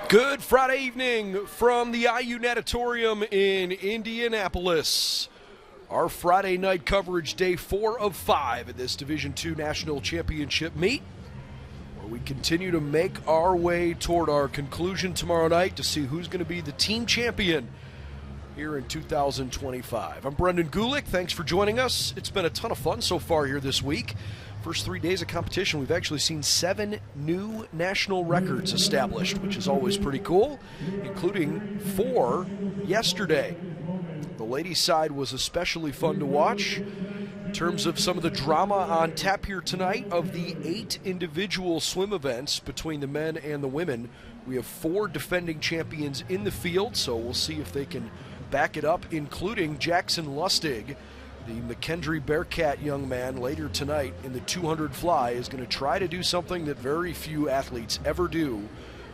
Good Friday evening from the IU Natatorium in Indianapolis. Our Friday night coverage, day 4 of 5 at this Division II National Championship meet, where we continue to make our way toward our conclusion tomorrow night to see who's going to be the team champion here in 2025. I'm Brendan Gulick. Thanks for joining us. It's been a ton of fun so far here this week. First 3 days of competition, we've actually seen 7 new national records established, which is always pretty cool, including 4 yesterday. The ladies' side was especially fun to watch. In terms of some of the drama on tap here tonight, of the 8 individual swim events between the men and the women, we have 4 defending champions in the field, so we'll see if they can back it up, including Jackson Lustig. The McKendree Bearcat young man later tonight in the 200 fly is going to try to do something that very few athletes ever do: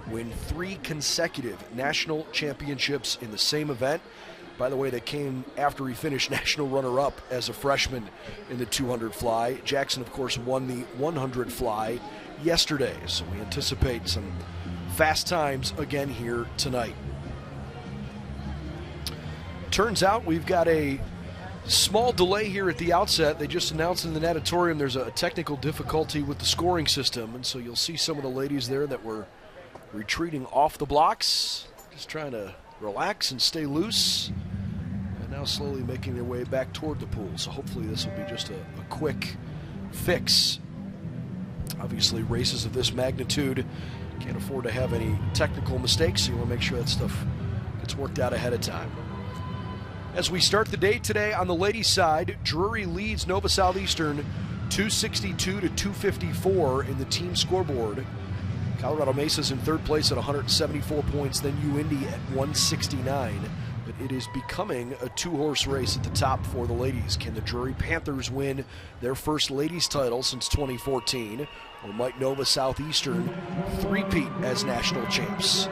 win 3 consecutive national championships in the same event. By the way, that came after he finished national runner-up as a freshman in the 200 fly. Jackson, of course, won the 100 fly yesterday, so we anticipate some fast times again here tonight. Turns out we've got a small delay here at the outset. They just announced in the natatorium there's a technical difficulty with the scoring system, and so you'll see some of the ladies there that were retreating off the blocks, just trying to relax and stay loose, and now slowly making their way back toward the pool. So hopefully this will be just a quick fix. Obviously, races of this magnitude can't afford to have any technical mistakes, so you want to make sure that stuff gets worked out ahead of time. As we start the day today on the ladies' side, Drury leads Nova Southeastern 262 to 254 in the team scoreboard. Colorado Mesa's in third place at 174 points, then UIndy at 169. But it is becoming a 2-horse race at the top for the ladies. Can the Drury Panthers win their first ladies' title since 2014? Or might Nova Southeastern three-peat as national champs?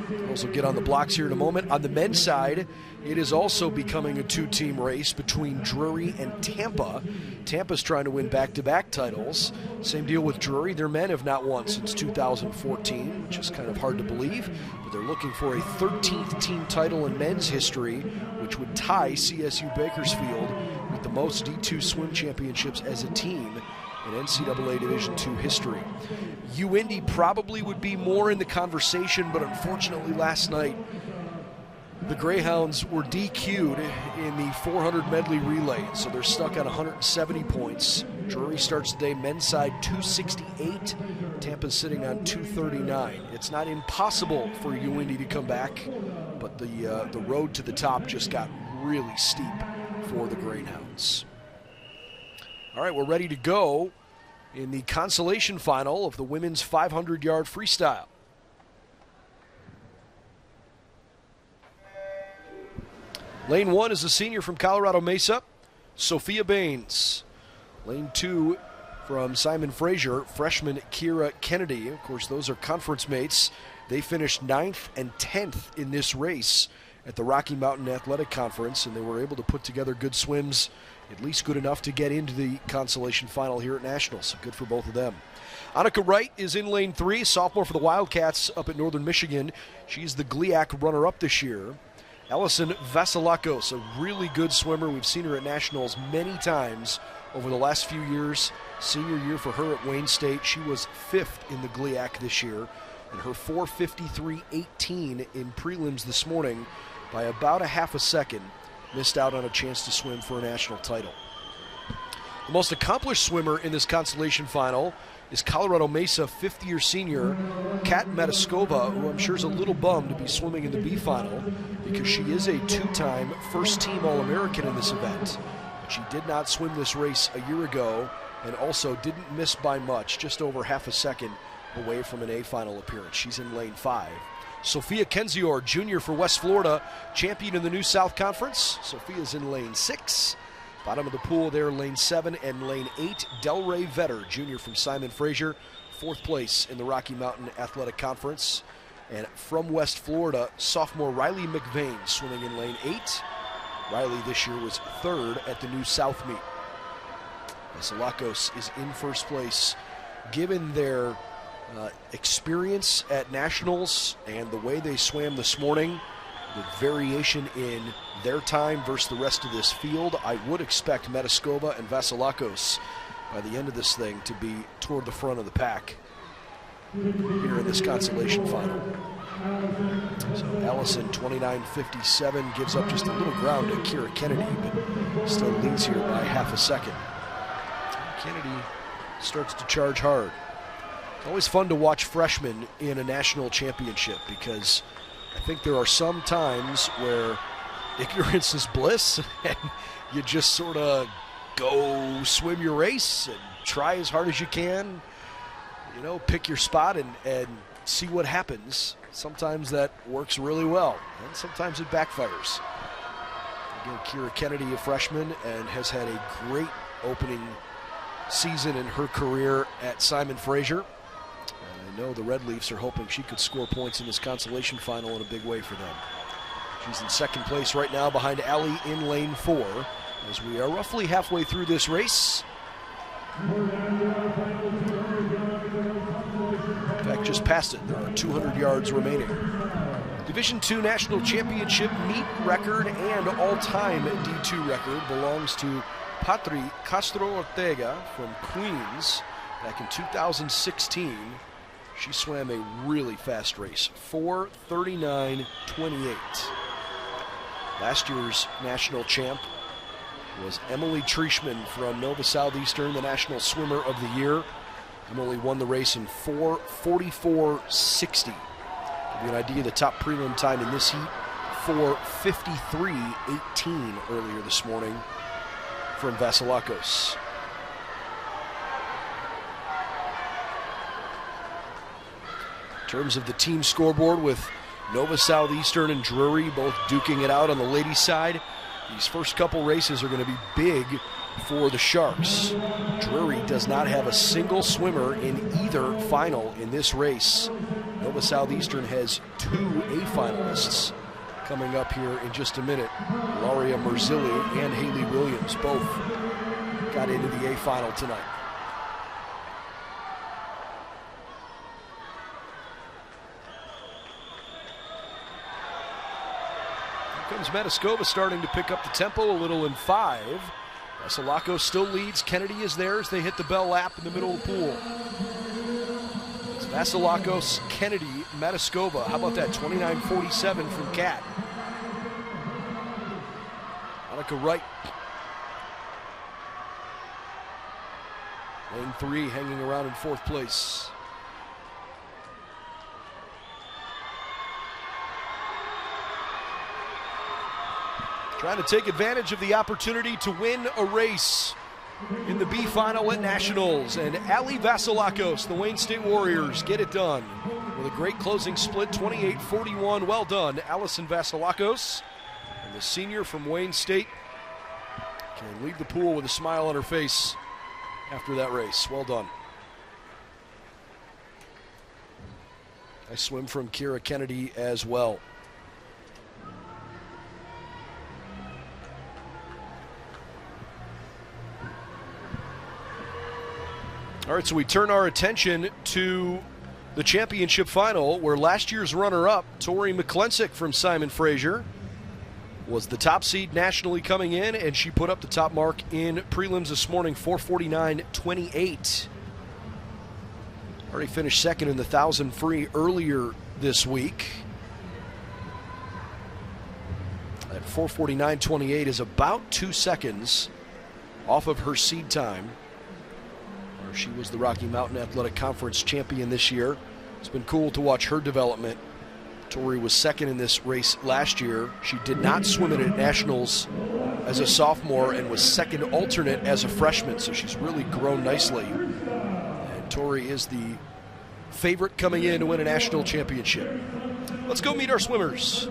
We'll also get on the blocks here in a moment. On the men's side, it is also becoming a 2-team race between Drury and Tampa. Tampa's trying to win back-to-back titles. Same deal with Drury. Their men have not won since 2014, which is kind of hard to believe. But they're looking for a 13th team title in men's history, which would tie CSU Bakersfield with the most D2 swim championships as a team in NCAA Division II history. UIndy probably would be more in the conversation, but unfortunately last night the Greyhounds were DQ'd in the 400 medley relay, so they're stuck at 170 points. Drury starts the day men's side 268, Tampa's sitting on 239. It's not impossible for UIndy to come back, but the road to the top just got really steep for the Greyhounds. All right, we're ready to go in the consolation final of the women's 500-yard freestyle. Lane 1 is a senior from Colorado Mesa, Sophia Baines. Lane 2 from Simon Fraser, freshman Kira Kennedy. Of course, those are conference mates. They finished 9th and 10th in this race at the Rocky Mountain Athletic Conference, and they were able to put together good swims, at least good enough to get into the consolation final here at Nationals. So good for both of them. Annika Wright is in lane 3, sophomore for the Wildcats up at Northern Michigan. She's the GLIAC runner-up this year. Allison Vasilakos, a really good swimmer. We've seen her at Nationals many times over the last few years. Senior year for her at Wayne State. She was 5th in the GLIAC this year, and her 4:53.18 in prelims this morning by about a half a second missed out on a chance to swim for a national title. The most accomplished swimmer in this consolation final is Colorado Mesa 5th-year senior Kat Metaskova, who I'm sure is a little bummed to be swimming in the B final because she is a 2-time first-team All-American in this event. But she did not swim this race a year ago and also didn't miss by much, just over half a second away from an A final appearance. She's in lane 5. Sophia Kenzior, junior for West Florida, champion in the New South Conference. Sophia's in lane 6. Bottom of the pool there, lane 7 and lane 8. Delray Vetter, junior from Simon Fraser, 4th place in the Rocky Mountain Athletic Conference. And from West Florida, sophomore Riley McVeigh swimming in lane 8. Riley this year was 3rd at the New South meet. Vasilakos is in first place. Given their experience at nationals and the way they swam this morning, the variation in their time versus the rest of this field, I would expect Metaskova and Vasilakos by the end of this thing to be toward the front of the pack here in this consolation final. So Allison, 29.57, gives up just a little ground to Kira Kennedy, but still leads here by half a second. Kennedy starts to charge hard. Always fun to watch freshmen in a national championship, because I think there are some times where ignorance is bliss and you just sort of go swim your race and try as hard as you can, you know, pick your spot and see what happens. Sometimes that works really well, and sometimes it backfires. Again, Kira Kennedy, a freshman, and has had a great opening season in her career at Simon Fraser. I know the Red Leafs are hoping she could score points in this consolation final in a big way for them. She's in second place right now behind Allie in lane 4, as we are roughly halfway through this race. In fact, just past it. There are 200 yards remaining. Division II National Championship meet record and all-time D2 record belongs to Patri Castro Ortega from Queens back in 2016. She swam a really fast race, 4:39.28. Last year's national champ was Emily Trieschmann from Nova Southeastern, the National Swimmer of the Year. Emily won the race in 4:44.60. To give you an idea, the top prelim time in this heat, 4:53.18 earlier this morning from Vasilakos. In terms of the team scoreboard, with Nova Southeastern and Drury both duking it out on the ladies' side, these first couple races are going to be big for the Sharks. Drury does not have a single swimmer in either final in this race. Nova Southeastern has 2 A finalists coming up here in just a minute. Laria Merzilli and Haley Williams both got into the A final tonight. Here comes Metaskova starting to pick up the tempo a little in 5. Vasilakos still leads. Kennedy is there as they hit the bell lap in the middle of the pool. It's Vasilakos, Kennedy, Metaskova. How about that? 29.47 from Kat. Monica Wright. Lane 3 hanging around in 4th place. Trying to take advantage of the opportunity to win a race in the B final at Nationals. And Allie Vasilakos, the Wayne State Warriors, get it done with a great closing split, 28-41. Well done, Allison Vasilakos. And the senior from Wayne State can leave the pool with a smile on her face after that race. Well done. Nice swim from Kira Kennedy as well. All right, so we turn our attention to the championship final, where last year's runner-up, Tori McClensick from Simon Fraser, was the top seed nationally coming in, and she put up the top mark in prelims this morning, 4:49.28. Already finished second in the 1,000 free earlier this week. At 4:49.28 is about 2 seconds off of her seed time. She was the Rocky Mountain Athletic Conference champion this year. It's been cool to watch her development. Tori was second in this race last year. She did not swim it at Nationals as a sophomore and was second alternate as a freshman, so she's really grown nicely. And Tori is the favorite coming in to win a national championship. Let's go meet our swimmers.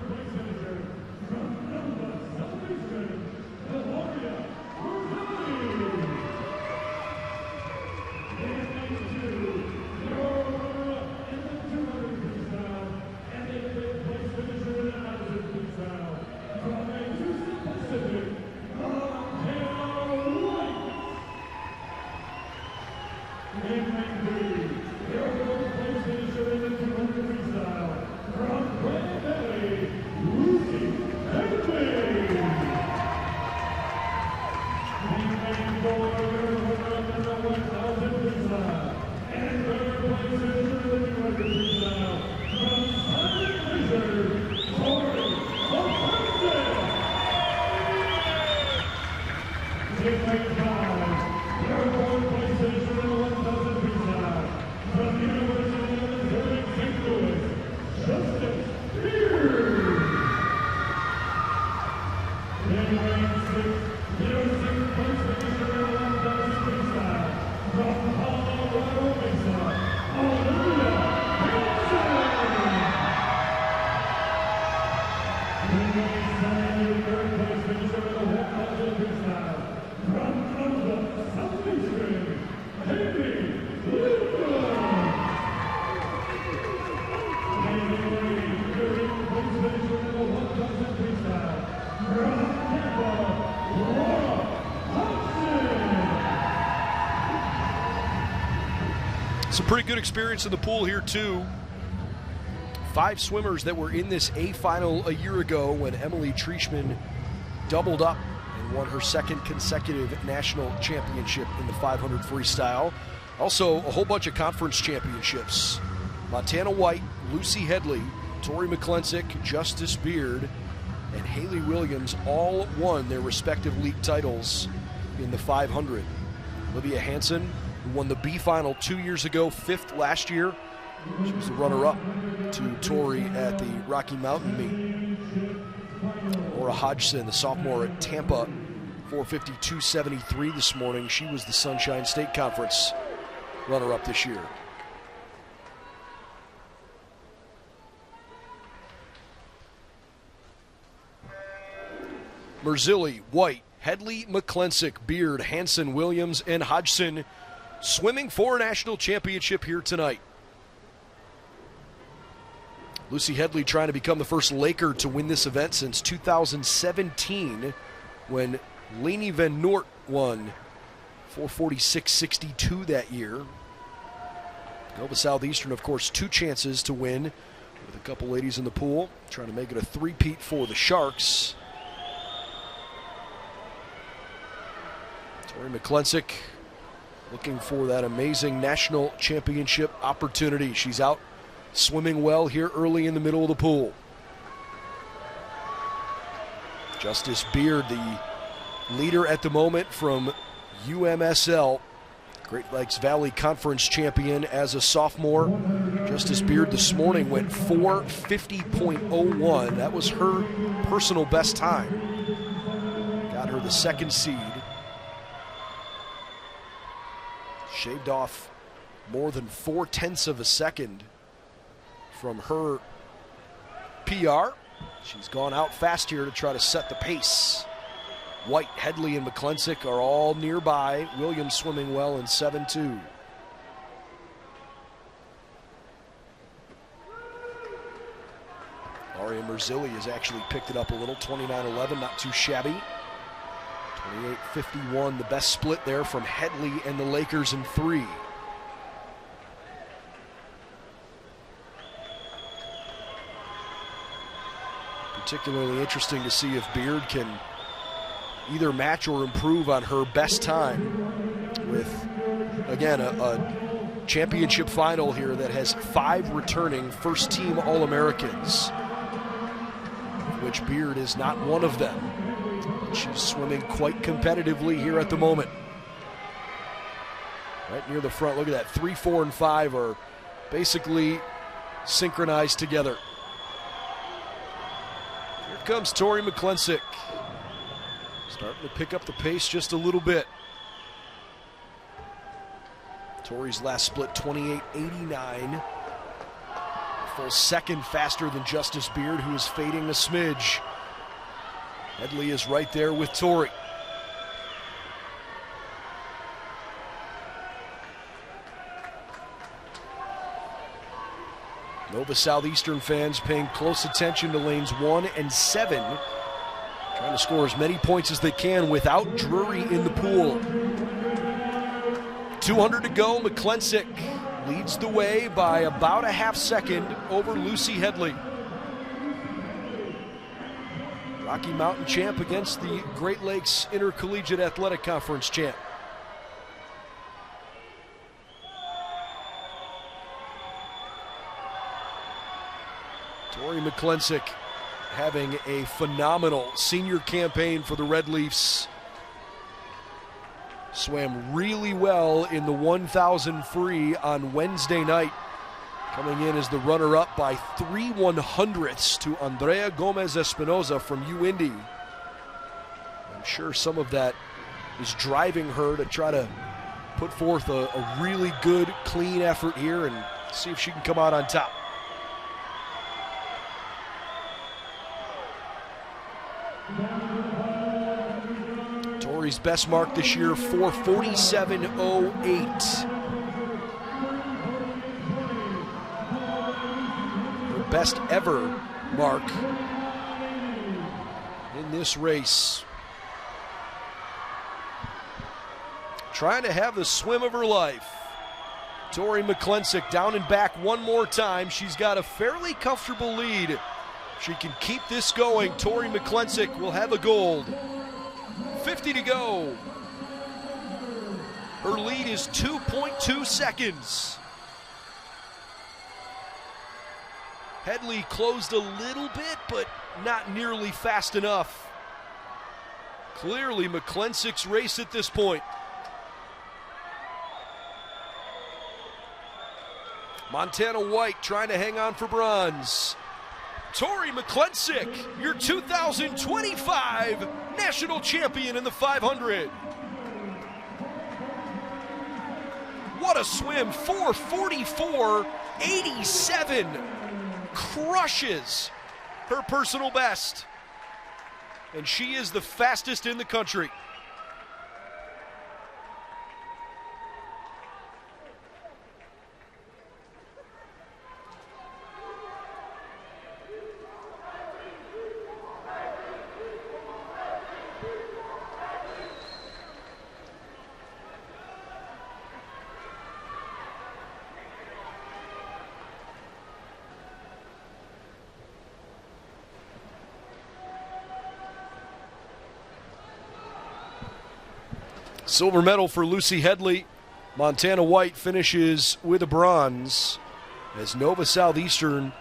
It's a pretty good experience in the pool here, too. 5 swimmers that were in this A final a year ago when Emily Trieschmann doubled up and won her 2nd consecutive national championship in the 500 freestyle. Also, a whole bunch of conference championships. Montana White, Lucy Headley, Tori McClensick, Justice Beard, and Haley Williams all won their respective league titles in the 500. Olivia Hansen, who won the B final 2 years ago, 5th last year. She was the runner-up to Tori at the Rocky Mountain meet. Laura Hodgson, the sophomore at Tampa, 4:52.73 this morning. She was the Sunshine State Conference runner-up this year. Merzilli, White, Headley, McClensick, Beard, Hansen, Williams, and Hodgson swimming for a national championship here tonight. Lucy Headley trying to become the first Laker to win this event since 2017 when Lainey Van Noort won 4:46.62 that year. Nova Southeastern, of course, 2 chances to win with a couple ladies in the pool, trying to make it a three-peat for the Sharks. Tori McClensick looking for that amazing national championship opportunity. She's out swimming well here early in the middle of the pool. Justice Beard, the leader at the moment from UMSL, Great Lakes Valley Conference champion as a sophomore. Justice Beard this morning went 4:50.01. That was her personal best time. Got her the 2nd seed. Shaved off more than 0.4 of a second from her PR. She's gone out fast here to try to set the pace. White, Headley, and McClensick are all nearby. Williams swimming well in 7:2. Aria Merzilli has actually picked it up a little, 29:11, not too shabby. 28:51, the best split there from Headley and the Lakers in 3. Particularly interesting to see if Beard can either match or improve on her best time with, again, a championship final here that has 5 returning first-team All-Americans, which Beard is not one of them. She's swimming quite competitively here at the moment. Right near the front, look at that. 3, 4, and 5 are basically synchronized together. Here comes Tori McClensick. Starting to pick up the pace just a little bit. Tori's last split, 28:89. A full second faster than Justice Beard, who is fading a smidge. Headley is right there with Tori. Nova Southeastern fans paying close attention to lanes 1 and 7. Trying to score as many points as they can without Drury in the pool. 200 to go. McClensick leads the way by about a half second over Lucy Headley. Rocky Mountain champ against the Great Lakes Intercollegiate Athletic Conference champ. Tori McClensick having a phenomenal senior campaign for the Red Leafs. Swam really well in the 1,000 free on Wednesday night, coming in as the runner-up by 3/100ths to Andrea Gomez Espinoza from UIndy. I'm sure some of that is driving her to try to put forth a really good, clean effort here and see if she can come out on top. Tori's best mark this year, 4:47.08. Her best ever mark in this race. Trying to have the swim of her life. Tori McClensick down and back one more time. She's got a fairly comfortable lead. She can keep this going. Tori McClensick will have a gold. 50 to go. Her lead is 2.2 seconds. Headley closed a little bit, but not nearly fast enough. Clearly McClensick's race at this point. Montana White trying to hang on for bronze. Tori McClensick, your 2025 national champion in the 500. What a swim, 4:44.87. Crushes her personal best. And she is the fastest in the country. Silver medal for Lucy Headley. Montana White finishes with a bronze as Nova Southeastern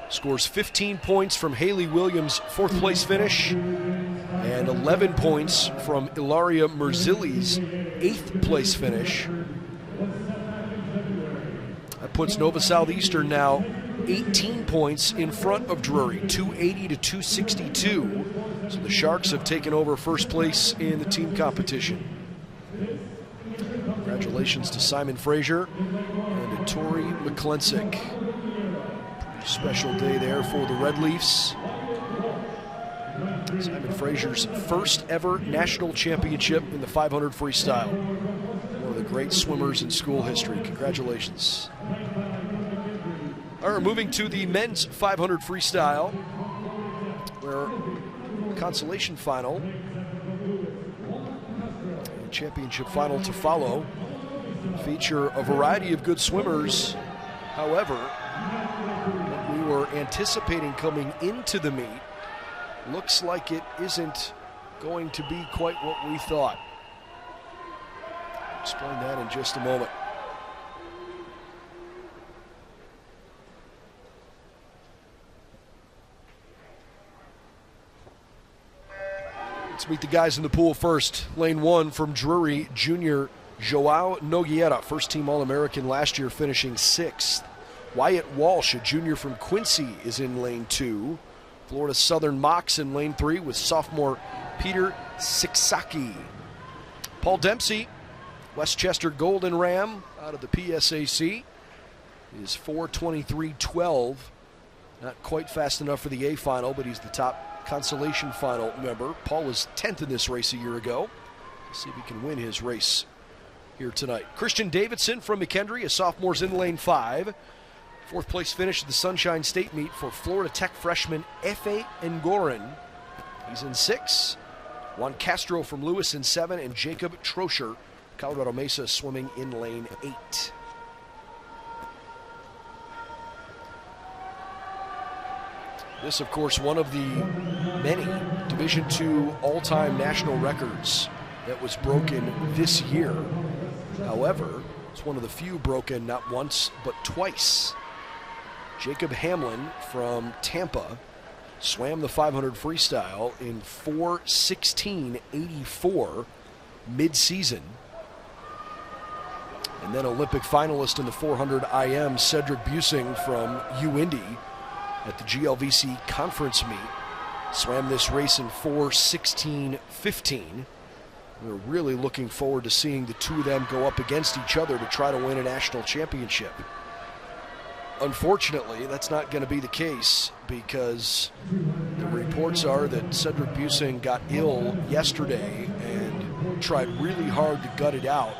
scores 15 points from Haley Williams' fourth place finish and 11 points from Ilaria Merzilli's eighth place finish. That puts Nova Southeastern now 18 points in front of Drury, 280 to 262. So the Sharks have taken over first place in the team competition. Congratulations to Simon Fraser and to Tori McClensick. Pretty special day there for the Red Leafs. Simon Fraser's first ever national championship in the 500 freestyle. One of the great swimmers in school history. Congratulations. All right, moving to the men's 500 freestyle, where consolation final, championship final to follow, feature a variety of good swimmers. However, what we were anticipating coming into the meet looks like it isn't going to be quite what we thought. I'll explain that in just a moment. Let's meet the guys in the pool first. Lane 1 from Drury, junior Joao Nogueira, first-team All-American last year, finishing 6th. Wyatt Walsh, a junior from Quincy, is in Lane 2. Florida Southern Mocs in Lane 3 with sophomore Peter Siksaki. Paul Dempsey, Westchester Golden Ram out of the PSAC, is 4:23.12. Not quite fast enough for the A final, but he's the top consolation final member. Paul was 10th in this race a year ago. Let's see if he can win his race here tonight. Christian Davidson from McKendree, a sophomore's in Lane 5. Fourth place finish at the Sunshine State meet for Florida Tech freshman Efe Ngoran. He's in 6. Juan Castro from Lewis in 7, and Jacob Troscher, Colorado Mesa, swimming in Lane 8. This, of course, one of the many Division II all-time national records that was broken this year. However, it's one of the few broken not once but twice. Jacob Hamlin from Tampa swam the 500 freestyle in 4:16.84 mid-season. And then Olympic finalist in the 400 IM, Cedric Busing from UIndy at the GLVC conference meet, swam this race in 4:16.15. We're really looking forward to seeing the two of them go up against each other to try to win a national championship. Unfortunately, that's not going to be the case because the reports are that Cedric Busing got ill yesterday and tried really hard to gut it out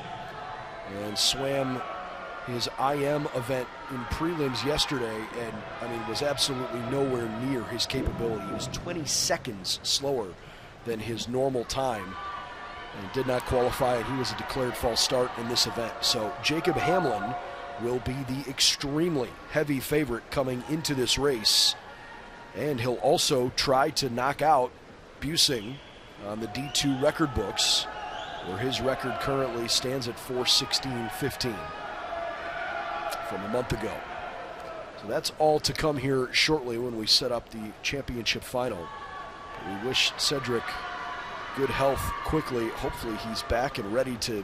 and swam his IM event in prelims yesterday and, was absolutely nowhere near his capability. He was 20 seconds slower than his normal time and did not qualify, and he was a declared false start in this event. So Jacob Hamlin will be the extremely heavy favorite coming into this race, and he'll also try to knock out Busing on the D2 record books, where his record currently stands at 4:16.15 from a month ago. So that's all to come here shortly when we set up the championship final. But we wish Cedric good health quickly. Hopefully he's back and ready to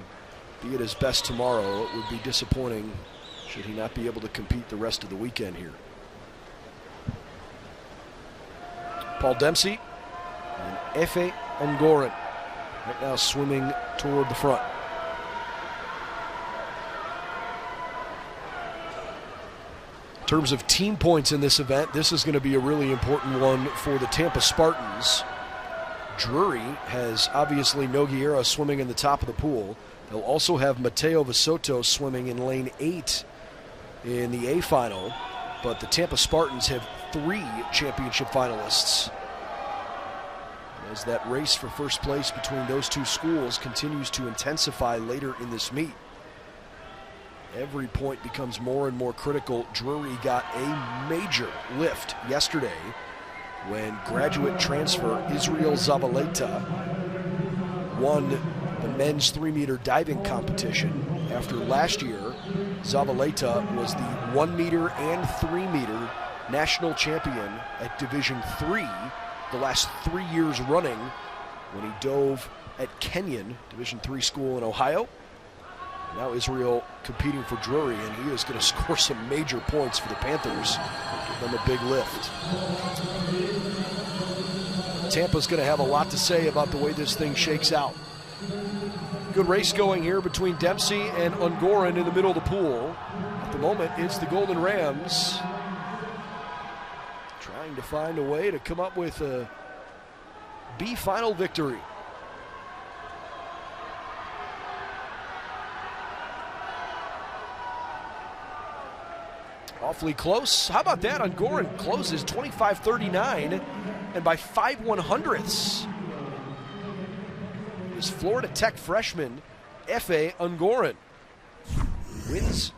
be at his best tomorrow. It would be disappointing should he not be able to compete the rest of the weekend here. Paul Dempsey and Efe Ungoran right now swimming toward the front. In terms of team points in this event, this is going to be a really important one for the Tampa Spartans. Drury has obviously Nogueira swimming in the top of the pool. They'll also have Mateo Visotto swimming in lane 8 in the A final, but the Tampa Spartans have 3 championship finalists. As that race for first place between those two schools continues to intensify later in this meet, every point becomes more and more critical. Drury got a major lift yesterday when graduate transfer Israel Zavaleta won the men's 3-meter diving competition. After last year, Zavaleta was the 1-meter and 3-meter national champion at Division III the last 3 years running when he dove at Kenyon, Division III school in Ohio. Now Israel competing for Drury, and he is going to score some major points for the Panthers. Give them a big lift. Tampa's going to have a lot to say about the way this thing shakes out. Good race going here between Dempsey and Ungoran in the middle of the pool. At the moment, it's the Golden Rams trying to find a way to come up with a B final victory. Awfully close. How about that? Ungoran closes 25:39 and by 5/100ths. This Florida Tech freshman, Efe Ungoran, wins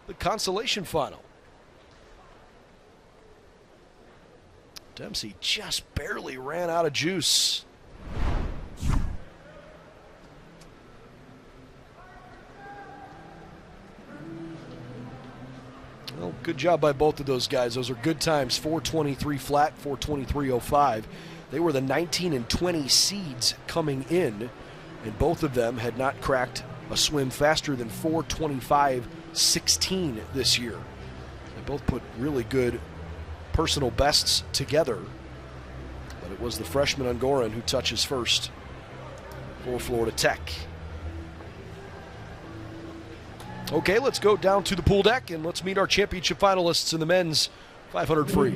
the consolation final. Dempsey just barely ran out of juice. Well, good job by both of those guys. Those are good times. 4:23 flat, 4:23.05. They were the 19 and 20 seeds coming in, and both of them had not cracked a swim faster than 4:25.16 this year. They both put really good personal bests together, but it was the freshman Ungoran who touches first for Florida Tech. Okay, let's go down to the pool deck and let's meet our championship finalists in the men's 500 free.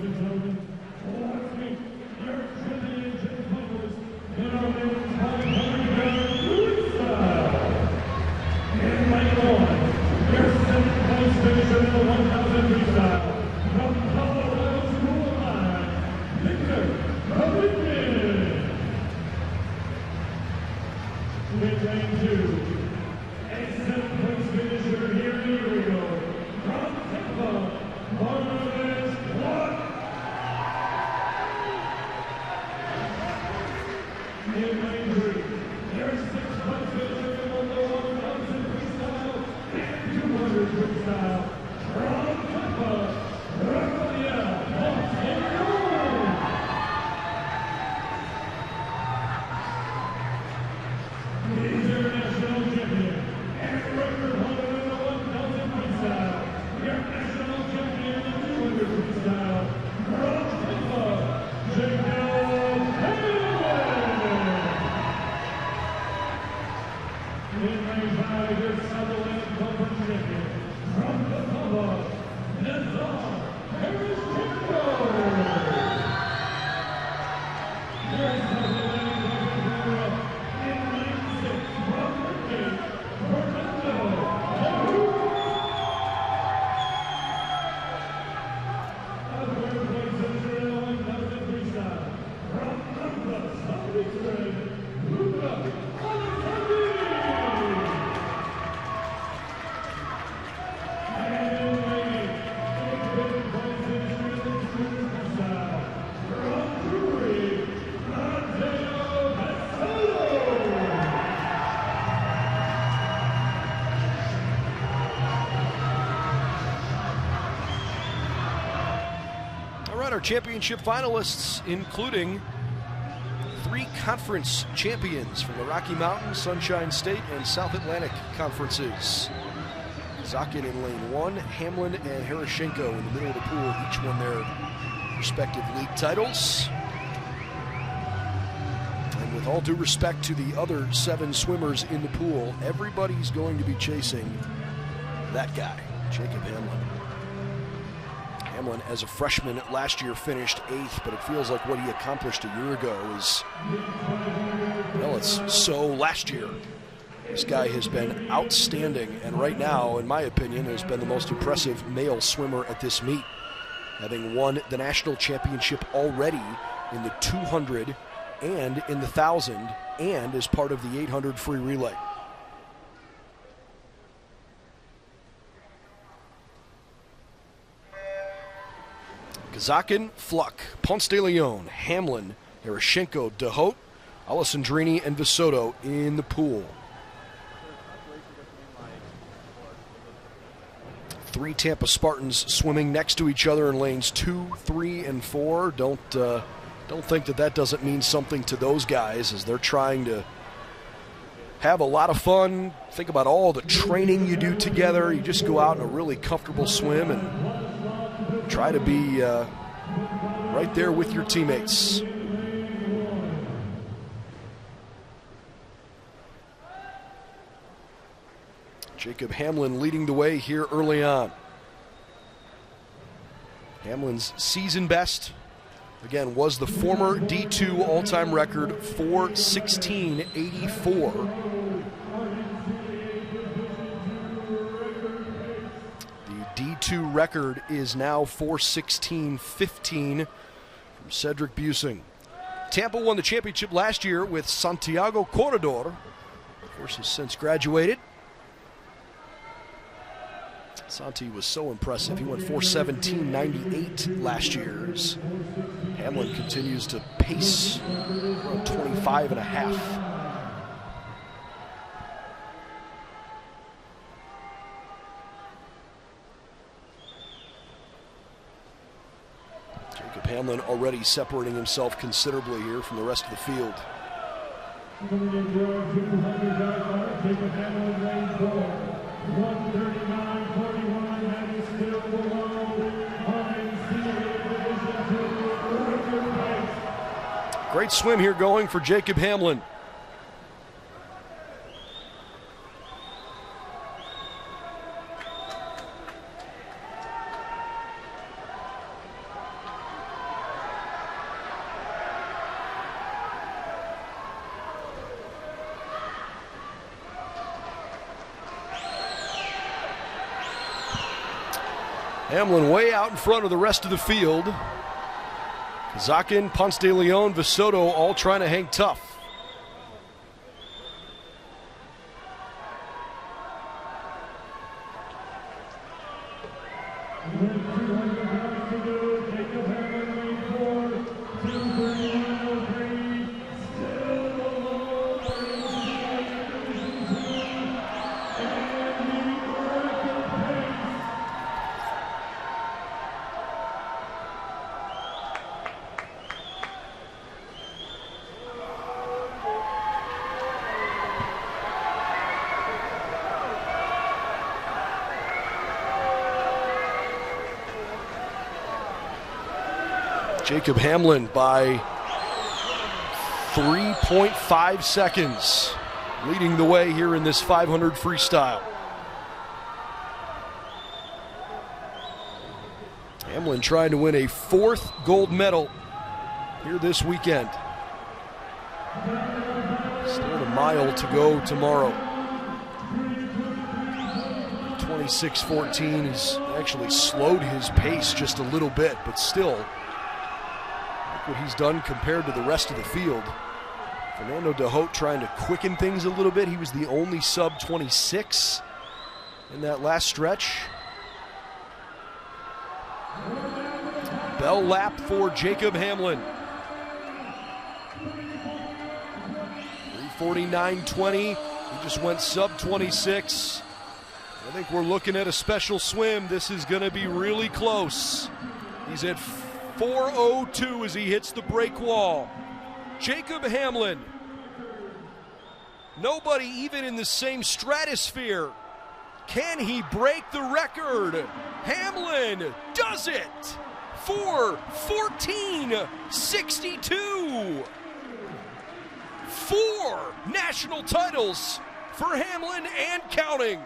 Our championship finalists, including 3 conference champions from the Rocky Mountain, Sunshine State, and South Atlantic conferences. Zakin in lane 1, Hamlin and Heroshenko in the middle of the pool, each won their respective league titles. And with all due respect to the other 7 swimmers in the pool, everybody's going to be chasing that guy, Jacob Hamlin. Hamlin, as a freshman last year, finished 8th, but it feels like what he accomplished a year ago is, well, it's so last year. This guy has been outstanding, and right now, in my opinion, has been the most impressive male swimmer at this meet, having won the national championship already in the 200 and in the 1,000, and as part of the 800 free relay. Zakin, Fluck, Ponce de Leon, Hamlin, Heroshenko, DeHote, Alessandrini, and Visotto in the pool. 3 Tampa Spartans swimming next to each other in lanes 2, 3, and 4. Don't think that doesn't mean something to those guys as they're trying to have a lot of fun. Think about all the training you do together. You just go out in a really comfortable swim and try to be right there with your teammates. Jacob Hamlin leading the way here early on. Hamlin's season best, again, was the former D2 all-time record, 4:16.84. D2 record is now 4:16.15 from Cedric Busing. Tampa won the championship last year with Santiago Corredor. Of course, has since graduated. Santi was so impressive. He went 4:17.98 last year. Hamlin continues to pace around 25.5. Jacob Hamlin already separating himself considerably here from the rest of the field. Great swim here going for Jacob Hamlin. Hamlin way out in front of the rest of the field. Zakin, Ponce de Leon, Visotto all trying to hang tough. Jacob Hamlin by 3.5 seconds leading the way here in this 500 freestyle. Hamlin trying to win a 4th gold medal here this weekend. Still a mile to go tomorrow. 26:14, he's actually slowed his pace just a little bit, but still, look what he's done compared to the rest of the field. Fernando de Hout trying to quicken things a little bit. He was the only sub-26 in that last stretch. Bell lap for Jacob Hamlin. 3:49.20. He just went sub-26. I think we're looking at a special swim. This is going to be really close. He's at 4:02 as he hits the break wall. Jacob Hamlin. Nobody even in the same stratosphere. Can he break the record? Hamlin does it. 4:14.62. 4 national titles for Hamlin and counting.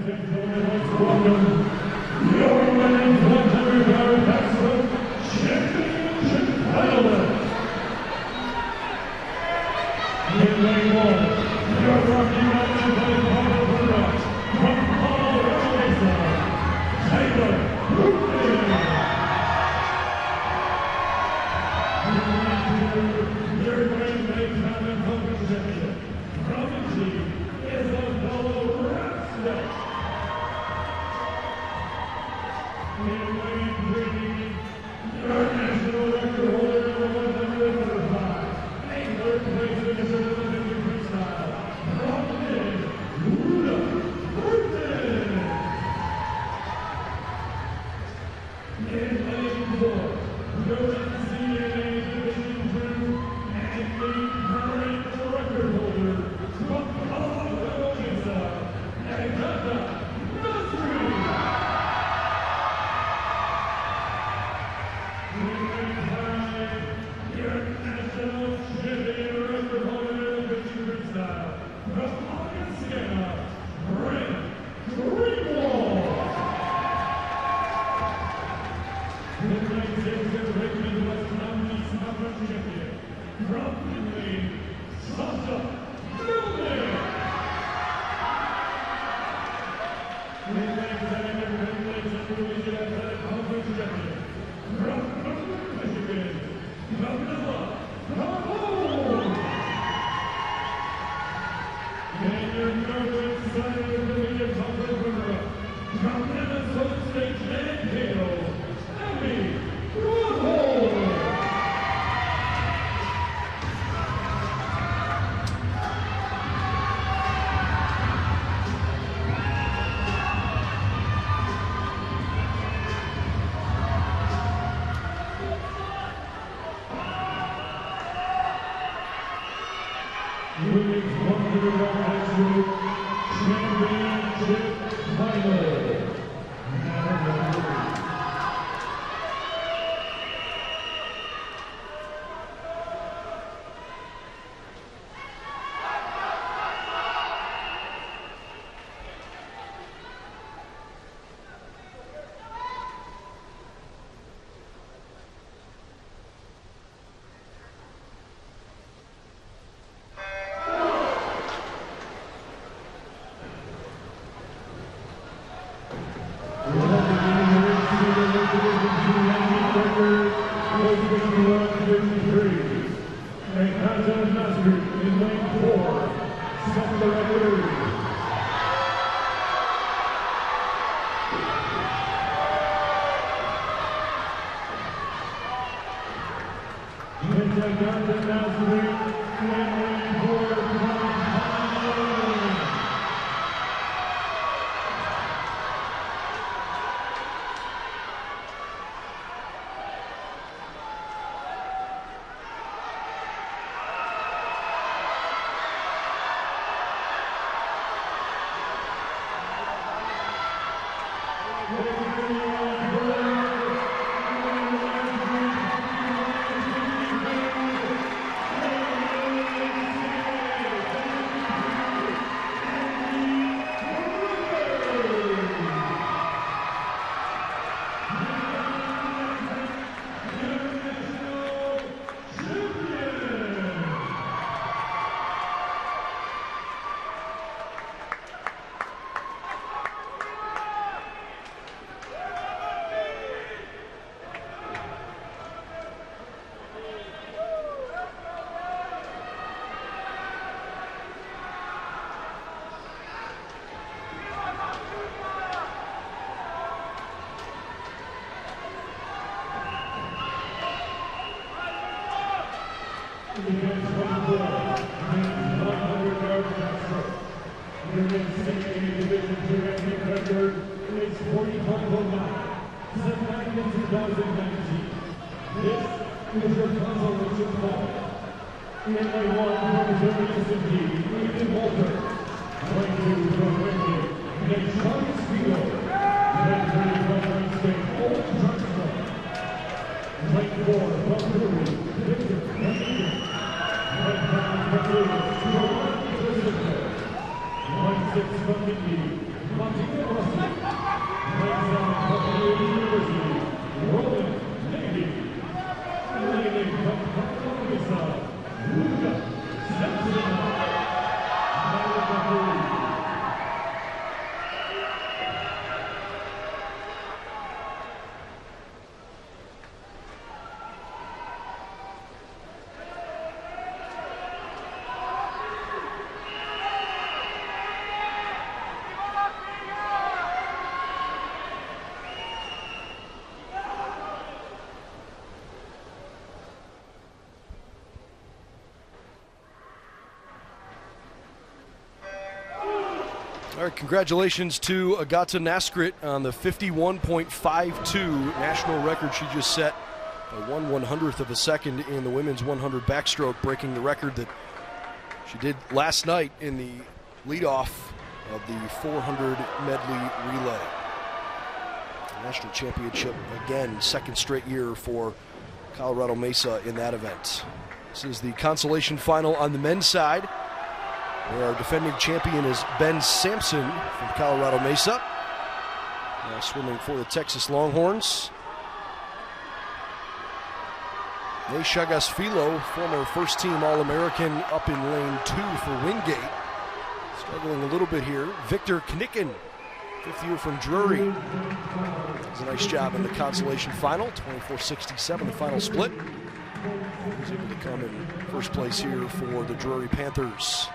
Welcome, your women's 100-yard backstroke championship finalist. In lane 1, your Rocky Mountain Colorado from Colorado Mesa, Taylor Rubin. Your grand daytime and conference champion from NC is a fellow breaststroke. In lane 3, your national record holder in the 100 butterfly, and third place finisher in the 50 freestyle, Robin Rudolph. In lane 4, your NCAA Division II and the current record holder from Colorado Mesa, Agatha Nasri. Your national champion record holder in the 50 freestyle, from Louisiana, Brent Greenwald. In lane 6, your Richmond West Mountain Conference champion, from Finley, Sasha Milner. In lane 7, your Finley Central Region Athletic Conference champion, from Northern Michigan, Camilla Cahoon. And your Northwest side of the Division Conference runner-up, from Minnesota State Mankato, Abby Woodhull. Women's 100-yard backstroke championship final. Line 6 from Indy, Monty All right, congratulations to Agata Naskrit on the 51.52 national record she just set. A 1/100th of a second in the women's 100 backstroke, breaking the record that she did last night in the leadoff of the 400 medley relay. National championship again, second straight year for Colorado Mesa in that event. This is the consolation final on the men's side, where our defending champion is Ben Sampson from Colorado Mesa, now swimming for the Texas Longhorns. Ney Chagas-Filo, former first-team All-American, up in lane 2 for Wingate. Struggling a little bit here. Victor Knicken, fifth year from Drury, does a nice job in the consolation final. 24-67, the final split. He's able to come in first place here for the Drury Panthers.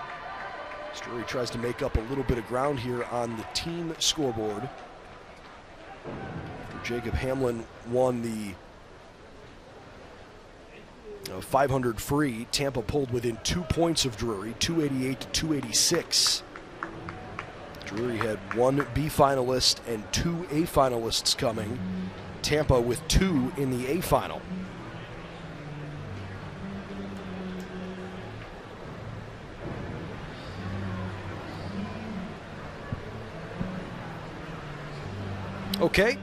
Drury tries to make up a little bit of ground here on the team scoreboard. After Jacob Hamlin won the 500 free, Tampa pulled within 2 points of Drury, 288 to 286. Drury had one B finalist and two A finalists coming. Tampa with two in the A final. Okay.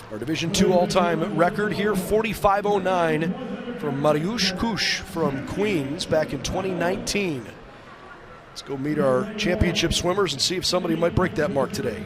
Our Division II all-time record here, 45:09 from Mariusz Kusz from Queens back in 2019. Let's go meet our championship swimmers and see if somebody might break that mark today.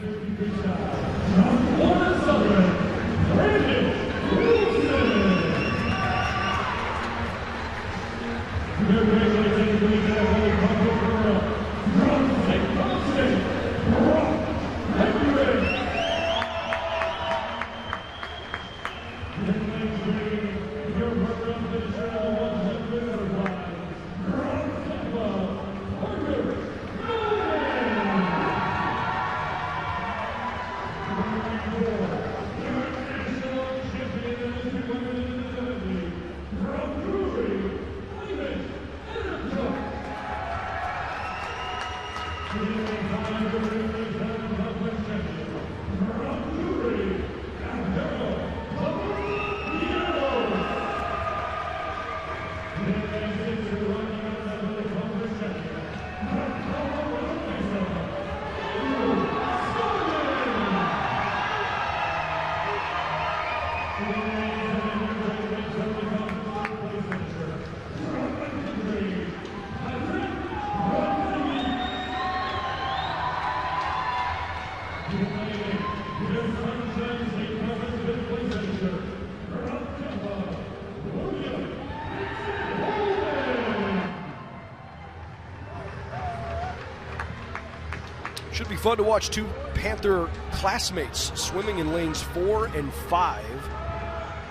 Should be fun to watch two Panther classmates swimming in lanes 4 and 5.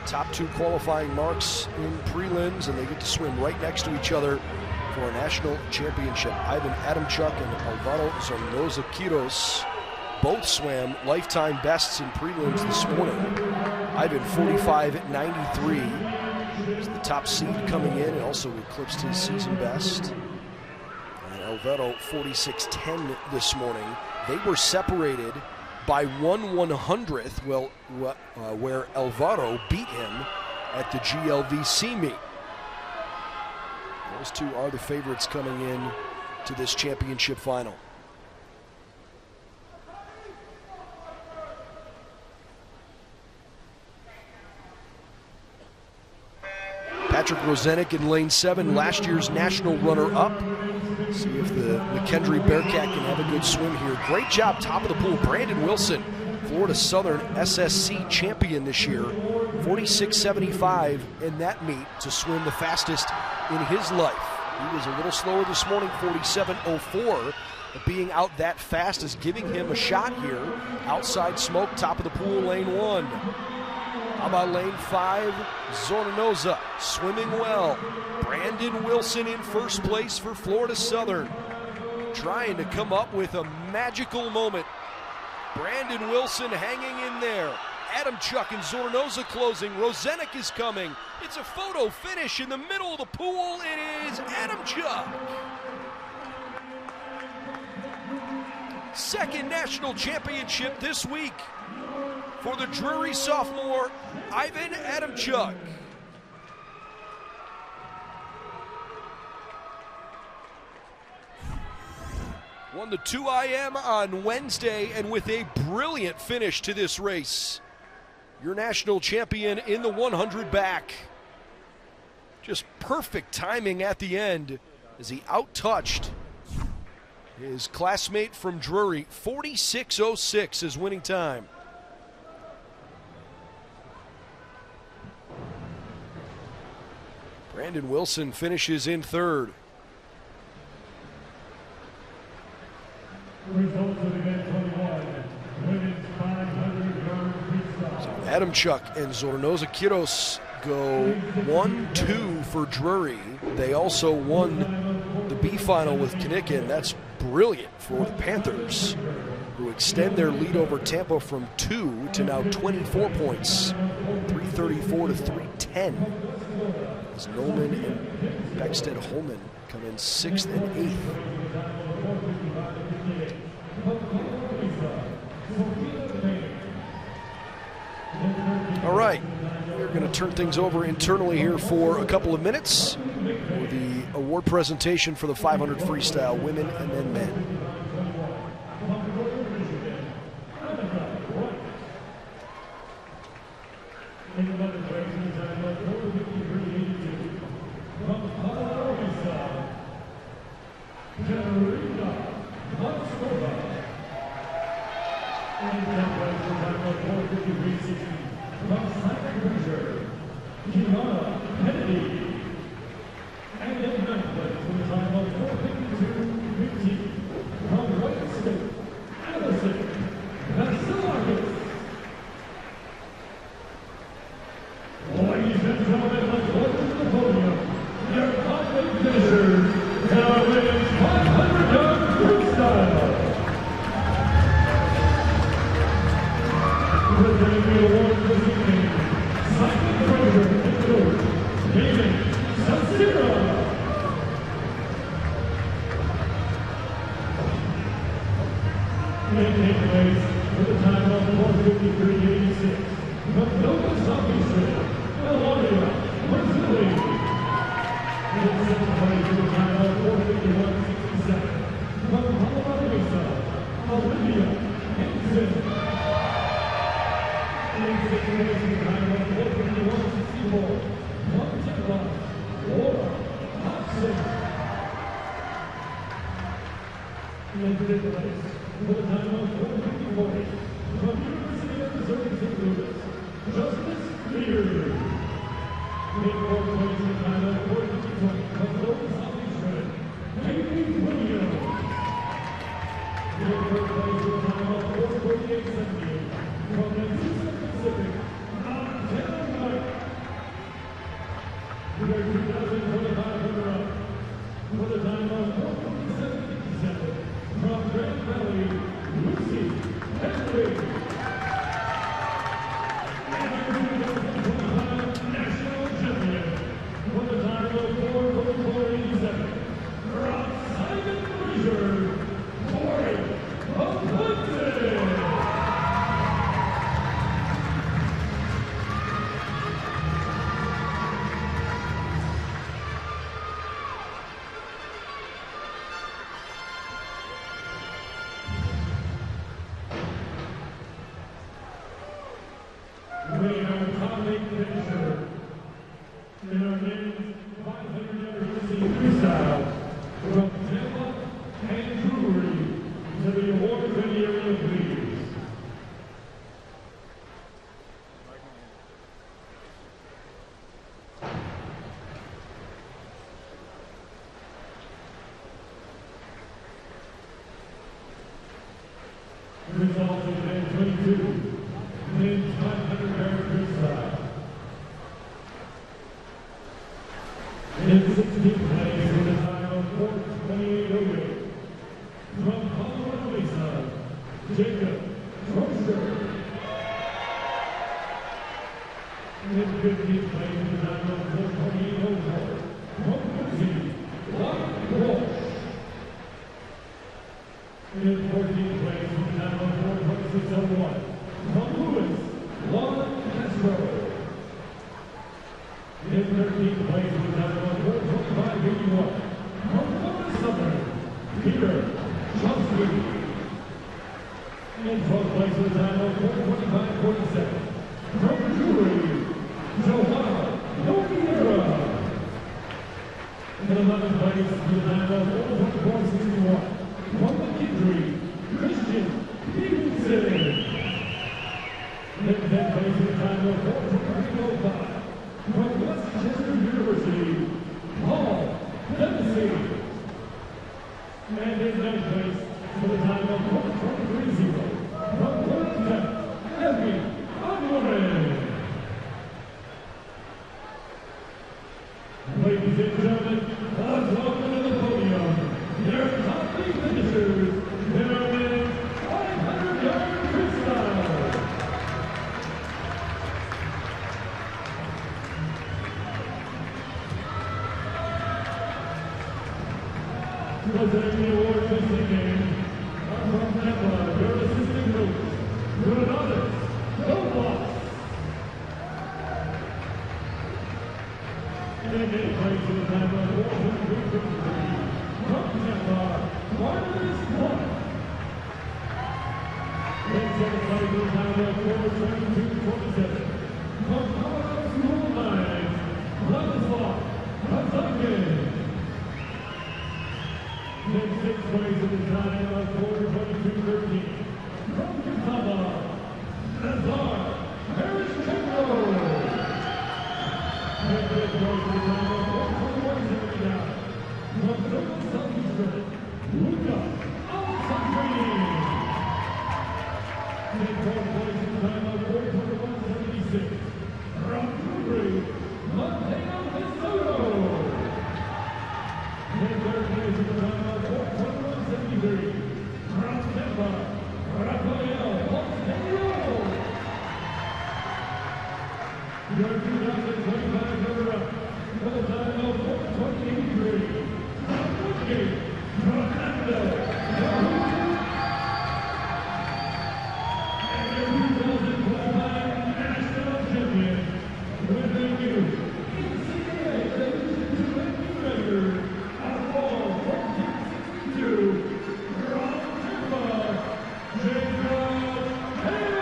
Top two qualifying marks in prelims, and they get to swim right next to each other for a national championship. Ivan Adamchuk and Alvaro Zornoza-Quiros both swam lifetime bests in prelims this morning. Ivan 45.93 is the top seed coming in, and also eclipsed his season best. Alvaro 46.10 this morning. They were separated by 1/100th, where Alvaro beat him at the GLVC meet. Those two are the favorites coming in to this championship final. Patrick Rozenek in lane 7, last year's national runner-up. See if the McKendree Bearcat can have a good swim here. Great job top of the pool. Brandon Wilson, Florida Southern SSC champion this year. 46.75 in that meet to swim the fastest in his life. He was a little slower this morning, 47.04. But being out that fast is giving him a shot here. Outside smoke, top of the pool, lane 1. How about lane 5? Zornoza swimming well. Brandon Wilson in first place for Florida Southern. Trying to come up with a magical moment. Brandon Wilson hanging in there. Adamchuk and Zornoza closing. Rozenek is coming. It's a photo finish in the middle of the pool. It is Adamchuk. second national championship this week for the Drury sophomore, Ivan Adamchuk. Won the 2IM on Wednesday, and with a brilliant finish to this race, your national champion in the 100 back. Just perfect timing at the end as he outtouched his classmate from Drury. 46.06 is winning time. Brandon Wilson finishes in third. So Adamchuk and Zornoza Quiros go 1-2 for Drury. They also won the B final with Knicken. That's brilliant for the Panthers, who extend their lead over Tampa from 2 to now 24 points, 334 to 310. As Nolan and Beckstead Holman come in 6th and 8th. All right, we're going to turn things over internally here for a couple of minutes for the award presentation for the 500 freestyle women and then men. In 14th place. versus zone 1. From Lewis, Lauren Castro. In 13th place with a time of 4:25.81. From Florida Southern, Peter Chomsky. In 12th place with a time of 4:25.47. From Missouri, Johanna Nogueira. In 11th place with a time of 4:24.61. From McKinley, Christian Stevenson. In 10th place with a time of 4:23.05. From Westchester University, Paul Dempsey. And in 9th place with a time of 4:23.0. From Florida, Evie Alvarez. Ladies and gentlemen, let's welcome to the podium their top 3 finishers in our men's 500-yard freestyle. Presenting the award this evening are from Tampa, your assistant coach, Leonidas Douglas. In 8th place with a time of 4:23.53. From Tampa, Barnabas Clark. In 7th place with a time of 4:22.27. From Colorado School of Mines, Vladislav Kazankin. In 6th place with a time of 4:22.13. From Utah, Nazar Harris-Chenko. In 5th place with a time of 4:21.79. From Nova Southeastern, Luca Alessandrini. In 4th place with a time of 4:21.76. From Hungary, Mateo Historio. In 3rd place with a time of 4:21.73. From Tampa, Rafael Montenegro. Your 2025 runner-up with a time of 4:20.83. From Woodgate, Fernando Yahoo. And your 2025 national champion with the new NCAA Division II record of 4:14.62. From Tampa, Jacob Hammond.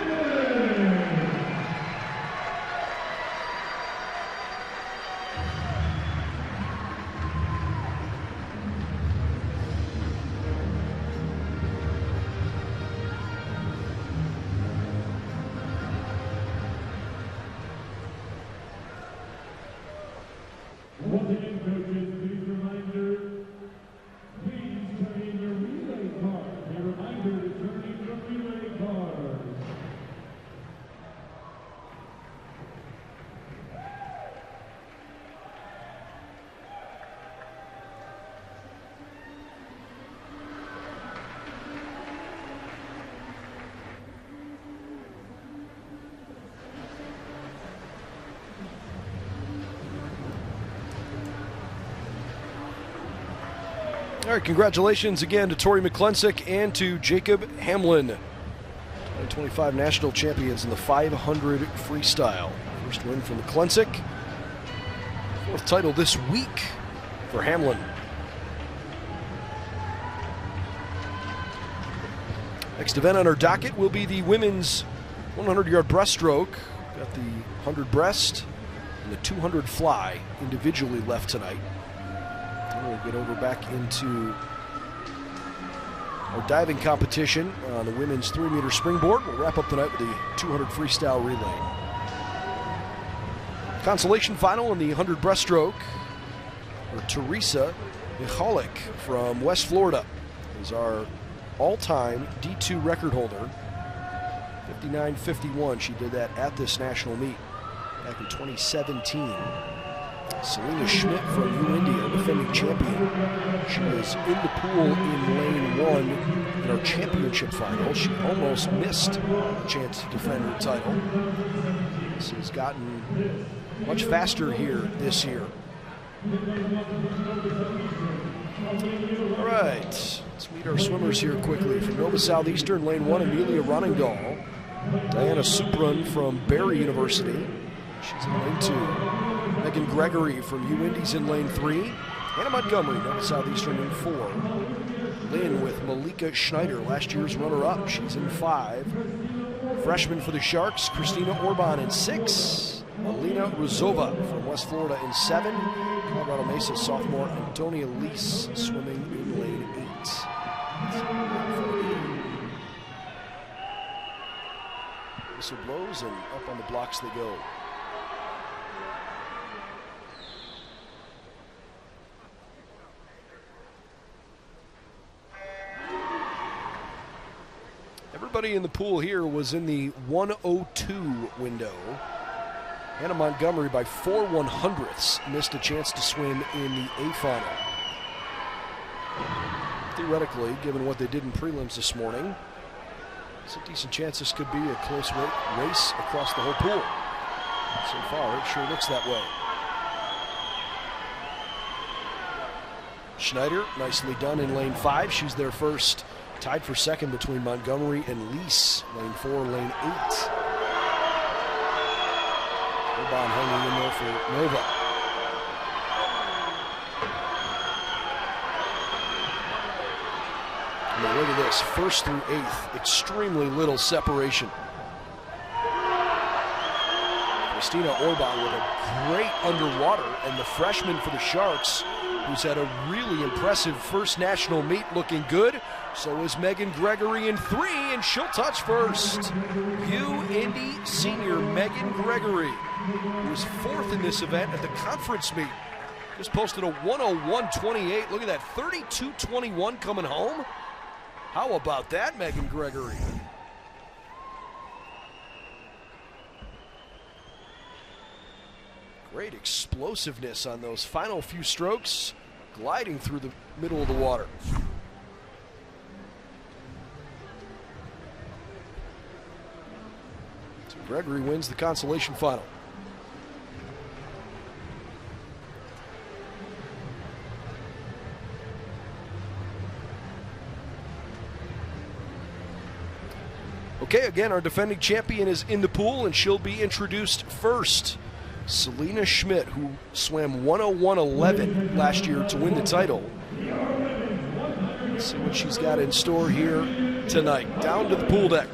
Once again, coaches, please turn in your relay card. A reminder to turn in your relay card. All right, congratulations again to Tori McClensick and to Jacob Hamlin, 2025 national champions in the 500 freestyle. First win for McClensick, 4th title this week for Hamlin. Next event on our docket will be the women's 100-yard breaststroke. Got the 100 breast and the 200 fly individually left tonight. We'll get over back into our diving competition on the women's 3-meter springboard. We'll wrap up tonight with the 200 freestyle relay. Consolation final in the 100 breaststroke for Teresa Michalik from West Florida is our all-time D2 record holder. 59.51. She did that at this national meet back in 2017. Selena Schmidt from U India, defending champion. She was in the pool in lane 1 in our championship final. She almost missed a chance to defend her title. This has gotten much faster here this year. All right, let's meet our swimmers here quickly. From Nova Southeastern, lane 1, Amelia Ronendahl. Diana Supran from Barry University. She's in lane 2. Megan Gregory from UIndy's in lane 3. Hannah Montgomery, Nova Southeastern in 4. Lynn with Malika Schneider, last year's runner-up. She's in 5. Freshman for the Sharks, Christina Orban in 6. Alina Rozova from West Florida in 7. Colorado Mesa sophomore Antonia Lease swimming in lane 8. Whistle blows and up on the blocks they go. Everybody in the pool here was in the 1:02 window. Hannah Montgomery by 4/100ths missed a chance to swim in the A final. Theoretically, given what they did in prelims this morning, it's a decent chance this could be a close race across the whole pool. So far, it sure looks that way. Schneider, nicely done in lane 5. She's there first, tied for second between Montgomery and Lease, lane 4, lane 8. Orban hanging in there for Nova. I mean, look at this, 1st through 8th, extremely little separation. Christina Orban with a great underwater, and the freshman for the Sharks, who's had a really impressive first national meet, looking good. So is Megan Gregory in 3, and she'll touch first. UIndy senior Megan Gregory, who was 4th in this event at the conference meet, just posted a 1:01.28. Look at that, 32.21 coming home. How about that, Megan Gregory? Great explosiveness on those final few strokes, gliding through the middle of the water. So Gregory wins the consolation final. Okay, again, our defending champion is in the pool, and she'll be introduced first. Selena Schmidt, who swam 1:01.11 last year to win the title. Let's see what she's got in store here tonight. Down to the pool deck.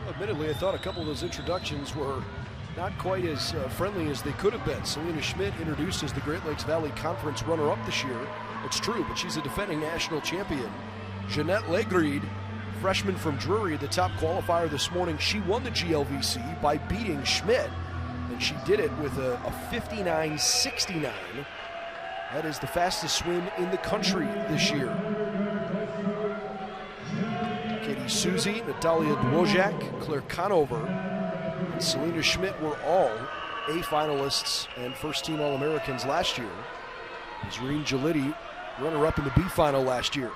Admittedly, I thought a couple of those introductions were not quite as friendly as they could have been. Selena Schmidt, introduced as the Great Lakes Valley Conference runner-up this year. It's true, but she's a defending national champion. Jeanette Legreed, freshman from Drury, the top qualifier this morning. She won the GLVC by beating Schmidt, and she did it with a 59.69. That is the fastest swim in the country this year. Katie Suzy, Natalia Dwozak, Claire Conover, and Selena Schmidt were all A finalists and first-team All-Americans last year. Nazreen Jaliti, runner-up in the B final last year.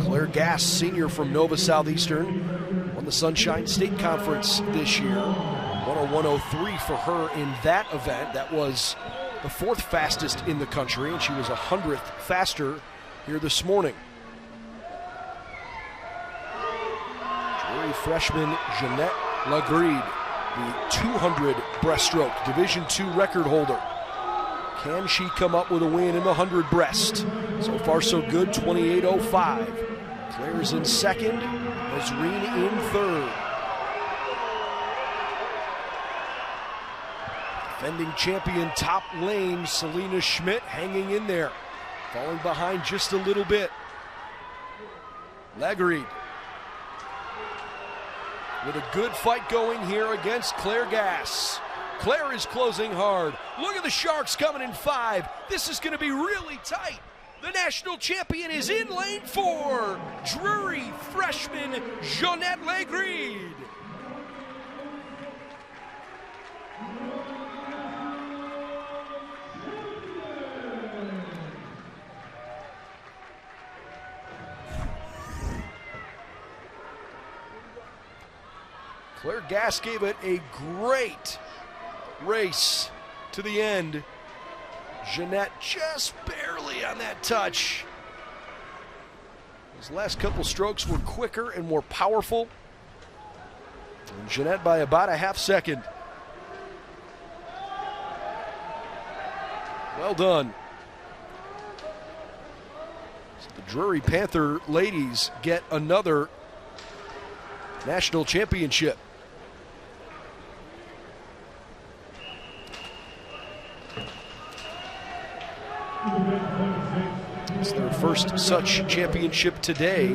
Claire Gass, senior from Nova Southeastern, won the Sunshine State Conference this year. 101.03 for her in that event. That was the 4th fastest in the country, and she was 100th faster here this morning. Drury freshman Jeanette Lagride, the 200 breaststroke Division II record holder. Can she come up with a win in the 100 breast? So far so good, 28.05. Claire's in second, Nazreen in third. Defending champion top lane, Selena Schmidt hanging in there. Falling behind just a little bit. Lagride with a good fight going here against Claire Gass. Claire is closing hard. Look at the Sharks coming in 5. This is going to be really tight. The national champion is in lane 4. Drury freshman Jeanette Lagride. Claire Gass gave it a great race to the end. Jeanette just barely on that touch. His last couple strokes were quicker and more powerful. And Jeanette by about a half second. Well done. So the Drury Panther ladies get another national championship. It's their first such championship today.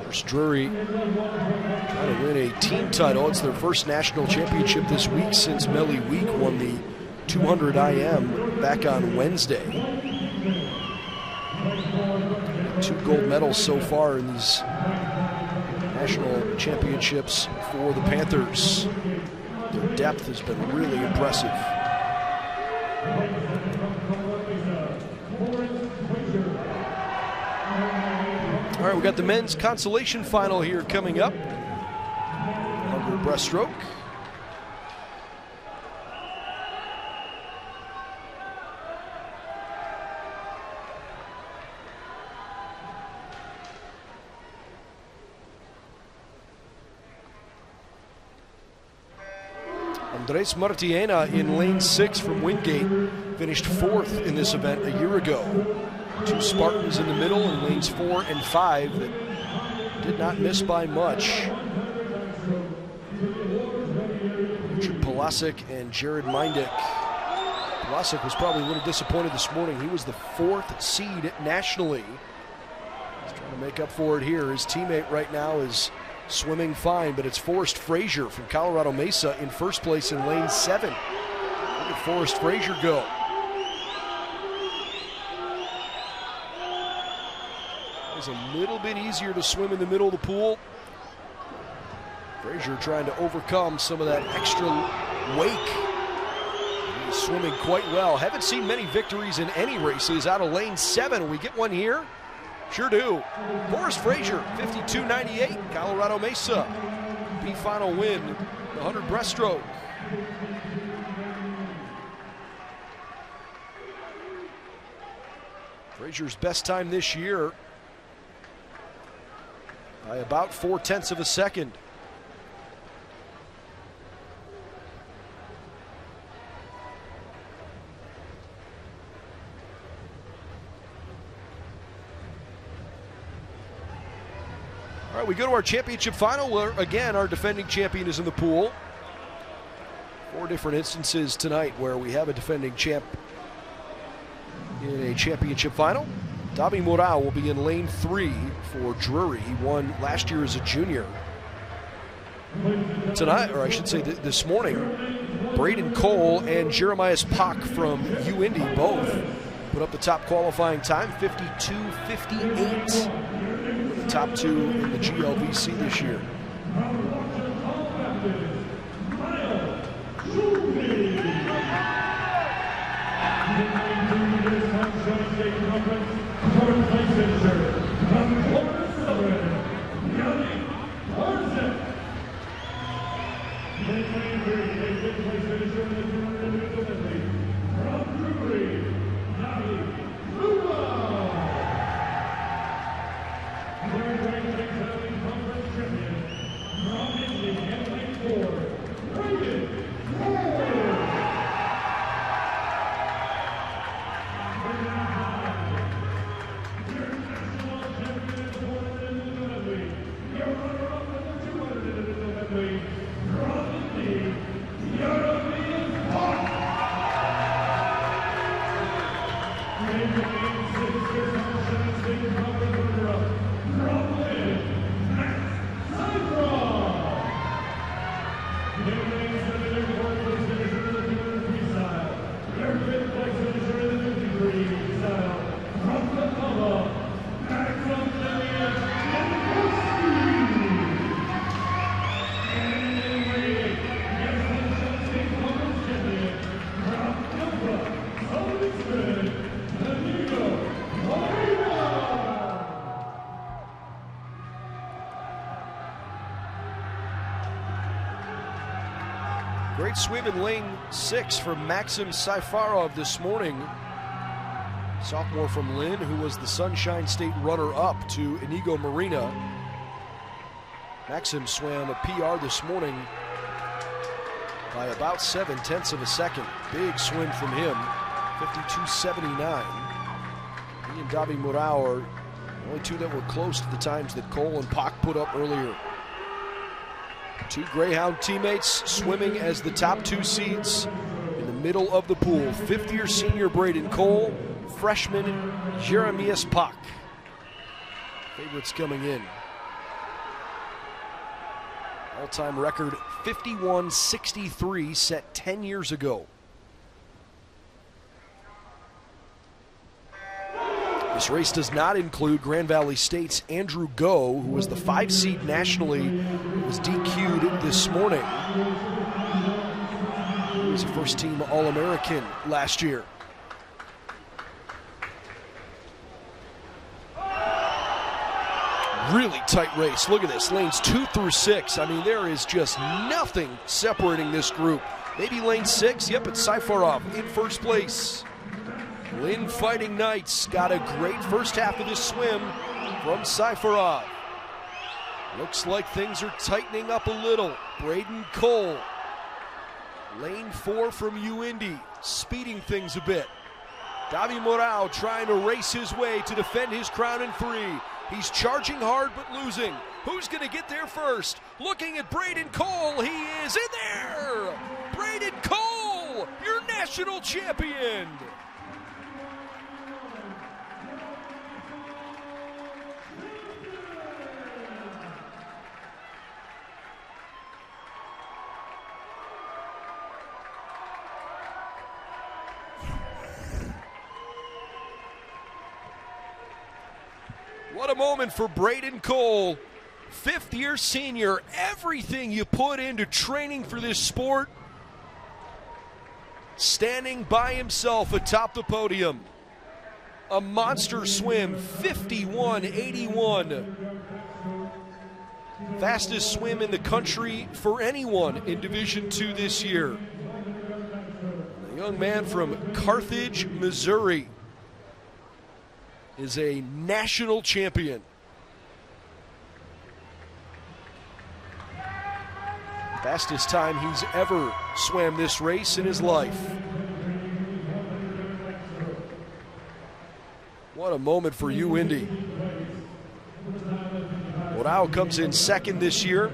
First Drury trying to win a team title. It's their first national championship this week since Melly Week won the 200 IM back on Wednesday. 2 gold medals so far in these national championships for the Panthers. Their depth has been really impressive. All right, we've got the men's consolation final here coming up. 100 breaststroke. Andres Martiena in lane 6 from Wingate finished 4th in this event a year ago. 2 Spartans in the middle in lanes 4 and 5 that did not miss by much. Richard Polasic and Jared Mindick. Polasic was probably a little disappointed this morning. He was the 4th seed nationally. He's trying to make up for it here. His teammate right now is swimming fine, but it's Forrest Frazier from Colorado Mesa in first place in lane 7. Look at Forrest Frazier go. It's a little bit easier to swim in the middle of the pool. Frazier trying to overcome some of that extra wake. He's swimming quite well. Haven't seen many victories in any races out of lane 7. We get one here? Sure do. Forrest Frazier, 52.98, Colorado Mesa. B final win, the 100 breaststroke. Frazier's best time this year by about 0.4 of a second. All right, we go to our championship final where, again, our defending champion is in the pool. 4 different instances tonight where we have a defending champ in a championship final. Davi Morao will be in lane 3 for Drury. He won last year as a junior. Tonight, or I should say this morning, Braden Cole and Jeremiah Pak from UIndy both put up the top qualifying time, 52:58. The top two in the GLVC this year. Great swim in lane 6 from Maxim Saifarov this morning. Sophomore from Lynn, who was the Sunshine State runner-up to Inigo Marina. Maxim swam a PR this morning by about 7/10 of a second. Big swim from him, 52:79. He and Davi Murao are the only two that were close to the times that Cole and Pak put up earlier. Two Greyhound teammates swimming as the top two seeds in the middle of the pool. Fifth-year senior Braden Cole, freshman Jeremiah Pak. Favorites coming in. All-time record 51:63 set 10 years ago. This race does not include Grand Valley State's Andrew Go, who was the 5 seed nationally, was DQ'd this morning. He was a first-team All-American last year. Really tight race. Look at this, lanes 2 through 6. I mean, there is just nothing separating this group. Maybe lane 6, yep, it's Saifarov in first place. Lynn Fighting Knights got a great first half of this swim from Saifarov. Looks like things are tightening up a little. Braden Cole, lane 4 from UIndy, speeding things a bit. Davi Murao trying to race his way to defend his crown in 3. He's charging hard but losing. Who's going to get there first? Looking at Braden Cole, he is in there! Braden Cole, your national champion! What a moment for Braden Cole, fifth-year senior. Everything you put into training for this sport, standing by himself atop the podium. A monster swim, 51:81. Fastest swim in the country for anyone in Division II this year. The young man from Carthage, Missouri, is a national champion. Fastest time he's ever swam this race in his life. What a moment for UIndy. Murao comes in second this year.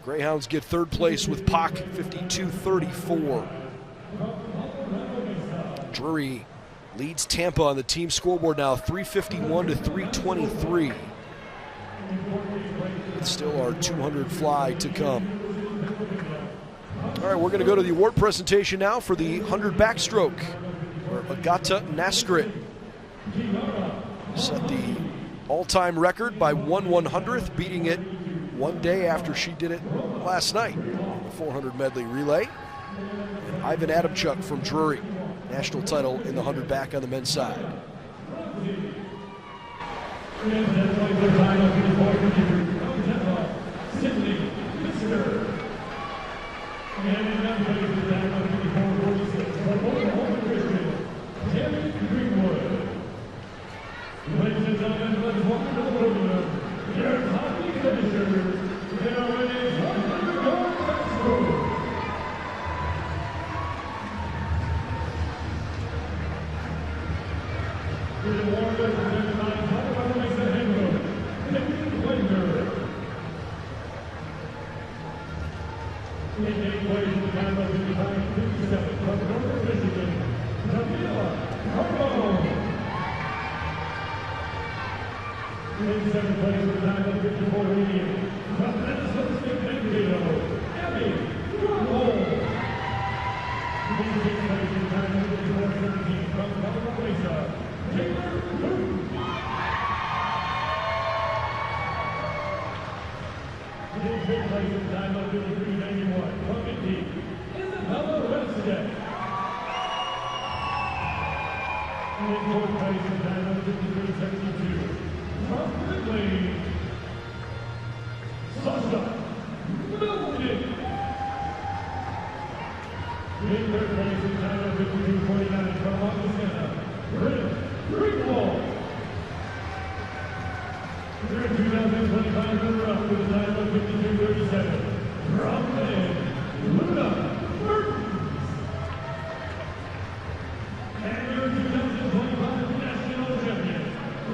Greyhounds get third place with Pak, 52:34. Drury leads Tampa on the team scoreboard now, 351 to 323. With still our 200 fly to come. All right, we're going to go to the award presentation now for the 100 backstroke, where Agata Naskrit set the all-time record by 1/100th, beating it one day after she did it last night in the 400 medley relay. And Ivan Adamchuk from Drury, national title in the 100 back on the men's side. Ladies and gentlemen, let's welcome to the podium, your hockey finishers, in our women's 100-yard backstroke. The award is presented by Colorado Mesa Handbook, David Wagner. In 8th place in the time of 55-57 from Northern Michigan, Camila Carbo. In 7th place with a time of 54-88, from Minnesota State Mankato, Abby Rummel. In 6th place with a time of 54-17, from Colorado Mesa, Taylor Booth. In 5th place with a time of 53-91, from Indy, Isabella Westgate. In 4th place with a time of 53-72, from Ridley, Sasha Milton. In 3rd place with a time of 52-49 from Montana, Britt Greenwald. Their 2025 runner-up with a time of 52-37 from Lynn, Luna Mertens. And your 2025 national champion,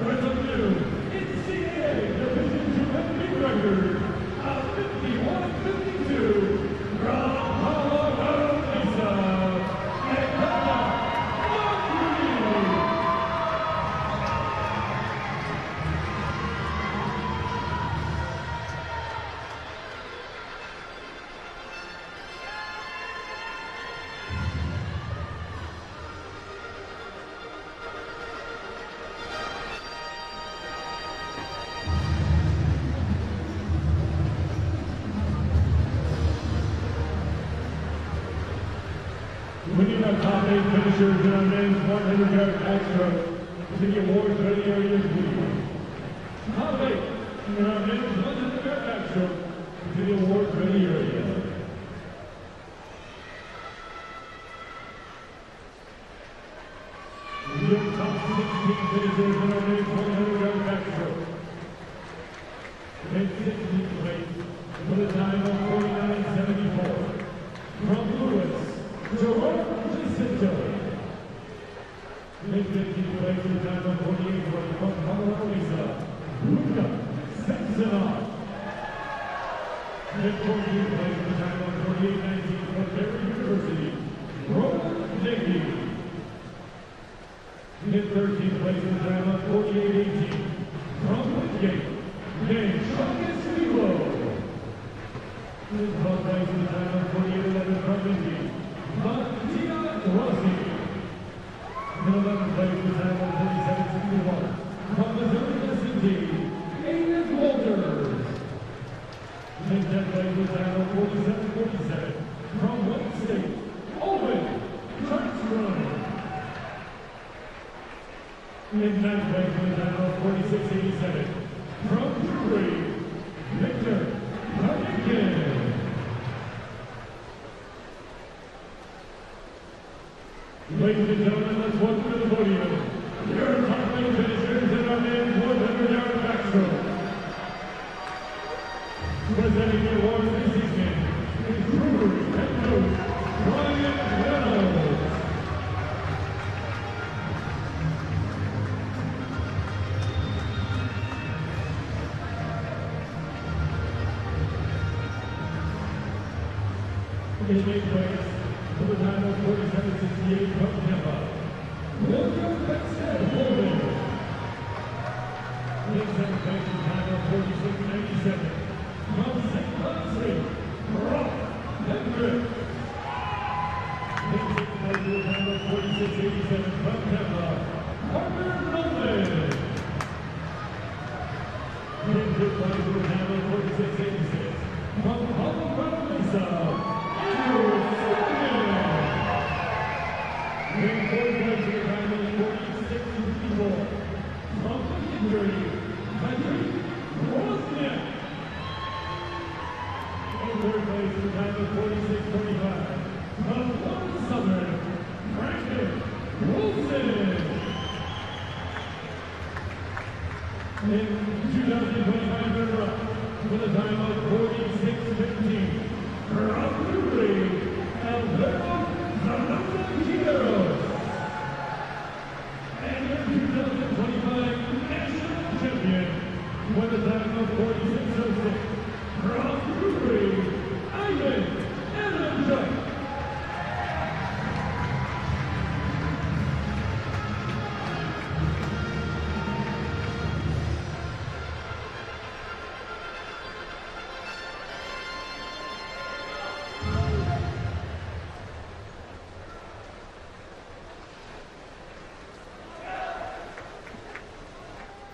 Resolute NCAA Division II heavyweight record of 51-52 from Colorado Mesa, Agata Naskrit. Winning our top 8 finishers in our men's 100-yard backstroke to the awards ready areas lead. Top 8 in our men's 100-yard backstroke to the awards ready area. Your top 16 finishers in our men's 100-yard backstroke. In 16th place with a time of 49.74 from Lewis. Jerome Jacinto. In 15th place with a time of 48.20 from Colorado Mesa, Luca Samsonov. In 14th place with a time of 48.19 from Barry University, Roman Nagy. In 13th place with a time of 48.18 from Whitgate, named Marcus Milo. In 12th place with a time of 48.11 from Indy, Mattia Rossi. In 11th place with a time of 47.61 from Missouri S&T, Aiden Walters. In 10th place with a time of 47.47 from Wayne State, Owen Chartstrom. In 9th place with a time of 46.87 from Drury, Victor Cardigan. Ladies and gentlemen, let's welcome to the podium your top 8 finishers in our men's 100-yard backstroke. Presenting the award this evening is Drury head coach Ryan Reynolds. In 8th place, with a time of 47.68 from Tampa, William Beckstead Holden. In 7th place, with a time of 46. In fifth place with a time of 46.86. From Colorado Mesa, Andrew Sullivan. In fourth place with a time of 46.54. From McKendree, Patrick Wozniak. In third place with a time of 46.45. From Warren Southern, Brandon Wilson. In 2025 runner-up with a time of 46.15. From Newry, Alberto Zanotto. And your 2025 national champion with a time of 46.06. From Newry, Ivan Adamchuk.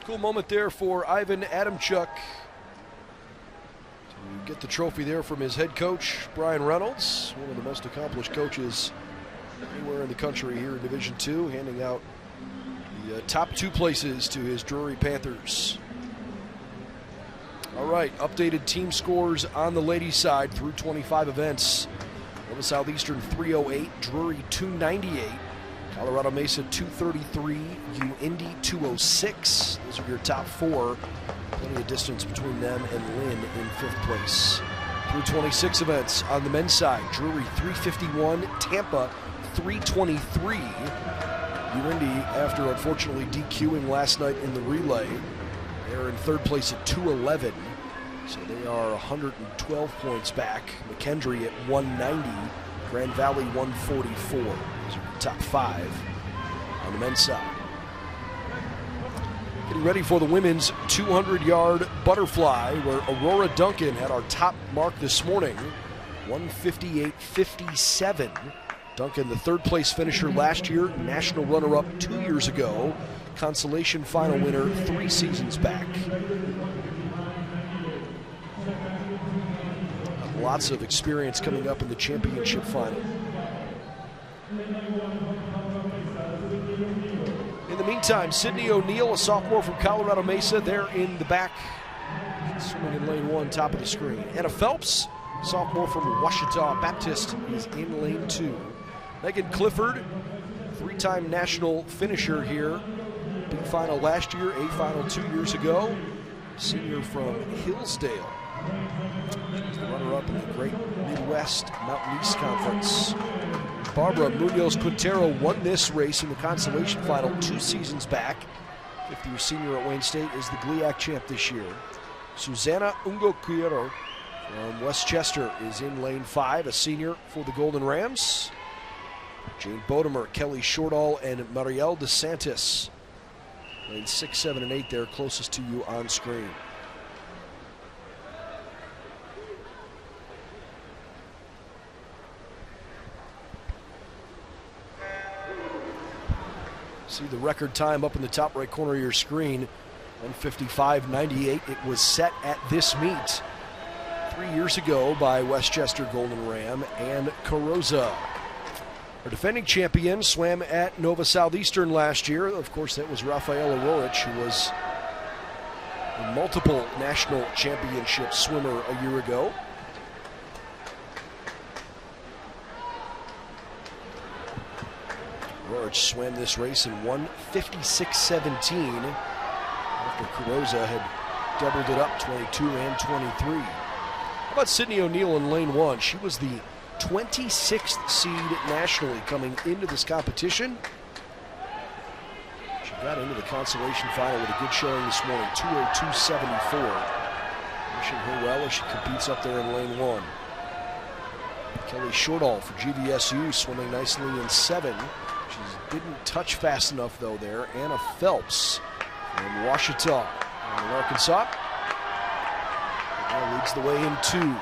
Cool moment there for Ivan Adamchuk to get the trophy there from his head coach, Brian Reynolds, one of the most accomplished coaches anywhere in the country here in Division II, handing out the top 2 places to his Drury Panthers. All right, updated team scores on the ladies' side through 25 events. Nova Southeastern 308, Drury 298. Colorado Mesa 233, Indy 206. Those are your top 4. Plenty of distance between them and Lynn in 5th place. Through 26 events on the men's side, Drury 351, Tampa 323. Indy, after unfortunately DQing last night in the relay, they're in 3rd place at 211. So they are 112 points back. McKendree at 190, Grand Valley 144. Those are the top 5 on the men's side. Getting ready for the women's 200-yard butterfly, where Aurora Duncan had our top mark this morning, 158.57. Duncan, the 3rd place finisher last year, national runner-up 2 years ago, consolation final winner 3 seasons back. Lots of experience coming up in the championship final. In the meantime, Sydney O'Neill, a sophomore from Colorado Mesa, they're in the back, swimming in lane 1, top of the screen. Anna Phelps, sophomore from Ouachita Baptist, is in lane 2. Megan Clifford, 3-time national finisher here. Big final last year, A final 2 years ago. Senior from Hillsdale. She's the runner-up in the Great Midwest Mountain East Conference. Barbara Munoz-Quintero won this race in the consolation final 2 seasons back. 50-year senior at Wayne State is the GLIAC champ this year. Susana Ungo-Cuero from Westchester is in lane 5, a senior for the Golden Rams. Jane Bodemer, Kelly Shortall, and Marielle DeSantis. Lane 6, 7, and 8 there, closest to you on screen. See the record time up in the top right corner of your screen, 155.98. It was set at this meet 3 years ago by Westchester Golden Ram and Carroza. Our defending champion swam at Nova Southeastern last year. Of course, that was Rafaela Rorich, who was a multiple national championship swimmer a year ago. Rorich swam this race in 156.17 after Carroza had doubled it up 22 and 23. How about Sydney O'Neill in lane 1? She was the 26th seed nationally coming into this competition. She got into the consolation final with a good showing this morning, 2:02.74. Wishing her well as she competes up there in lane 1. Kelly Shortall for GVSU swimming nicely in 7. She didn't touch fast enough though there. Anna Phelps from Ouachita in Arkansas. Now leads the way in 2.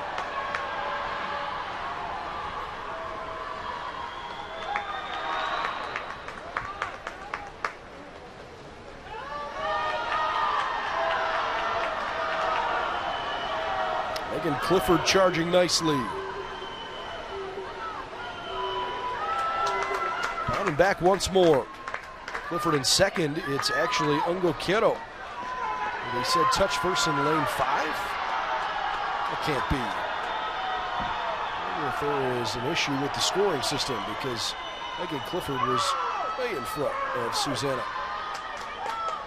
Megan Clifford charging nicely. Down and back once more. Clifford in second. It's actually Ungo Quiero. They said touch first in lane 5. That can't be. I wonder if there is an issue with the scoring system because Megan Clifford was way in front of Susanna.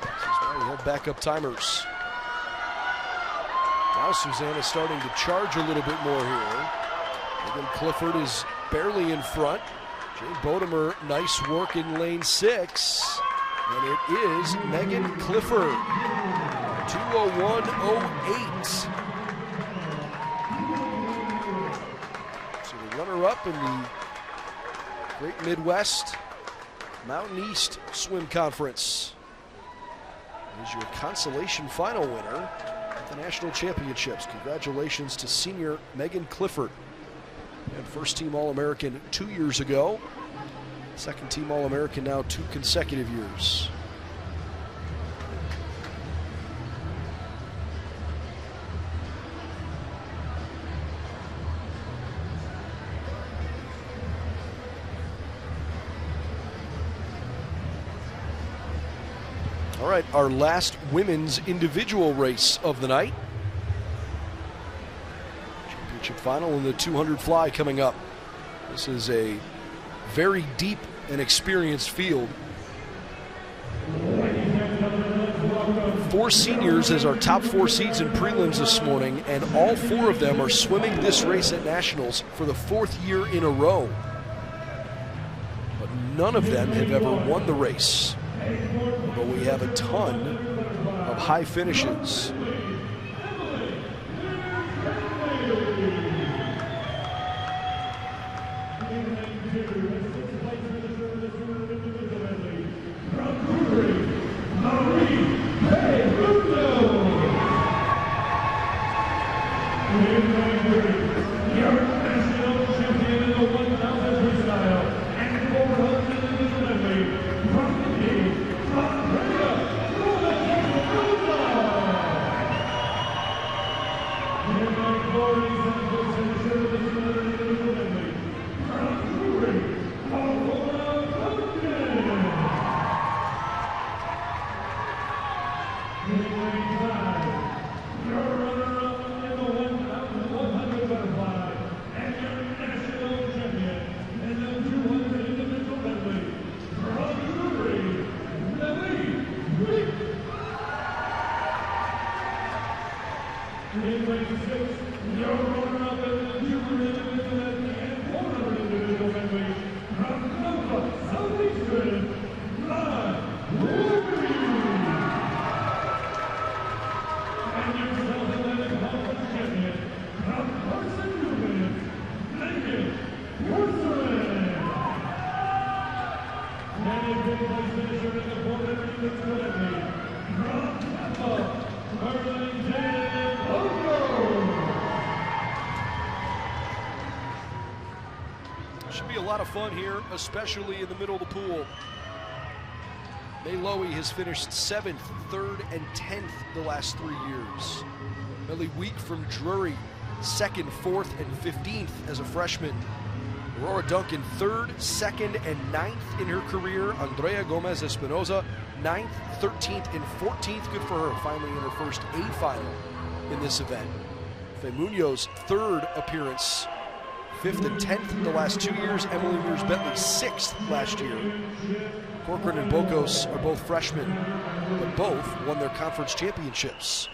This is why we have backup timers. Now Susanna's starting to charge a little bit more here. Megan Clifford is barely in front. Jane Bodemer, nice work in lane 6. And it is Megan Clifford. 2:01.08. So the runner-up in the Great Midwest Mountain East Swim Conference is your consolation final winner at the National Championships. Congratulations to senior Megan Clifford. And first team All-American 2 years ago. Second team All-American now 2 consecutive years. All right, our last women's individual race of the night. Championship final in the 200 fly coming up. This is a very deep and experienced field. 4 seniors as our top 4 seeds in prelims this morning, and all 4 of them are swimming this race at nationals for the 4th year in a row. But none of them have ever won the race. But we have a ton of high finishes. Should be a lot of fun here, especially in the middle of the pool. May Lowy has finished 7th, 3rd, and 10th the last 3 years. Millie Week from Drury, 2nd, 4th, and 15th as a freshman. Aurora Duncan, 3rd, 2nd, and 9th in her career. Andrea Gomez Espinoza, 9th, 13th, and 14th. Good for her, finally in her first A final in this event. Fe Munoz, 3rd appearance. 5th and 10th the last 2 years. Emily Mears-Bentley, 6th last year. Corcoran and Bocos are both freshmen, but both won their conference championships.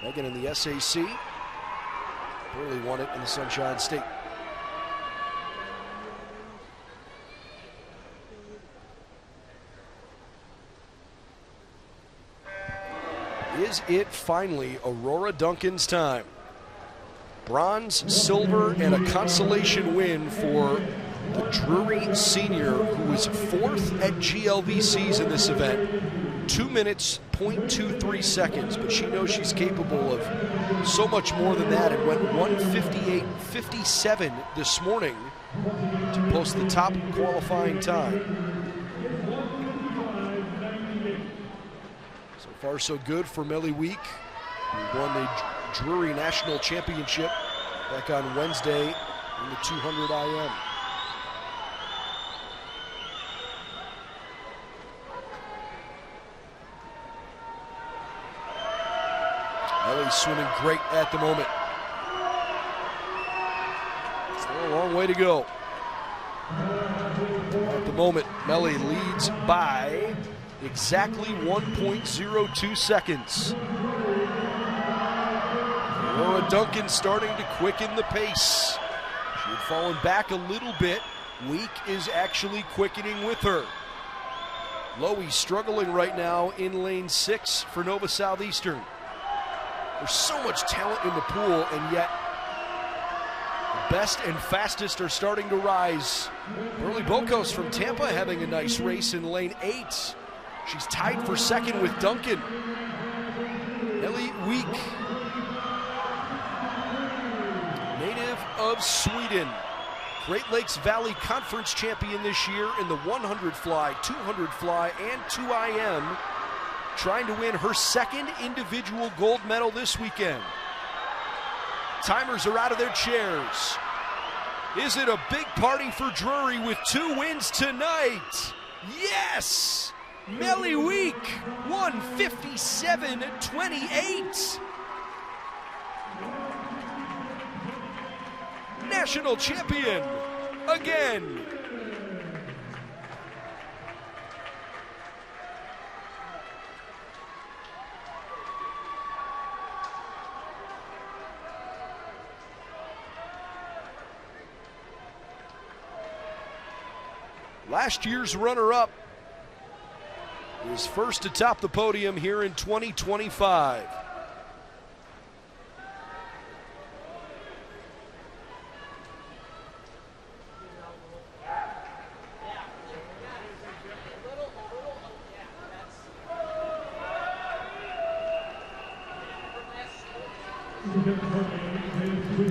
Megan in the SAC, barely won it in the Sunshine State. Is it finally Aurora Duncan's time? Bronze, silver, and a consolation win for the Drury senior, who was 4th at GLVCs in this event. 2 minutes, 0.23 seconds, but she knows she's capable of so much more than that and went 1:58.57 this morning to post the top qualifying time. So far, so good for Millie Week, who won the Drury National Championship back on Wednesday in the 200 IM. Ellie's swimming great at the moment. Still a long way to go. At the moment, Melly leads by exactly 1.02 seconds. Laura Duncan starting to quicken the pace. She had fallen back a little bit. Week is actually quickening with her. Lowy struggling right now in lane 6 for Nova Southeastern. There's so much talent in the pool, and yet the best and fastest are starting to rise. Burley Bocos from Tampa having a nice race in lane 8. She's tied for second with Duncan. Ellie Week, native of Sweden, Great Lakes Valley Conference champion this year in the 100 fly, 200 fly, and 2IM. Trying to win her second individual gold medal this weekend. Timers are out of their chairs. Is it a big party for Drury with 2 wins tonight? Yes! Melly Week, 157.28. National champion again. Last year's runner-up is first to top the podium here in 2025.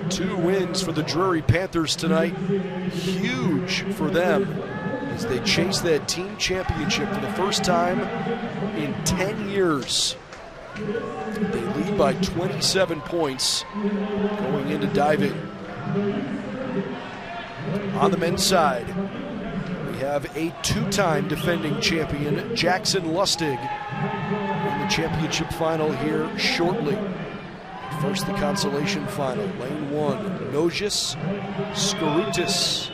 Two wins for the Drury Panthers tonight. Huge for them as they chase that team championship for the first time in 10 years. They lead by 27 points going into diving. On the men's side, we have a 2-time defending champion, Jackson Lustig, in the championship final here shortly. First, the consolation final. Lane 1, Nojus Skarutis.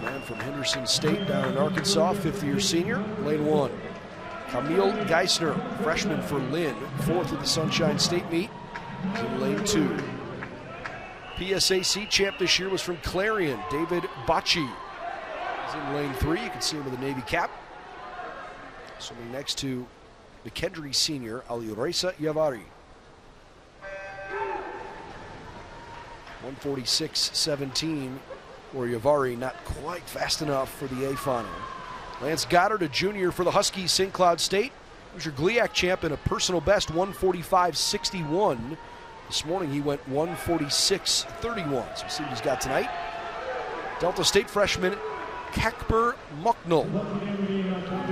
Man from Henderson State down in Arkansas, 5th-year senior. Lane 1, Camille Geisner, freshman for Lynn, 4th at the Sunshine State meet. In lane 2. PSAC champ this year was from Clarion, David Bocci. He's in lane 3. You can see him with a Navy cap. Swimming next to McKendree senior, Alireza Yavari. 146.17 for Yavari, not quite fast enough for the A final. Lance Goddard, a junior for the Huskies, St. Cloud State. He was your GLIAC champ in a personal best 145.61. This morning he went 146.31. So we'll see what he's got tonight. Delta State freshman Kakber Mucknell,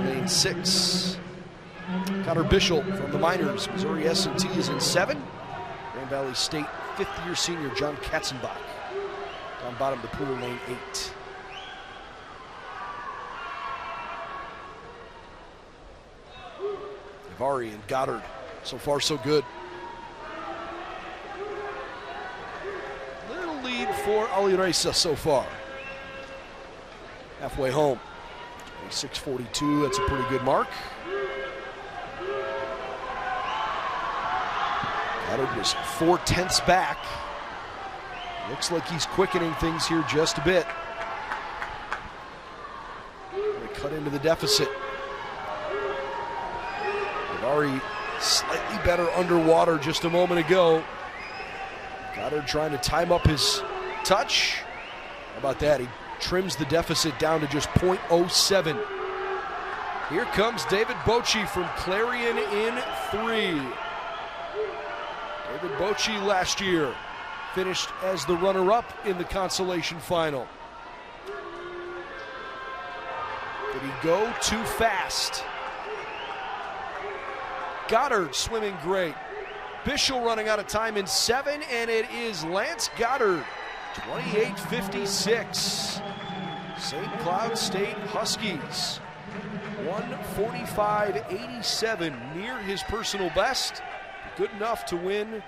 lane 6. Connor Bischel from the minors, Missouri S&T is in 7. Grand Valley State 5th-year senior John Katzenbach. Down bottom of the pool, lane 8. Yavari and Goddard, so far so good. Little lead for Alireza so far. Halfway home. 26.42, that's a pretty good mark. Goddard was 4/10 back. Looks like he's quickening things here just a bit. They cut into the deficit. Yavari slightly better underwater just a moment ago. Goddard trying to time up his touch. How about that? He trims the deficit down to just 0.07. Here comes David Bocci from Clarion in 3. David Bocci last year finished as the runner-up in the consolation final. Did he go too fast? Goddard swimming great. official running out of time in 7, and it is Lance Goddard, 28:56. St. Cloud State Huskies, 1:45.87, near his personal best. Good enough to win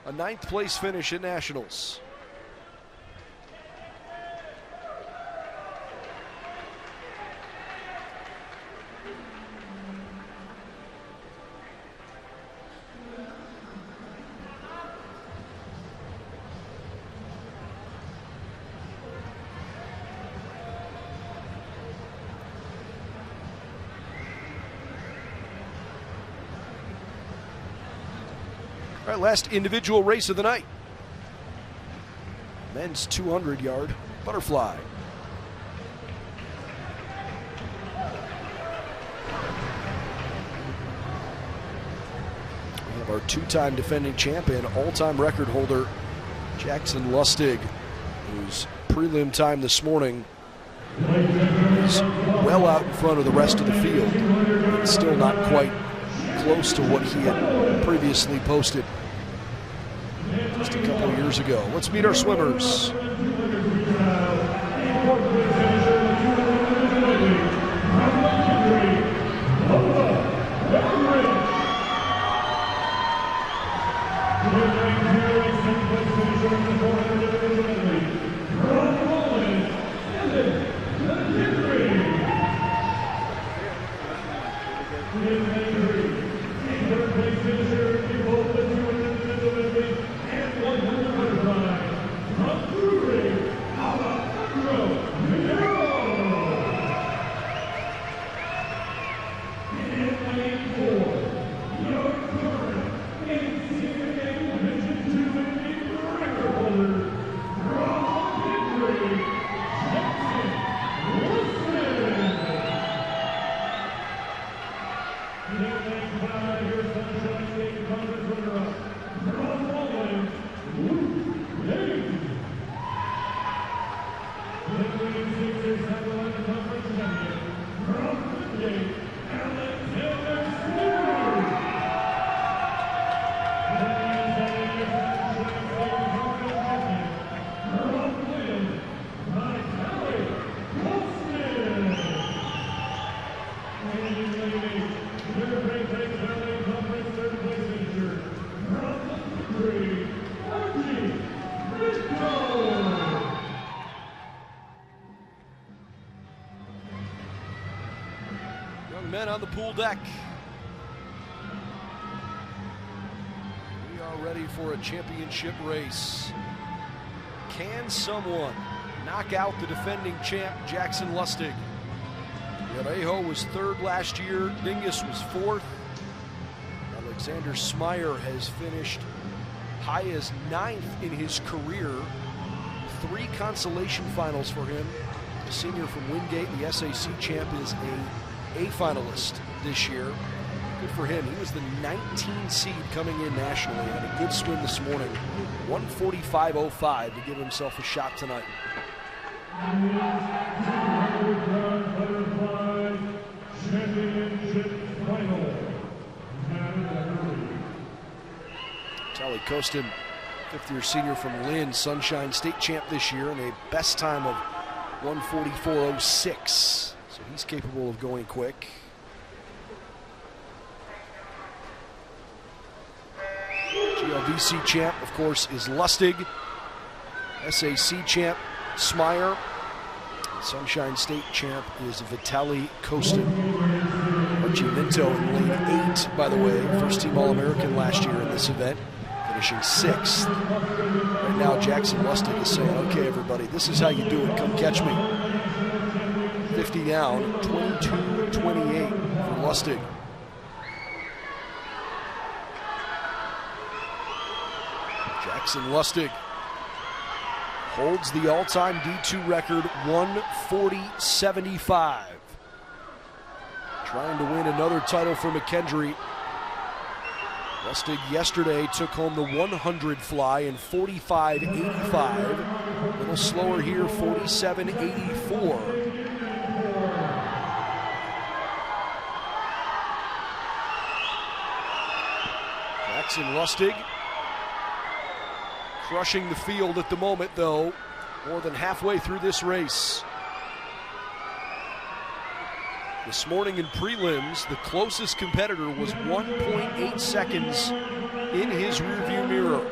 a 9th place finish at Nationals. All right, last individual race of the night. Men's 200-yard butterfly. We have our 2-time defending champion, all-time record holder, Jackson Lustig, whose prelim time this morning is well out in front of the rest of the field. It's still not quite close to what he had previously posted just a couple of years ago. Let's meet our swimmers. Men on the pool deck. We are ready for a championship race. Can someone knock out the defending champ, Jackson Lustig? Guerrejo was 3rd last year. Dingus was 4th. Alexander Smyer has finished high as 9th in his career. 3 consolation finals for him. The senior from Wingate, the SAC champ, is a finalist this year. Good for him. He was the 19 seed coming in nationally. Had a good swim this morning. 1:45.05 to give himself a shot tonight. Tally Kostin, 5th-year senior from Lynn, Sunshine State champ this year, and a best time of 1:44.06. So he's capable of going quick. GLVC champ, of course, is Lustig. SAC champ, Smyer. Sunshine State champ is Vitaly Kostin. Archie Minto in lane 8, by the way, first-team All-American last year in this event, finishing 6th. Right now, Jackson Lustig is saying, okay, everybody, this is how you do it. Come catch me. 50 down, 22:28 for Lustig. Jackson Lustig holds the all-time D2 record, 1:40.75. Trying to win another title for McKendree. Lustig yesterday took home the 100 fly in 45.85. A little slower here, 47.84. Jackson Lustig crushing the field at the moment, though, more than halfway through this race. This morning in prelims, the closest competitor was 1.8 seconds in his rearview mirror.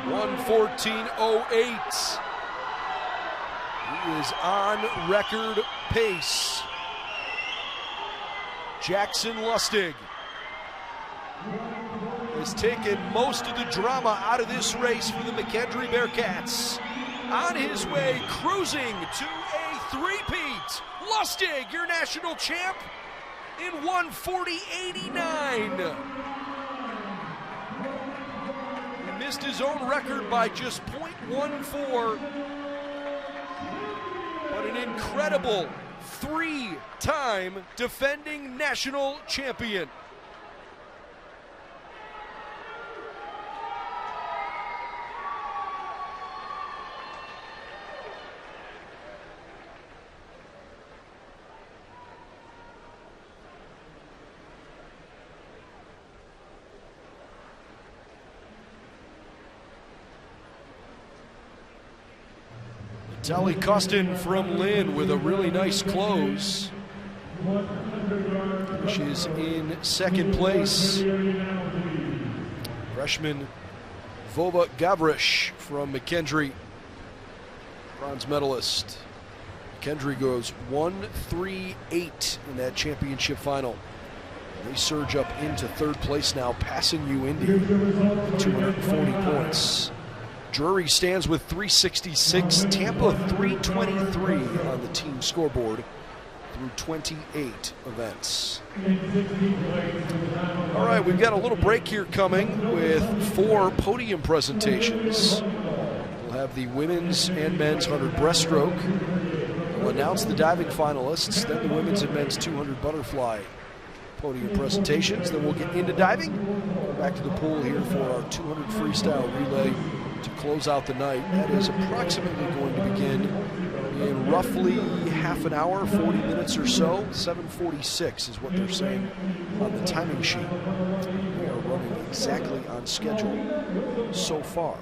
1:14.08. He is on record pace. Jackson Lustig has taken most of the drama out of this race for the McKendree Bearcats. On his way, cruising to a three-peat. Lustig, your national champ, in 1:40.89. He missed his own record by just 0.14, but an incredible three-time defending national champion. Sally Costin from Lynn with a really nice close. She's in second place. Freshman Vova Gavrish from McKendree, bronze medalist. McKendree goes 1-3-8 in that championship final. They surge up into third place now, passing UIndy 240 points. Drury stands with 366, Tampa 323 on the team scoreboard through 28 events. All right, we've got a little break here coming with 4 podium presentations. We'll have the women's and men's 100 breaststroke. We'll announce the diving finalists, then the women's and men's 200 butterfly podium presentations. Then we'll get into diving. Go back to the pool here for our 200 freestyle relay to close out the night. That is approximately going to begin in roughly half an hour, 40 minutes or so. 7:46 is what they're saying on the timing sheet. We are running exactly on schedule so far.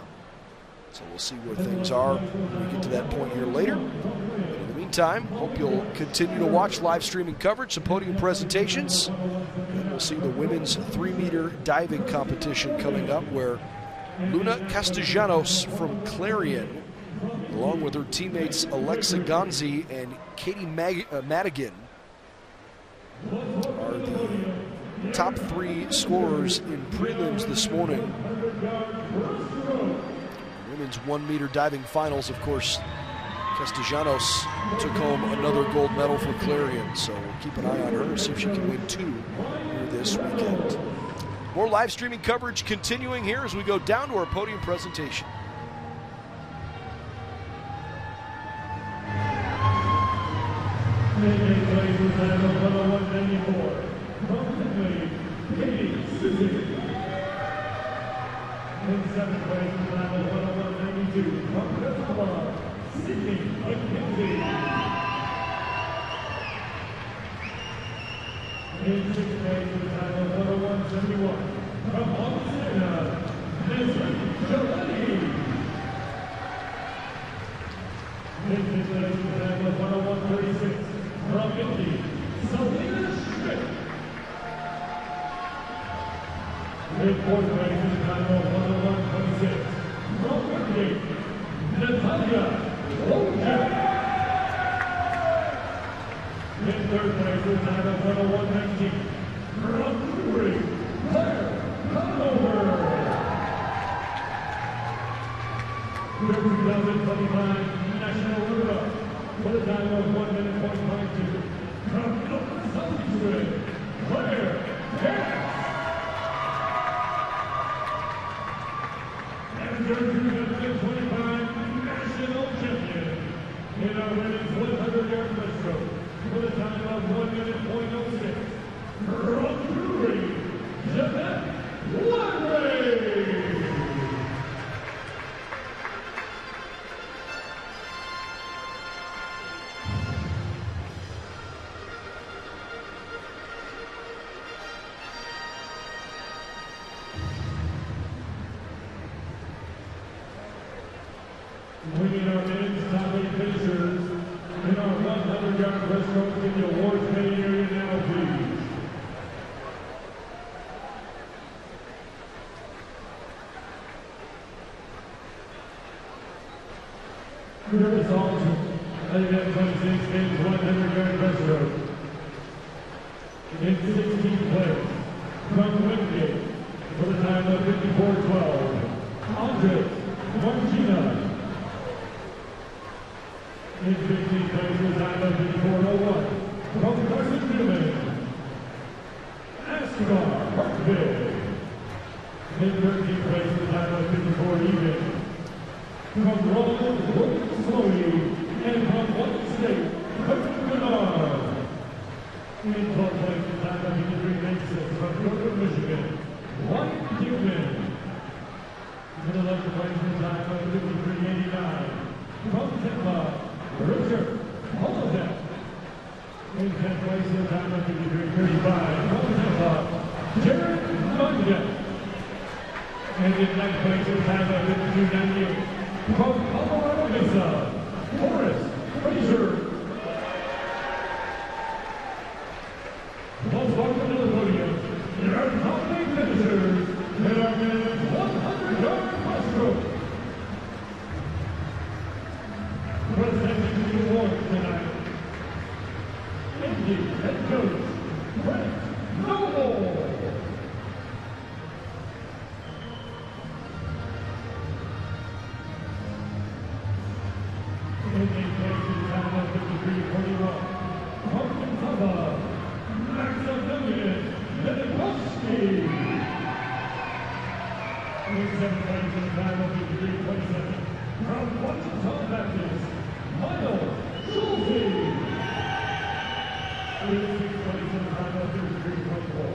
So we'll see where things are when we get to that point here later. In the meantime, hope you'll continue to watch live streaming coverage, some podium presentations. And we'll see the women's 3-meter diving competition coming up, where Luna Castellanos from Clarion, along with her teammates Alexa Gonzi and Katie Madigan, are the top 3 scorers in prelims this morning. Women's 1-meter diving finals, of course, Castellanos took home another gold medal for Clarion, so we'll keep an eye on her, see if she can win 2 here this weekend. More live streaming coverage continuing here as we go down to our podium presentation. In 6th place with a time of 101.71, from Montana, Nancy Giovanni. In 5th place with a time of 101.36, from Italy, Selena Schmidt. In 4th place with a time of 101.26, from Turkey, Natalia Wojcik. In 3rd place with a time of 101.19, from Drury, Claire Conover. The 2025 National Runner-up with a time of 1:42, from Nova Scotia, Claire Harris. And the 2025 National Champion in our women's 100-yard breaststroke with a time of 1:06, from Drury, Jeanette Wadley. Winning our men's top 8 finishers in our 100-yard breaststroke in the awards pay area now, please. Curtis Alton, Elliott 26, men's 100-yard breaststroke. In 16th place, from Wingate, for the time of 54:12, Andres Martina. In 15th place, for the time of 54:01, from Carson Newman, Ascar Hartvig. In 13th place, for the time of 54 even, from Ronald Slowey, and from White State, Coach Bernard. In 12th place, for the time of 53.86, from Northern Michigan, White Newman. In 11th place, for the time of 53.89, from Tampa, Richard Holodeck. In 10th place, for the time of 53.35, from Tampa, Jared Mundet. And in 9th place, for the time of 52.98, from Colorado Mesa, Horace Frazier. Let's welcome to the podium our top 8 finishers in our men's 100-yard breaststroke. Presenting the awards tonight, Indy head coach Brent Noble. In 8th place, for the time of 53.41, from Kentucky, Maximilian Minkowski. In 7th place, for the time of 53.27, from Washington Baptist, Miles Schulte. In 6th place, for the time of 53.4,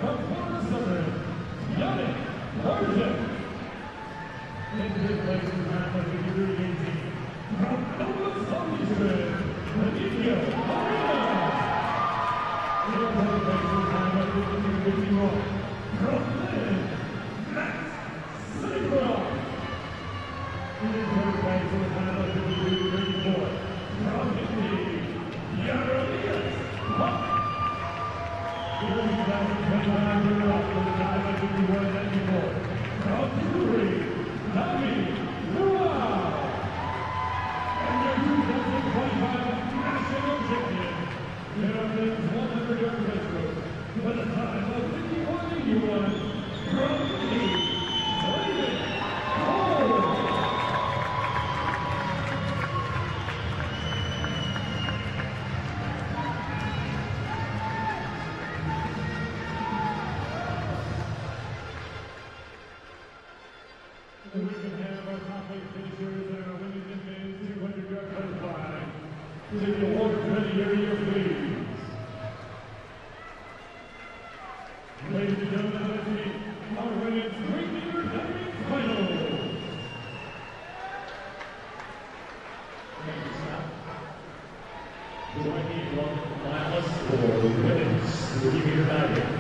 from Florida Southern, Yannick Larson. In 5th place, for the time of 53.18, from Douglas Southeastern, Benigno Marina. In 4th place, for the time of 53.51, from Lynn, Max Seagram. In 3rd place, for the time of 53.34, from Indy, Yarelias Huck. In 2025 runner-up, for the time of 51.94, from Drury, Tommy Luau. And your 2025 national champion, in our men's 100-yard breaststroke, with a time of 51.81, from Indy, David Cole. And we can have our top 8 finishers and our women's and men's 200-yard butterfly. To the awards ready area, please. Ladies and gentlemen, let's meet our women's 3-meter diving finals. Thank you, Scott. Joining one finalist for women's 3-meter diving.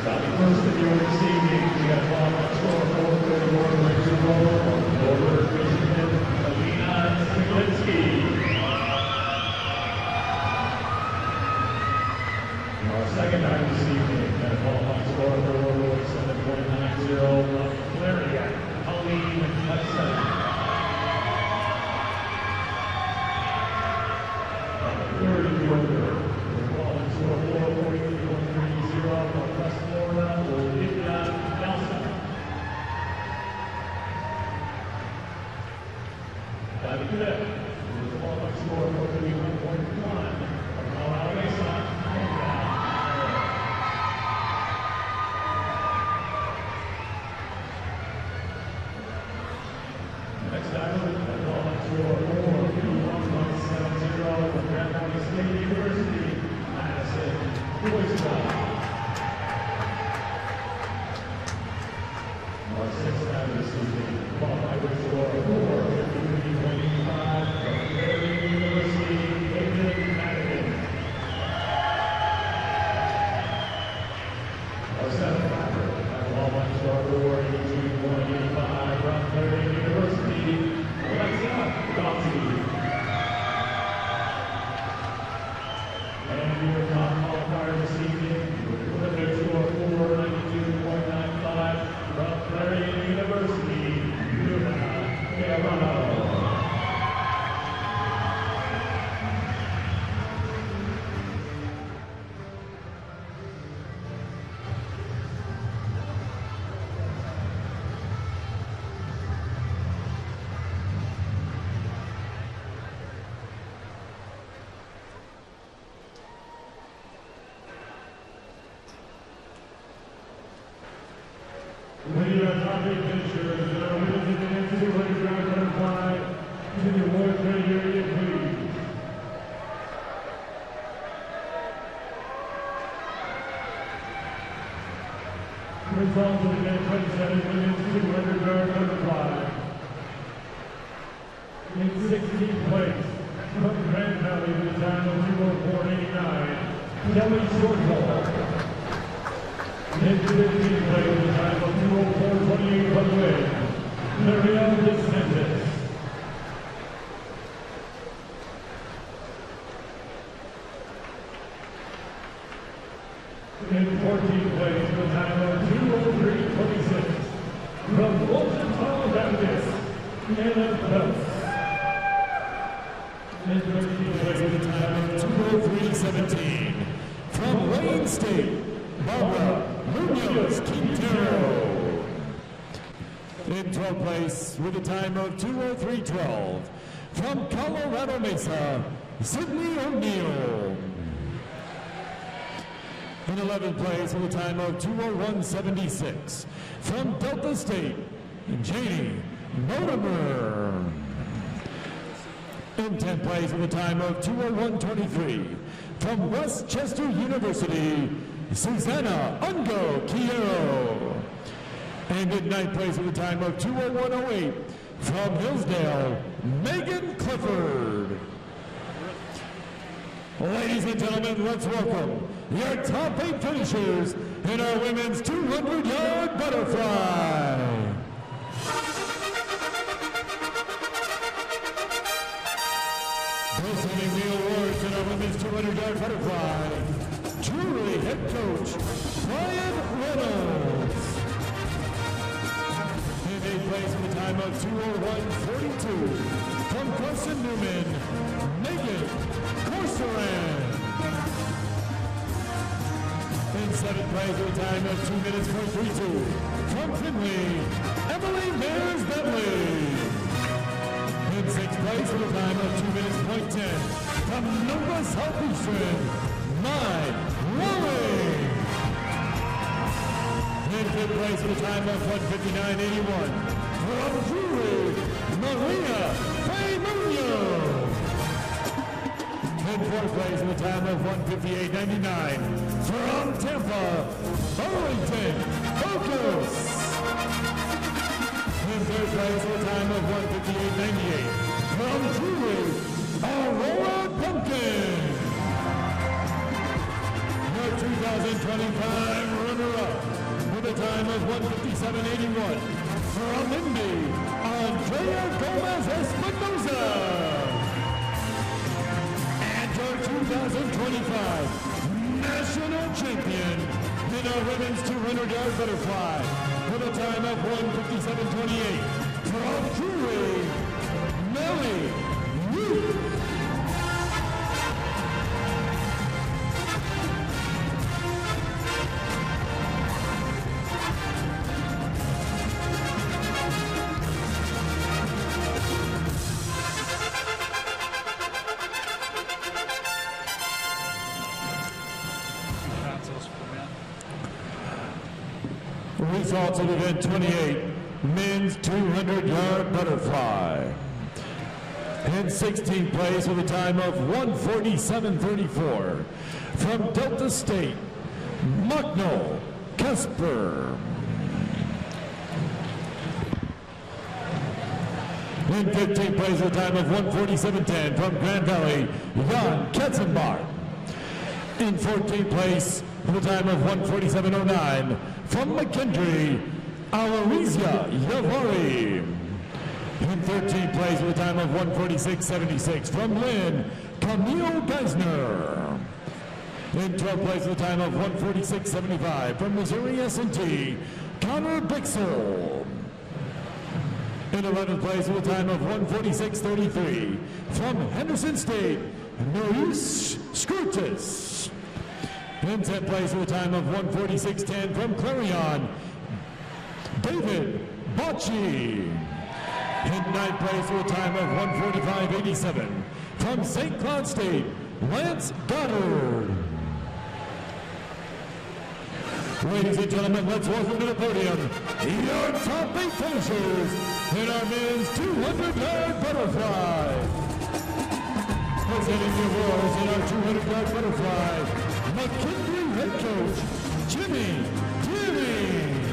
Diving first in the order this evening, we got a ball on score 441 Richard Roll from Northern Michigan, Alina Stiklinski. Our second dive this evening, got a ball on score 7.90 from Clarion, Colleen Hudson. Third in the order, ball on score 443.30 from West Florida, Olivia Nelson. Diving fifth, the ball on score 431.1 from Colorado Mesa. Next diver, the ball on score 451.70 from Grand Valley State University, Madison Boyce. Our sixth diver this evening, qualified with score 453.85 from American University, David We are topic finishers and our winners in the NCAA butterfly to the award ready area, please. Results of the game 27 women's 200 butterfly. In 16th place, from Grand Valley with a time of 2:04.89, Kelly Shortfall. In 15th place with a time of 2:04.28 for the win, Maria DeSantis. In 14th place with a time of 2:03.26, from Wilson Baptist, Anna Phelps. In 13th place with a time of 2:03.17, from Wayne State, Barbara Munoz Quintero. In 12th place with a time of 2:03.12, from Colorado Mesa, Sydney O'Neill. In 11th place with a time of 2:01.76, from Delta State, Janie Mortimer. In 10th place with a time of 2:01.23, from Westchester University, Susanna Ungo Quiero. And in 9th place with a time of 2:01.08, from Hillsdale, Megan Clifford. Ladies and gentlemen, let's welcome your top 8 finishers in our women's 200-yard butterfly. Presenting the awards in our women's 200-yard butterfly, Jury head coach Brian Reynolds. In 8th place with a time of 2:01.42, from Carson Newman, Megan Corsoran. In 7th place with a time of 2:32, from Finley, Emily Mears-Bentley. In 6th place with a time of 2:10, from Nova Southeastern, Mai Walling. In 5th place with a time of 1:59.81, from Drury, Maria Fay-Munoz. In 4th place with a time of 1:58.99, from Tampa, Burlington Focus. In 3rd place with a time of 1:58.98, from Drury, Aurora Pumpkin. Your 2025 runner-up with a time of 1:57.81, from Indy, Andrea Gomez Espinoza. 2025 national champion in our women's 200-yard butterfly with a time of 1:57.28, from Drury, Melly Ruth. Results of event 28, men's 200-yard butterfly. In 16th place with a time of 1:47.34, from Delta State, Magno Kasper. In 15th place with a time of 1:47.10, from Grand Valley, Jan Katzenbach. In 14th place with a time of 1:47.09, from McKendree, Aloysia Yavari. In 13th place with a time of 1:46.76, from Lynn, Camille Geisner. In 12th place with a time of 1:46.75, from Missouri S&T, Connor Bixel. In 11th place with a time of 1:46.33, from Henderson State, Maurice Scrutis. In 10th place with a time of 1:46.10, from Clarion, David Bocci. In 9th place with a time of 1:45.87, from St. Cloud State, Lance Goddard. Ladies and gentlemen, let's welcome to the podium your top 8 finishers in our men's 200-yard butterfly. Presenting the awards in our 200-yard butterfly, McKinley head coach, Jimmy Tierney.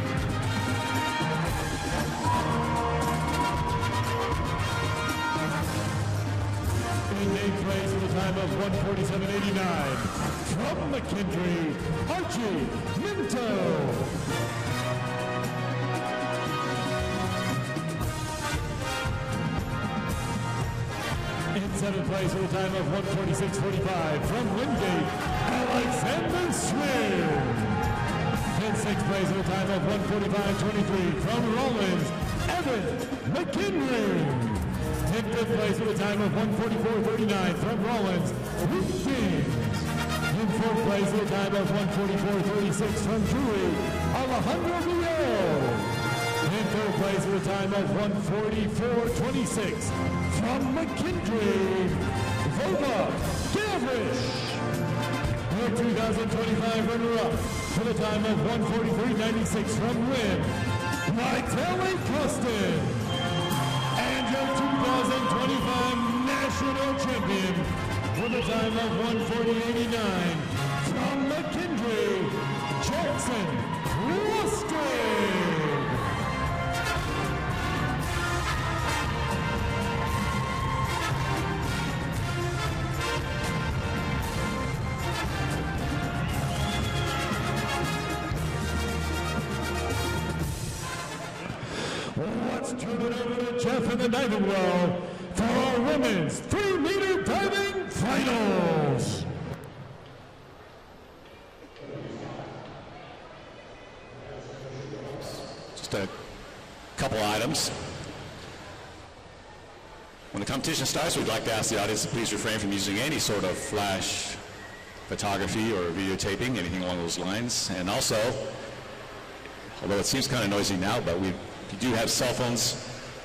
In eighth place with a time of 1:47.89 from McKinley, Archie Minto. In seventh place with a time of 1:46.45 from Wingate, Alexander Swim. In sixth place with a time of 1:45.23 from Rollins, Evan McKinley. In fifth place with a time of 1:44.39 from Rollins, Luke James. In fourth place with a time of 1:44.36 from Drury, Alejandro Villar. In third place with a time of 1:44.26 from McKinley, Vova Gavrish. Our 2025 runner-up with a time of 1:43.96 from Wynn, Vitaly Costin. And your 2025 national champion with a time of 1:40.89 from McKinley, Jackson Lustig. Let's turn it over to Jeff in the diving well for our women's 3-meter diving finals. Just a couple items. When the competition starts, we'd like to ask the audience to please refrain from using any sort of flash photography or videotaping, anything along those lines. And also, although it seems kind of noisy now, but if you do have cell phones,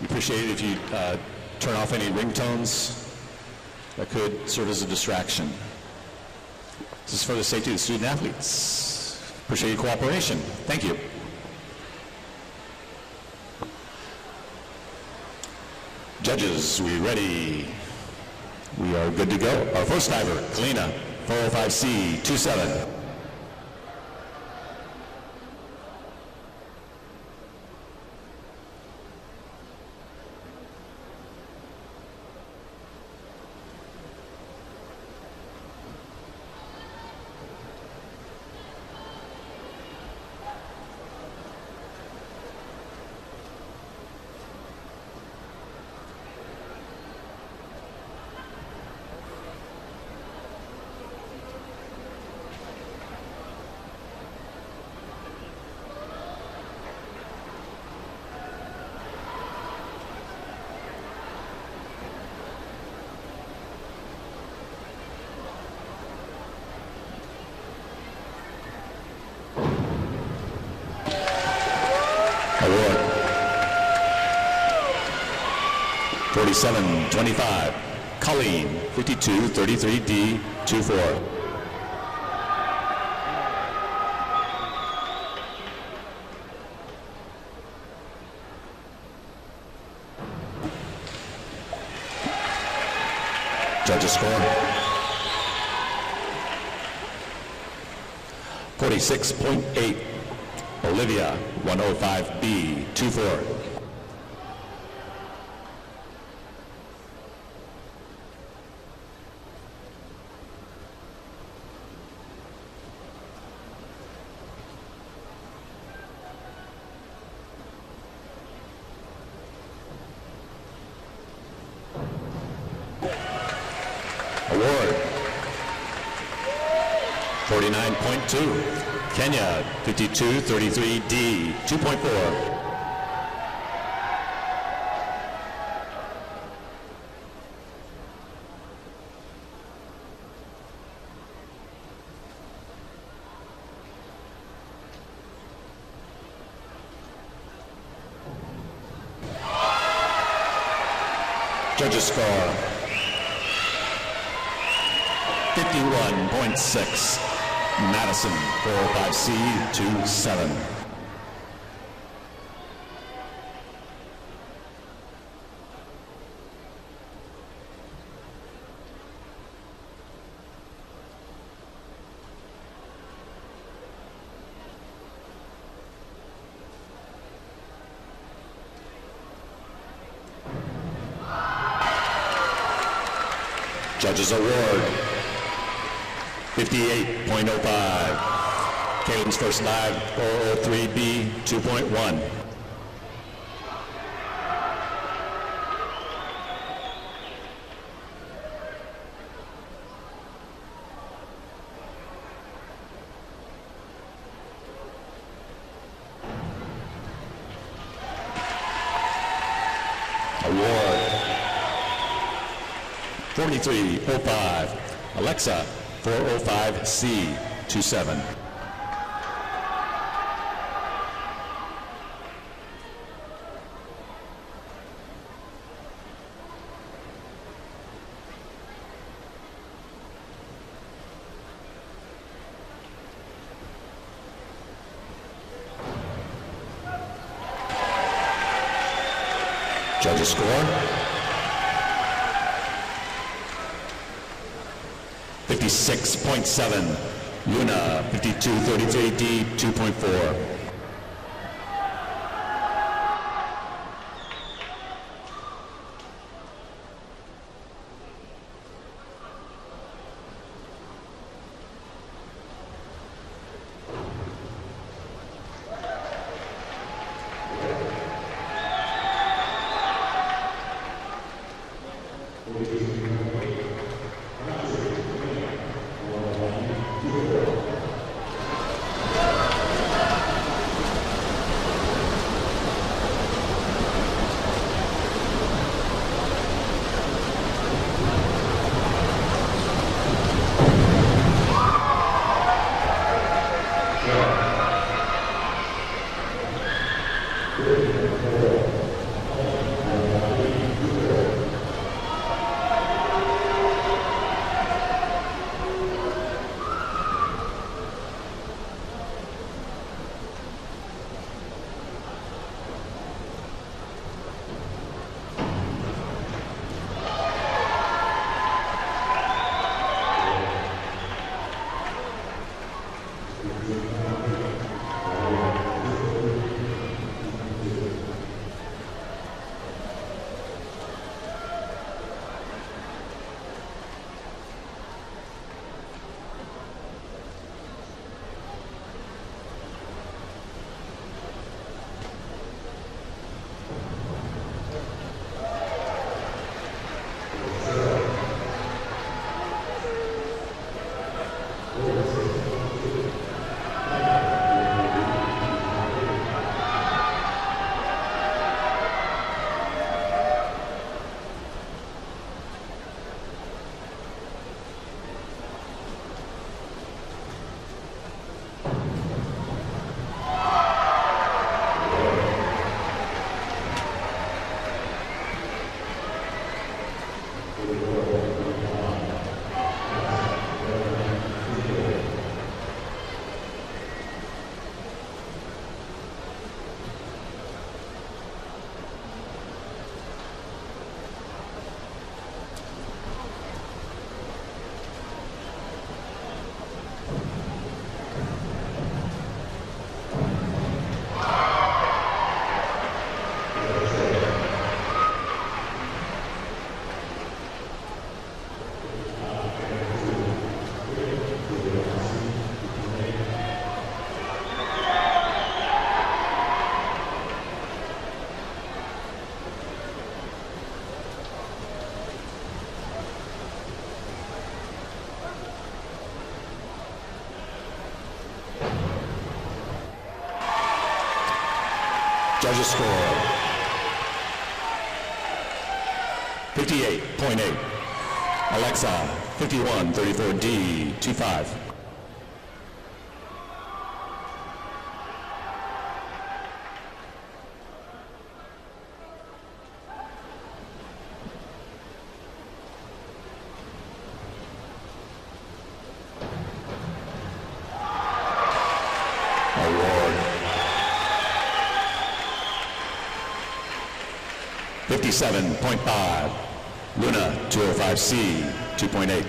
we appreciate it if you turn off any ringtones that could serve as a distraction. This is for the safety of the student athletes. Appreciate your cooperation. Thank you. Judges, we ready? We are good to go. Our first diver, Kalina, 405C, 27. Award 47-25, Colleen, 52-33D, 24. Judges score 46.8, Olivia, 105B, 24. Award 49.2, Kenya, 52-33D, 2.4. Judges score 51.6, Madison, 405C, 2-7. Judges award, 58.05. Caitlin's first live, 403B, 2.1. Award, 43.05. Alexa, 405C, 2-7. Judges score, 56.7. Luna, 52.33D, 2.4. Judges score, 58.8. Alexa, 51.34D, 2-5. 257.5. Luna, 205C, 2.8.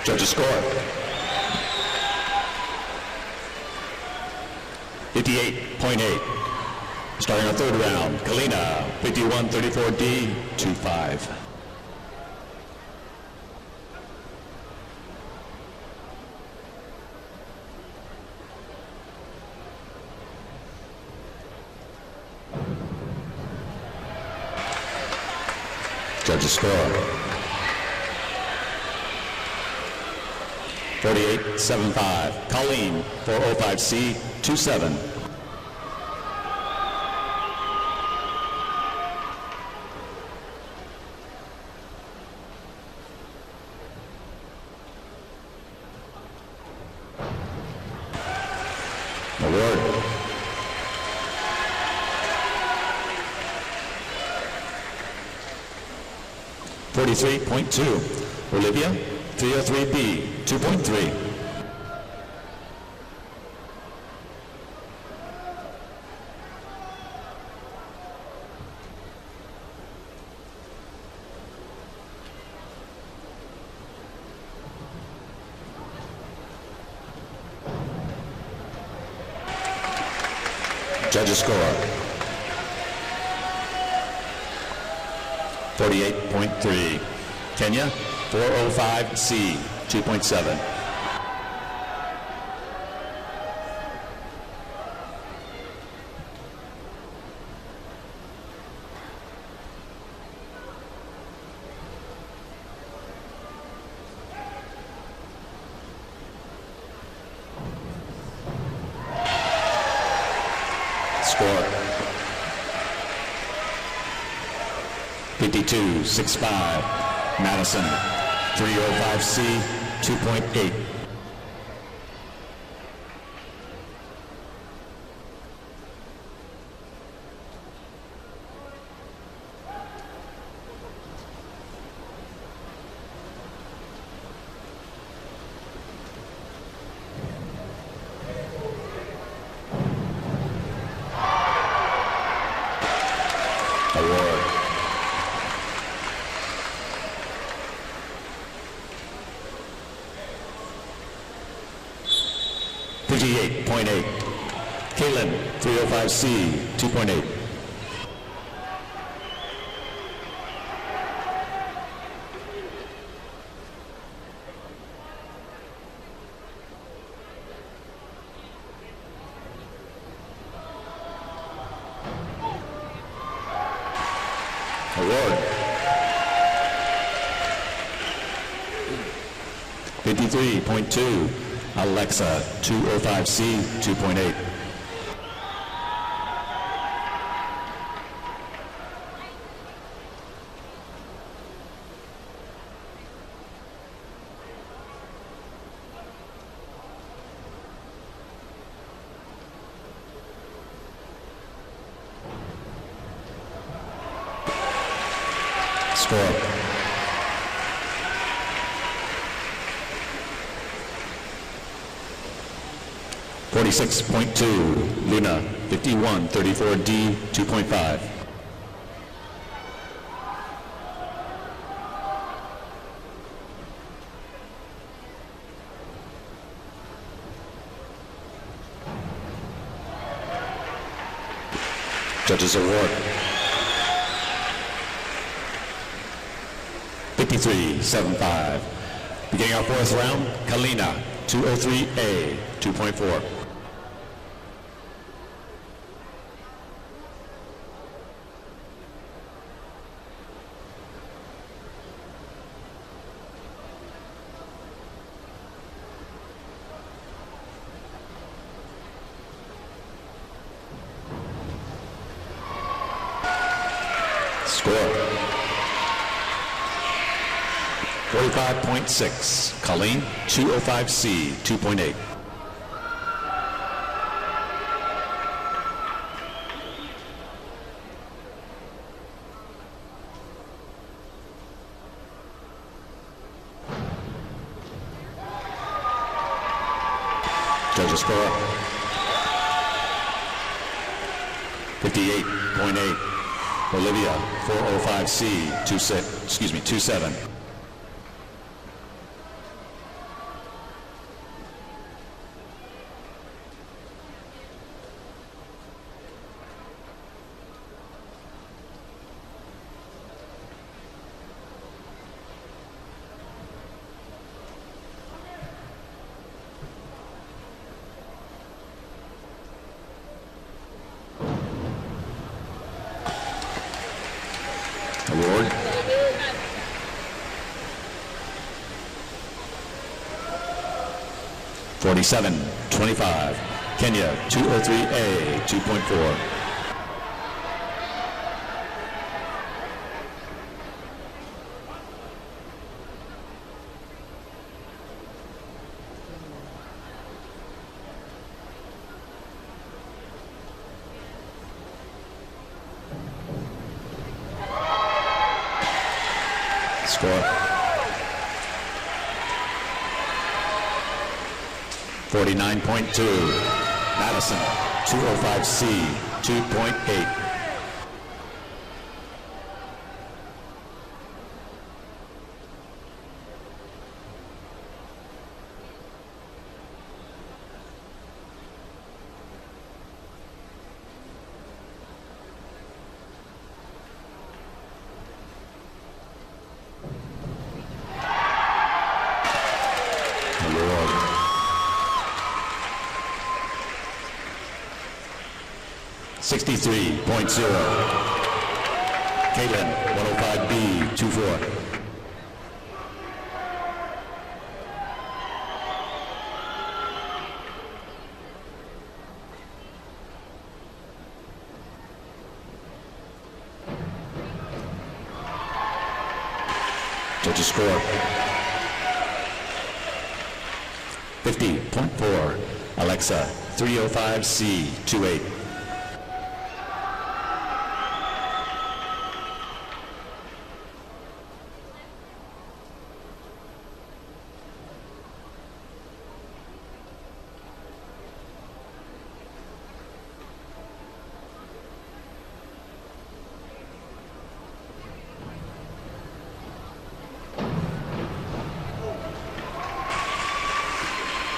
Judges score. 58.8. Starting our third round, Kalina, 51-34D, 2-5. Judges score. 48-75. Colleen, 405C, 2-7. Award. $43.2. Olivia, 303B, 2.3. Judges score. 48.3. Kenya, 405C, 2.7. Score. 52-65. Madison, 305C, 2.8. Award. 58.8. Caitlin, 305C, 2.8. Award. 53.2. Alexa, 205C, 2.8. Score. 46.2. Luna, 51-34D, 2.5. Judges award. 53-75. Beginning our fourth round, Kalina, 203A, 2.4. Score. 45.6. Colleen, 205C, 2.8. Judges score 58.8. Olivia 405C 27. Award. $47.25. Kenya 203A 2.4. Score 49.2. Madison 205C 2.8. Award. 63.0. Caitlin 105B 24. Judges score 50.4. Alexa 305C 28.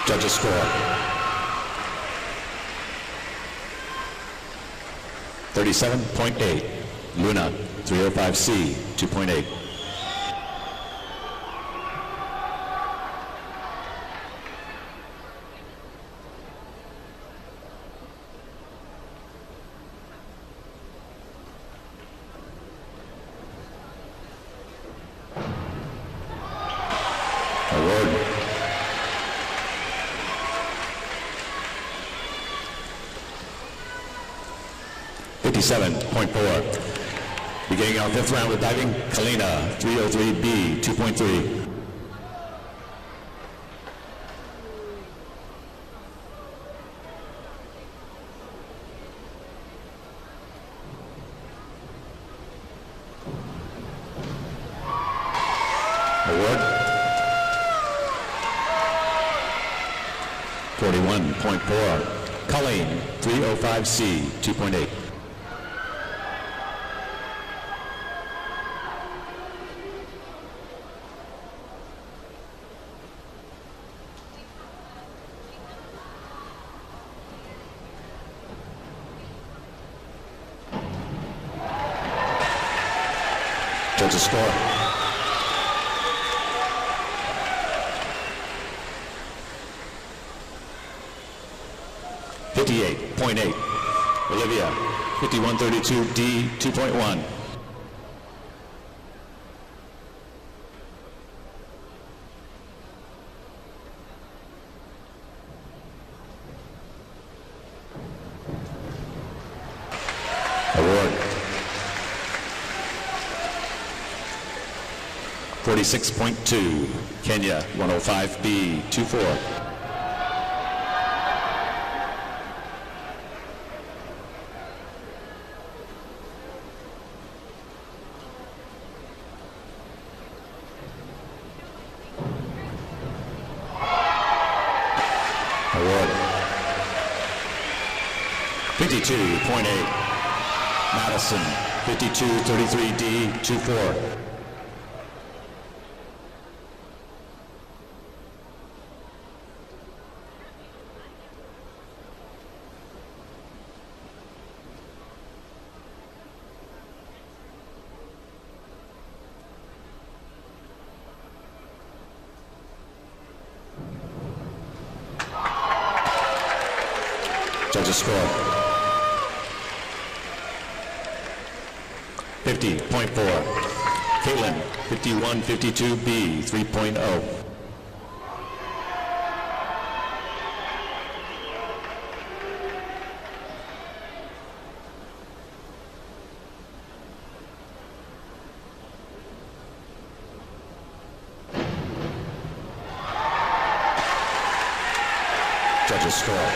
Judges score 37.8. Luna 305C 2.8. Award. $57.4. Beginning our fifth round with diving, Kalina 303B 2.3. Award 41.4. Colleen 305C 2.8. Judges score 58.8. Olivia 5132D 2.1. Award 46.2. Kenya 105B 24. Award 52.8. Madison, 52.33D, 2.4. Judges score. 50.4. Caitlin, 51.52B, 3.0. Judges score.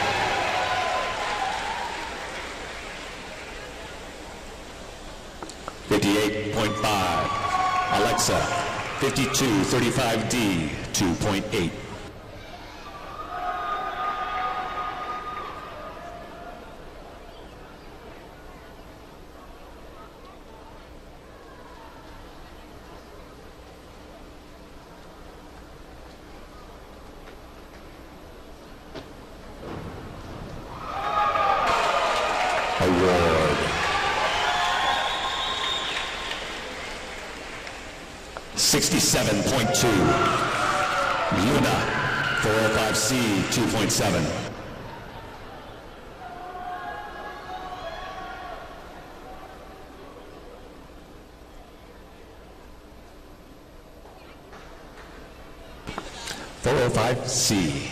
58.5. Alexa, 52.35D, 2.8. Award. 67.2. Luna, 405C, 2.7. C.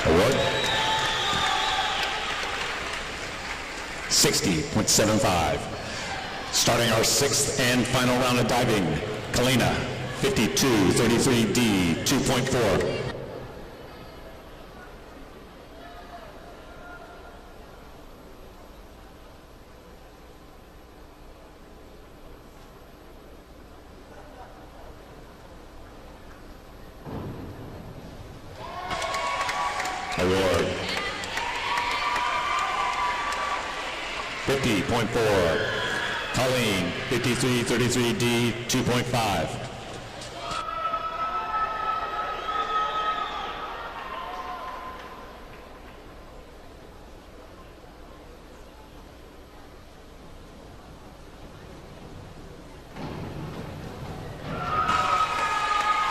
Award. 60.75. Starting our sixth and final round of diving, Kalina, 52.33D, 2.4. Award. 50.4. Colleen, 53.33D, 2.5.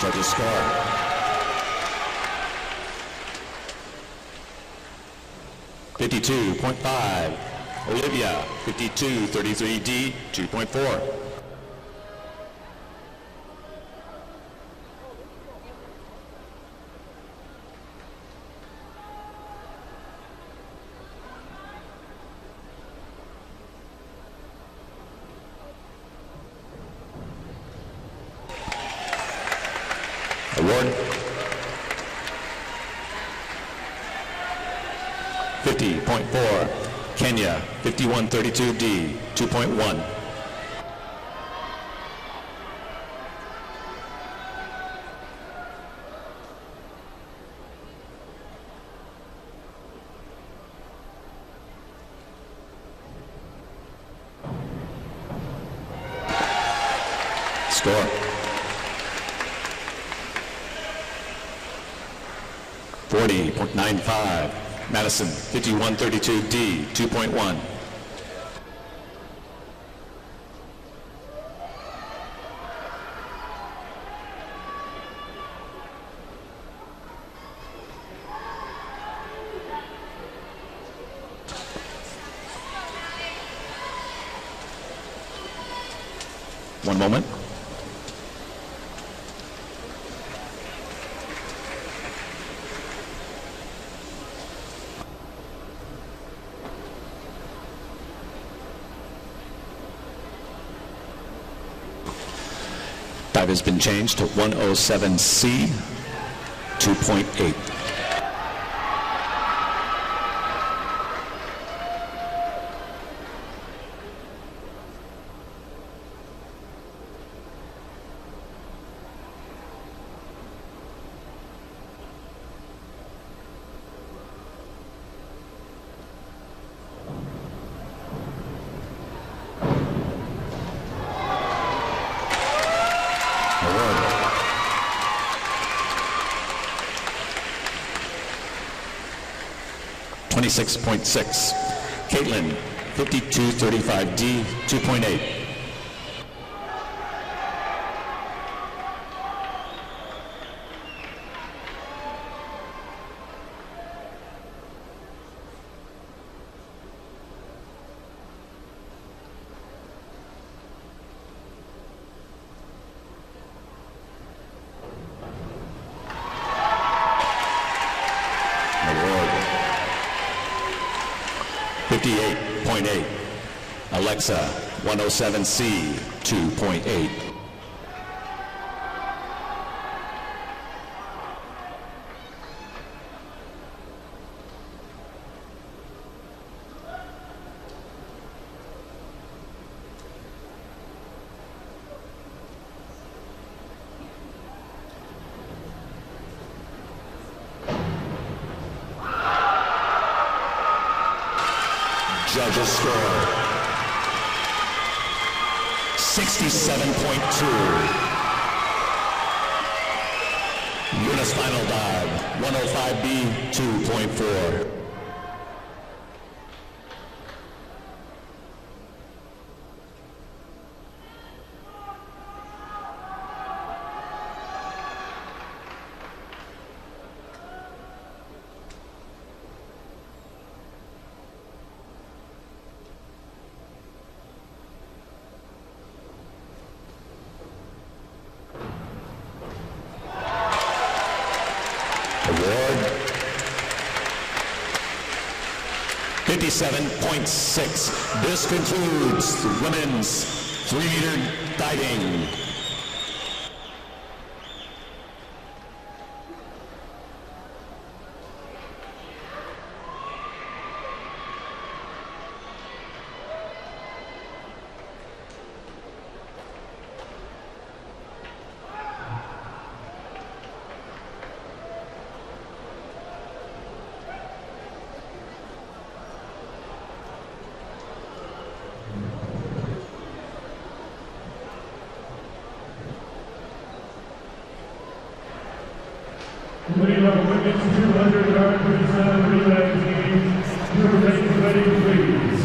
Judges score. 52.5. Olivia, 52.33D, 2.4. Award. 50.4. Kenya, 51.32D, 2.1. Score. 40.95. Madison, 51.32D, 2.1. One moment. Dive has been changed to 107C, 2.8. 26.6. Caitlin, 52.35D, 2.8. Award, 58.8. Alexa, 107C, 2.8. Judges score 67.2. Luna's final dive 105B 2.4. Award 57.6. This concludes the women's 3-meter diving. Winning our women's 200-yard freestyle relay team. Your race ready, please.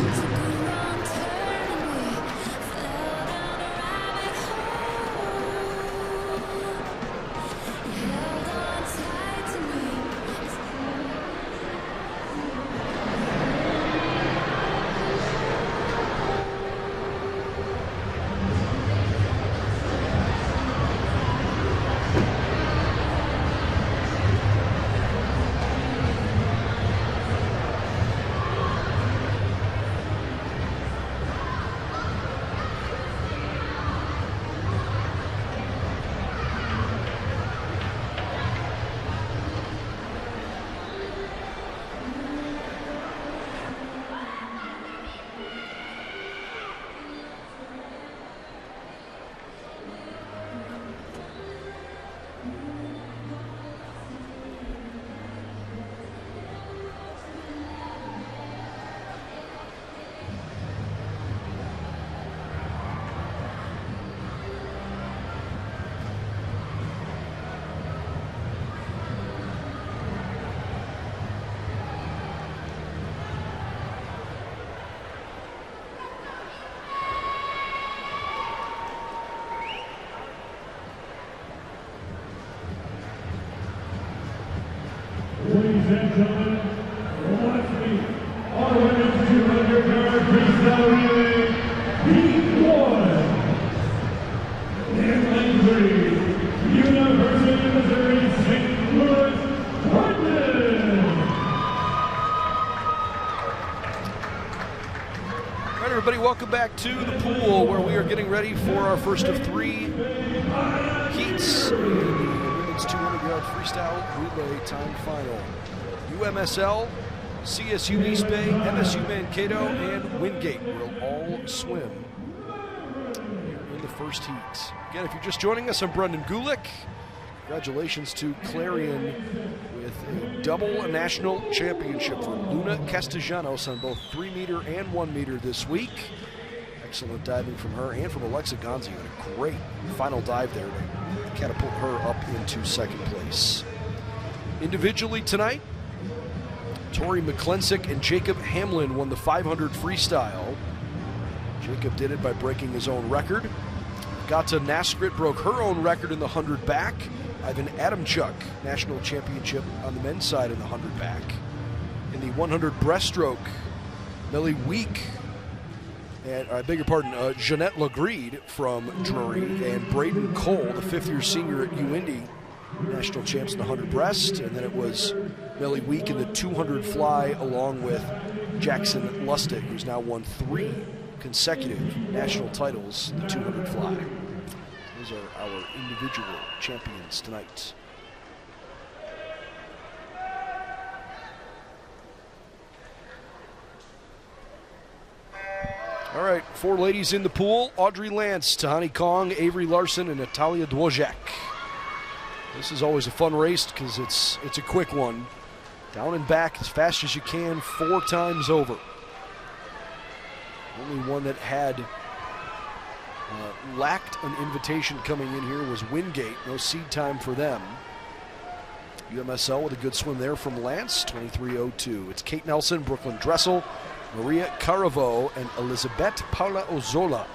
Ladies and gentlemen, let's meet our women's 200-yard freestyle relay, Heat 1. In lane 3, University of Missouri, St. Louis, Hartman. All right, everybody, welcome back to the pool where we are getting ready for our first of 3 heats in the women's 200-yard freestyle relay time final. UMSL, CSU East Bay, MSU Mankato, and Wingate will all swim here in the first heat. Again, if you're just joining us, I'm Brendan Gulick. Congratulations to Clarion with a double national championship for Luna Castellanos on both 3-meter and 1-meter this week. Excellent diving from her and from Alexa Gonzi. Had a great final dive there to catapult her up into second place. Individually tonight, Tori McClensick and Jacob Hamlin won the 500 freestyle. Jacob did it by breaking his own record. Gata Naskrit broke her own record in the 100 back. Ivan Adamchuk, national championship on the men's side in the 100 back. In the 100 breaststroke, Millie Week, and I beg your pardon, Jeanette Legreed from Drury and Braden Cole, the fifth-year senior at UIndy, national champs in the 100 breast. And then it was Millie Week in the 200 fly along with Jackson Lustig, who's now won 3 consecutive national titles in the 200 fly. Those are our individual champions tonight. All right, 4 ladies in the pool. Audrey Lance, Tahani Kong, Avery Larson, and Natalia Dwozak. This is always a fun race because it's a quick one. Down and back as fast as you can, 4 times over. Only one that had lacked an invitation coming in here was Wingate. No seed time for them. UMSL with a good swim there from Lance, 23:02. It's Kate Nelson, Brooklyn Dressel, Maria Caravo, and Elizabeth Paula Ozola.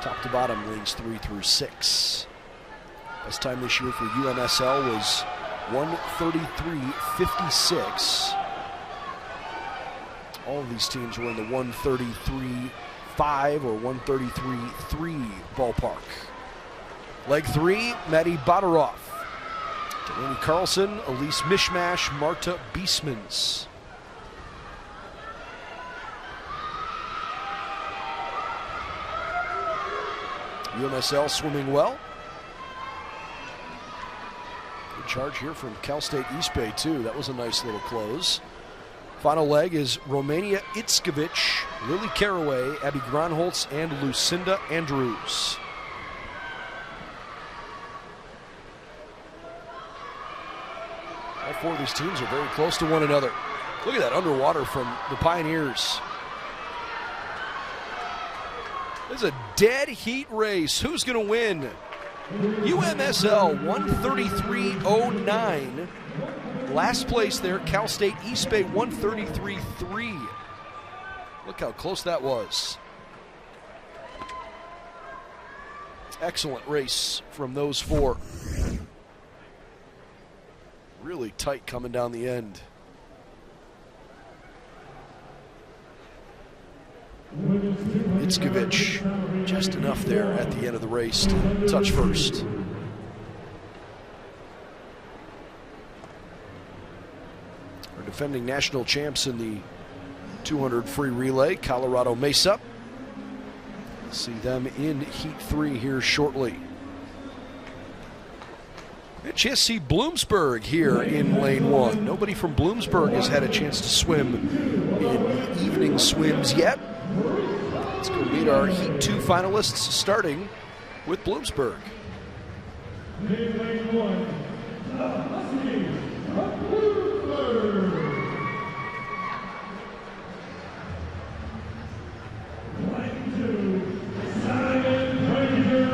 Top to bottom, lanes 3 through 6. Best time this year for UMSL was 1:33.56. All of these teams were in the 1:33.5 or 1:33.3 ballpark. Leg 3, Maddie Badaroff, Delaney Carlson, Elise Mishmash, Marta Beesmans. UMSL swimming well. Good charge here from Cal State East Bay too. That was a nice little close. Final leg is Romania Itzkovich, Lily Caraway, Abby Gronholtz, and Lucinda Andrews. All 4 of these teams are very close to one another. Look at that underwater from the Pioneers. This is a dead heat race. Who's going to win? UMSL 1:33.09. Last place there, Cal State East Bay 1:33.3. Look how close that was. Excellent race from those 4. Really tight coming down the end. Itzkovich, just enough there at the end of the race to touch first. Our defending national champs in the 200 free relay, Colorado Mesa. We'll see them in Heat 3 here shortly. And chance to see Bloomsburg here in lane 1. Nobody from Bloomsburg has had a chance to swim in the evening swims yet. Let's go meet our Heat 2 finalists, starting with Bloomsburg. Lane 1, Lustig of Bloomsburg. Lane 2, Simon Fraser.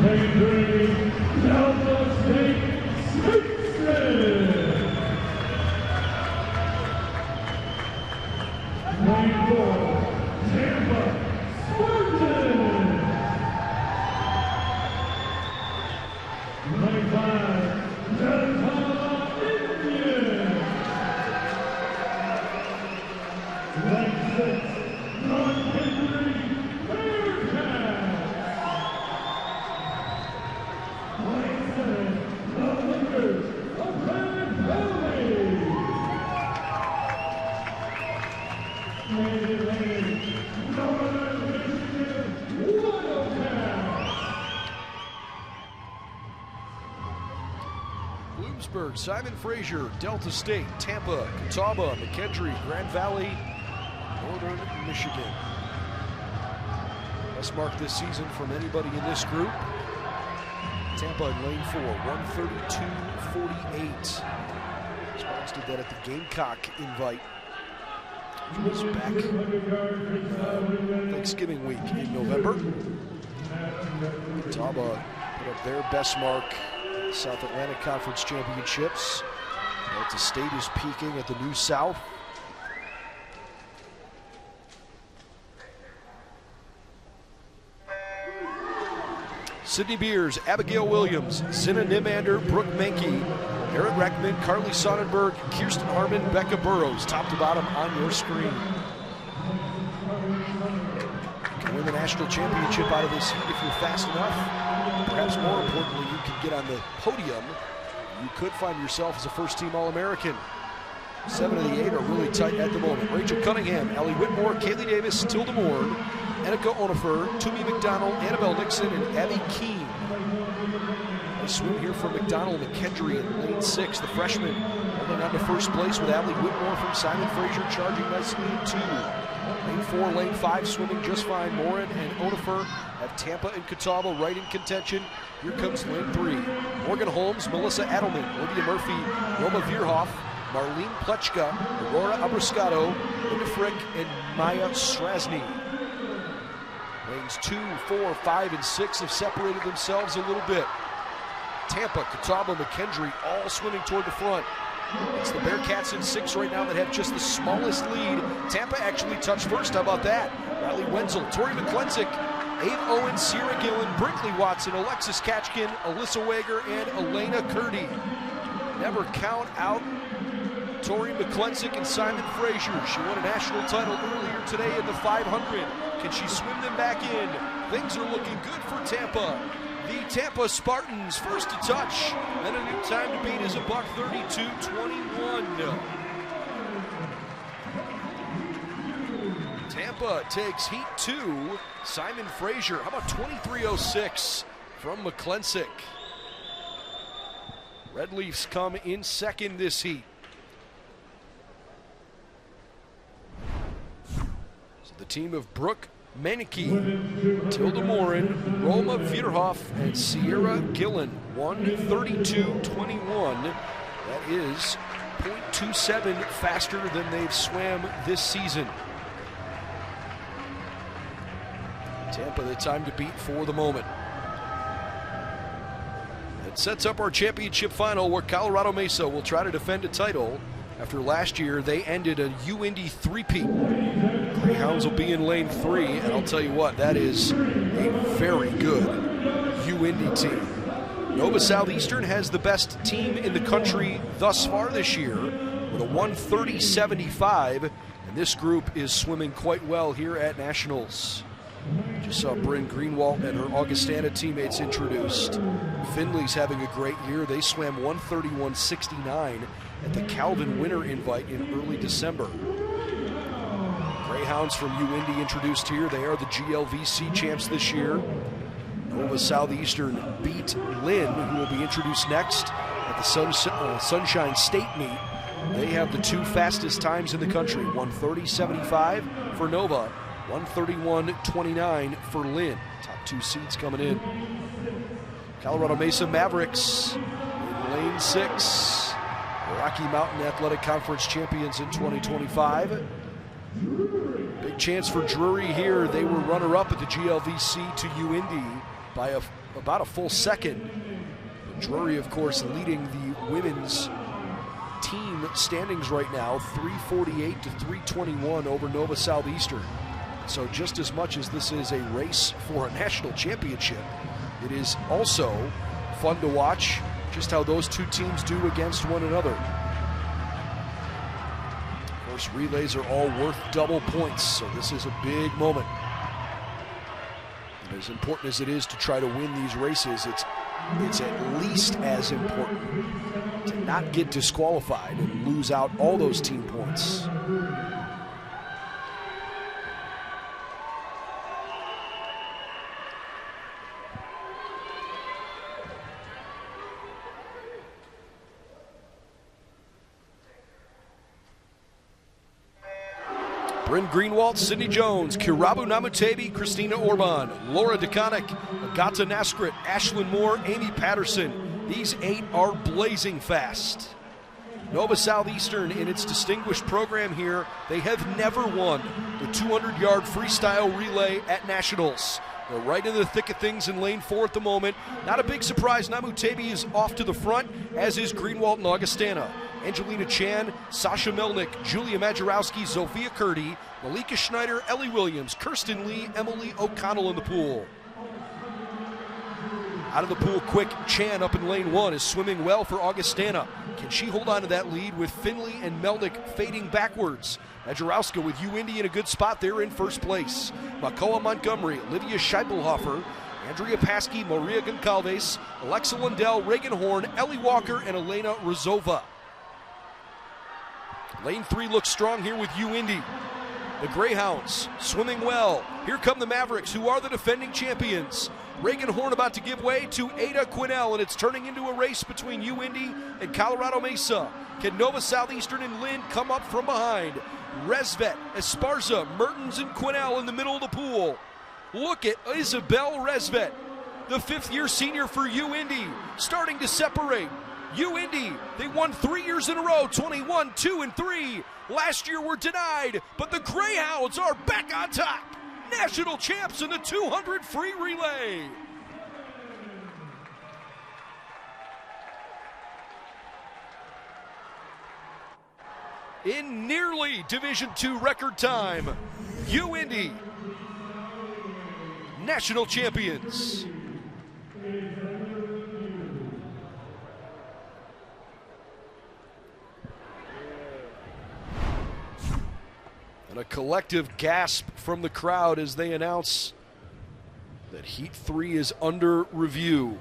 Lane 3, Delta State Sixton. Lane 4, Tampa Spartan. Lane 5, Delta Indian. Lane 6, North Country Bearcats. Lane 7, the Lakers of Grand Valley. Northern Michigan Wildcats. Bloomsburg, Simon Fraser, Delta State, Tampa, Catawba, McKendree, Grand Valley, Northern Michigan. Best mark this season from anybody in this group. Tampa in lane 4, 1:32.48. Spartans did that at the Gamecock invite, which was back Thanksgiving week in November. Catawba put put up their best mark, South Atlantic Conference Championships. Delta State is peaking at the New South. Sydney Beers, Abigail Williams, Zinna Nimander, Brooke Menke, Eric Reckman, Carly Sonnenberg, Kirsten Harmon, Becca Burrows, top to bottom on your screen. You can win the national championship out of this heat if you're fast enough. Perhaps more importantly, you can get on the podium. You could find yourself as a first-team All-American. 7 of the 8 are really tight at the moment. Rachel Cunningham, Ellie Whitmore, Kaylee Davis, Tilda Moore, Annika Onifer, Toomey McDonald, Annabelle Nixon, and Abby Keene. They swim here for McDonald McKendry in lane 6. The freshman holding on to first place with Allie Whitmore from Simon Fraser charging nicely in 2. Lane 4, lane 5 swimming just fine. Morin and Onifer have Tampa and Catawba right in contention. Here comes lane 3. Morgan Holmes, Melissa Adelman, Olivia Murphy, Roma Vierhoff, Marlene Plechka, Aurora Abrascato, Linda Frick, and Maya Strasny. Lanes 2, 4, 5, and 6 have separated themselves a little bit. Tampa, Catawba, McKendry all swimming toward the front. It's the Bearcats in 6 right now that have just the smallest lead. Tampa actually touched first. How about that? Riley Wenzel, Tori McClensick, Ave Owen, Sierra Gillen, Brinkley Watson, Alexis Katchkin, Alyssa Wager, and Elena Curdy. Never count out Tori McClensick and Simon Fraser. She won a national title earlier today in the 500. Can she swim them back in? Things are looking good for Tampa. The Tampa Spartans first to touch, and a new time to beat is a $1:32.21. Tampa takes heat 2. Simon Fraser, how about 23:06 from McClensick? Red Leafs come in second this heat. So the team of Brooke Menke, Tilda Morin, Roma Vierhoff, and Sierra Gillen, 1:32.21. That is 0.27 faster than they've swam this season. Tampa the time to beat for the moment. It sets up our championship final where Colorado Mesa will try to defend a title. After last year, they ended a U-Indy three-peat. Greyhounds will be in lane 3, and I'll tell you what, that is a very good U-Indy team. Nova Southeastern has the best team in the country thus far this year with a 1:30.75, and this group is swimming quite well here at Nationals. Just saw Bryn Greenwald and her Augustana teammates introduced. Findley's having a great year. They swam 1:31.69 at the Calvin Winter Invite in early December. Greyhounds from U-Indy introduced here. They are the GLVC champs this year. Nova Southeastern beat Lynn, who will be introduced next at the Sunshine State meet. They have the 2 fastest times in the country, 1:30.75 for Nova, 1:31.29 for Lynn. Top 2 seeds coming in. Colorado Mesa Mavericks in lane 6. Rocky Mountain Athletic Conference champions in 2025. Big chance for Drury here. They were runner-up at the GLVC to U-Indy by about a full second. Drury, of course, leading the women's team standings right now, 348 to 321 over Nova Southeastern. So just as much as this is a race for a national championship, it is also fun to watch just how those 2 teams do against one another. Of course, relays are all worth double points, so this is a big moment. And as important as it is to try to win these races, it's at least as important to not get disqualified and lose out all those team points. Bryn Greenwald, Sydney Jones, Kirabu Namutebi, Christina Orban, Laura DeConnick, Agata Naskrit, Ashlyn Moore, Amy Patterson. These 8 are blazing fast. Nova Southeastern, in its distinguished program here, they have never won the 200-yard freestyle relay at Nationals. They're right in the thick of things in lane 4 at the moment. Not a big surprise. Namu Tabi is off to the front, as is Greenwald and Augustana. Angelina Chan, Sasha Melnick, Julia Majorowski, Zofia Curdy, Malika Schneider, Ellie Williams, Kirsten Lee, Emily O'Connell in the pool. Out of the pool quick, Chan up in lane 1 is swimming well for Augustana. Can she hold on to that lead with Finley and Melnick fading backwards? Majorowska with UIndy in a good spot there in first place. Makoa Montgomery, Olivia Scheibelhofer, Andrea Paskey, Maria Goncalves, Alexa Lundell, Reagan Horn, Ellie Walker, and Elena Rizova. Lane 3 looks strong here with UIndy. The Greyhounds swimming well. Here come the Mavericks, who are the defending champions. Reagan Horn about to give way to Ada Quinnell, and it's turning into a race between UIndy and Colorado Mesa. Can Nova Southeastern and Lynn come up from behind? Resvet, Esparza, Mertens, and Quinnell in the middle of the pool. Look at Isabel Resvet, the fifth-year senior for UIndy, starting to separate. UIndy, they won 3 years in a row, 21, 2, and 3. Last year were denied, but the Greyhounds are back on top. National champs in the 200 free relay. In nearly Division II record time, UIndy, national champions. And a collective gasp from the crowd as they announce that Heat 3 is under review.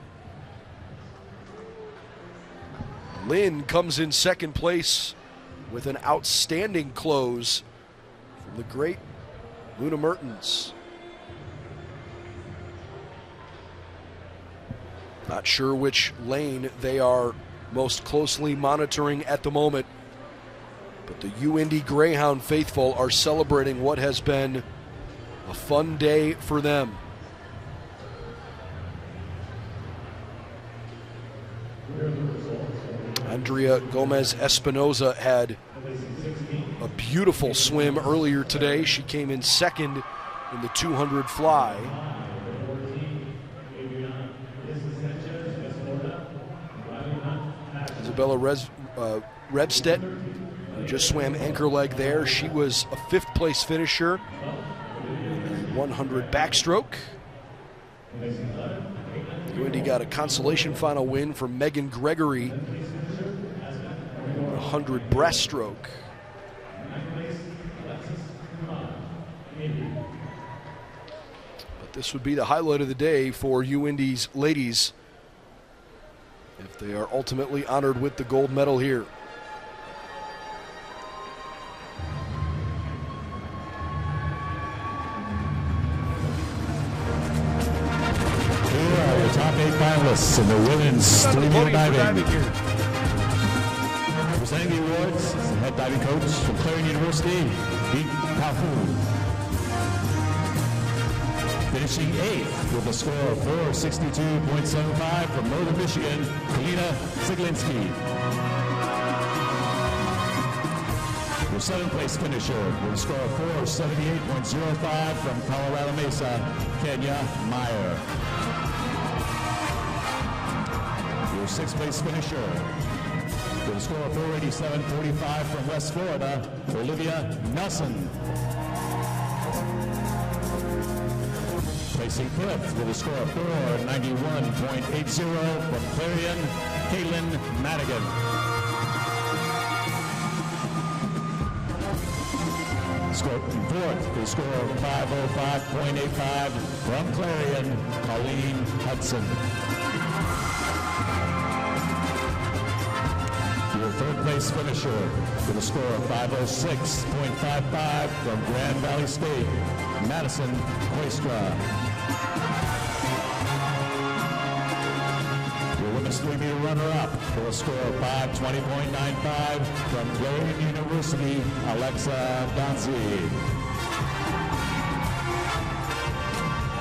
Lynn comes in second place with an outstanding close from the great Luna Mertens. Not sure which lane they are most closely monitoring at the moment, but the UIndy Greyhound faithful are celebrating what has been a fun day for them. Andrea Gomez Espinoza had a beautiful swim earlier today. She came in second in the 200 fly. Isabella Rebstedt, who just swam anchor leg there. She was a fifth place finisher in the 100 backstroke. UIndy got a consolation final win from Megan Gregory, 100 breaststroke. But this would be the highlight of the day for UIndy's ladies if they are ultimately honored with the gold medal here. Here are your top 8 finalists in the women's 3-meter diving. Presenting the awards is the head diving coach from Clarion University, Pete Calhoun. Finishing 8th with a score of 462.75 from Northern Michigan, Kalina Ziglinski. Your 7th place finisher with a score of 478.05 from Colorado Mesa, Kenya Meyer. Your 6th place finisher with a score of 487.45 from West Florida, Olivia Nelson. Placing 5th with a score of 491.80 from Clarion, Caitlin Madigan. Score 4th with a score of 505.85 from Clarion, Colleen Hudson. Your 3rd place finisher with a score of 506.55 from Grand Valley State, Madison Koistra. Your women's 3-meter runner-up with a score of 520.95 from Clarion University, Alexa Donzi.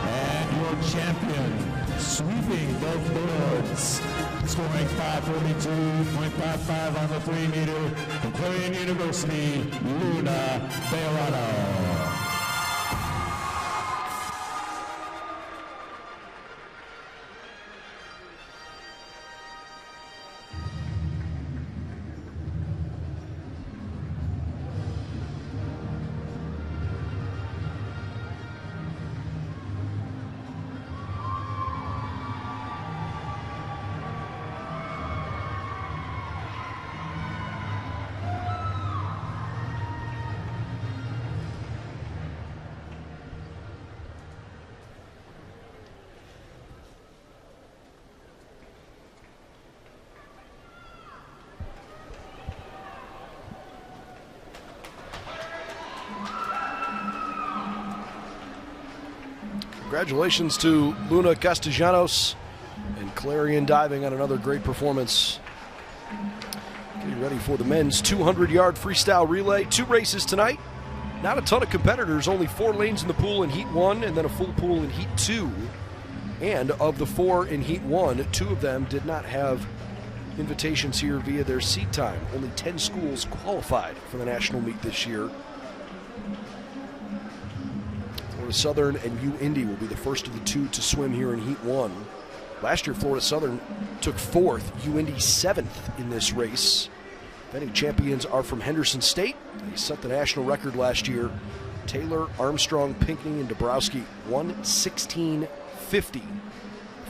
And your champion, sweeping both boards, scoring 542.55 on the 3-meter from Clarion University, Luna Bejarano. Congratulations to Luna Castellanos and Clarion Diving on another great performance. Getting ready for the men's 200-yard freestyle relay. 2 races tonight. Not a ton of competitors, only 4 lanes in the pool in Heat 1 and then a full pool in Heat 2. And of the 4 in Heat 1, 2 of them did not have invitations here via their seat time. Only 10 schools qualified for the national meet this year. Florida Southern and UIndy will be the first of the 2 to swim here in Heat 1. Last year, Florida Southern took 4th, UIndy 7th in this race. Defending champions are from Henderson State. They set the national record last year. Taylor, Armstrong, Pinckney, and Dabrowski 1:16:50.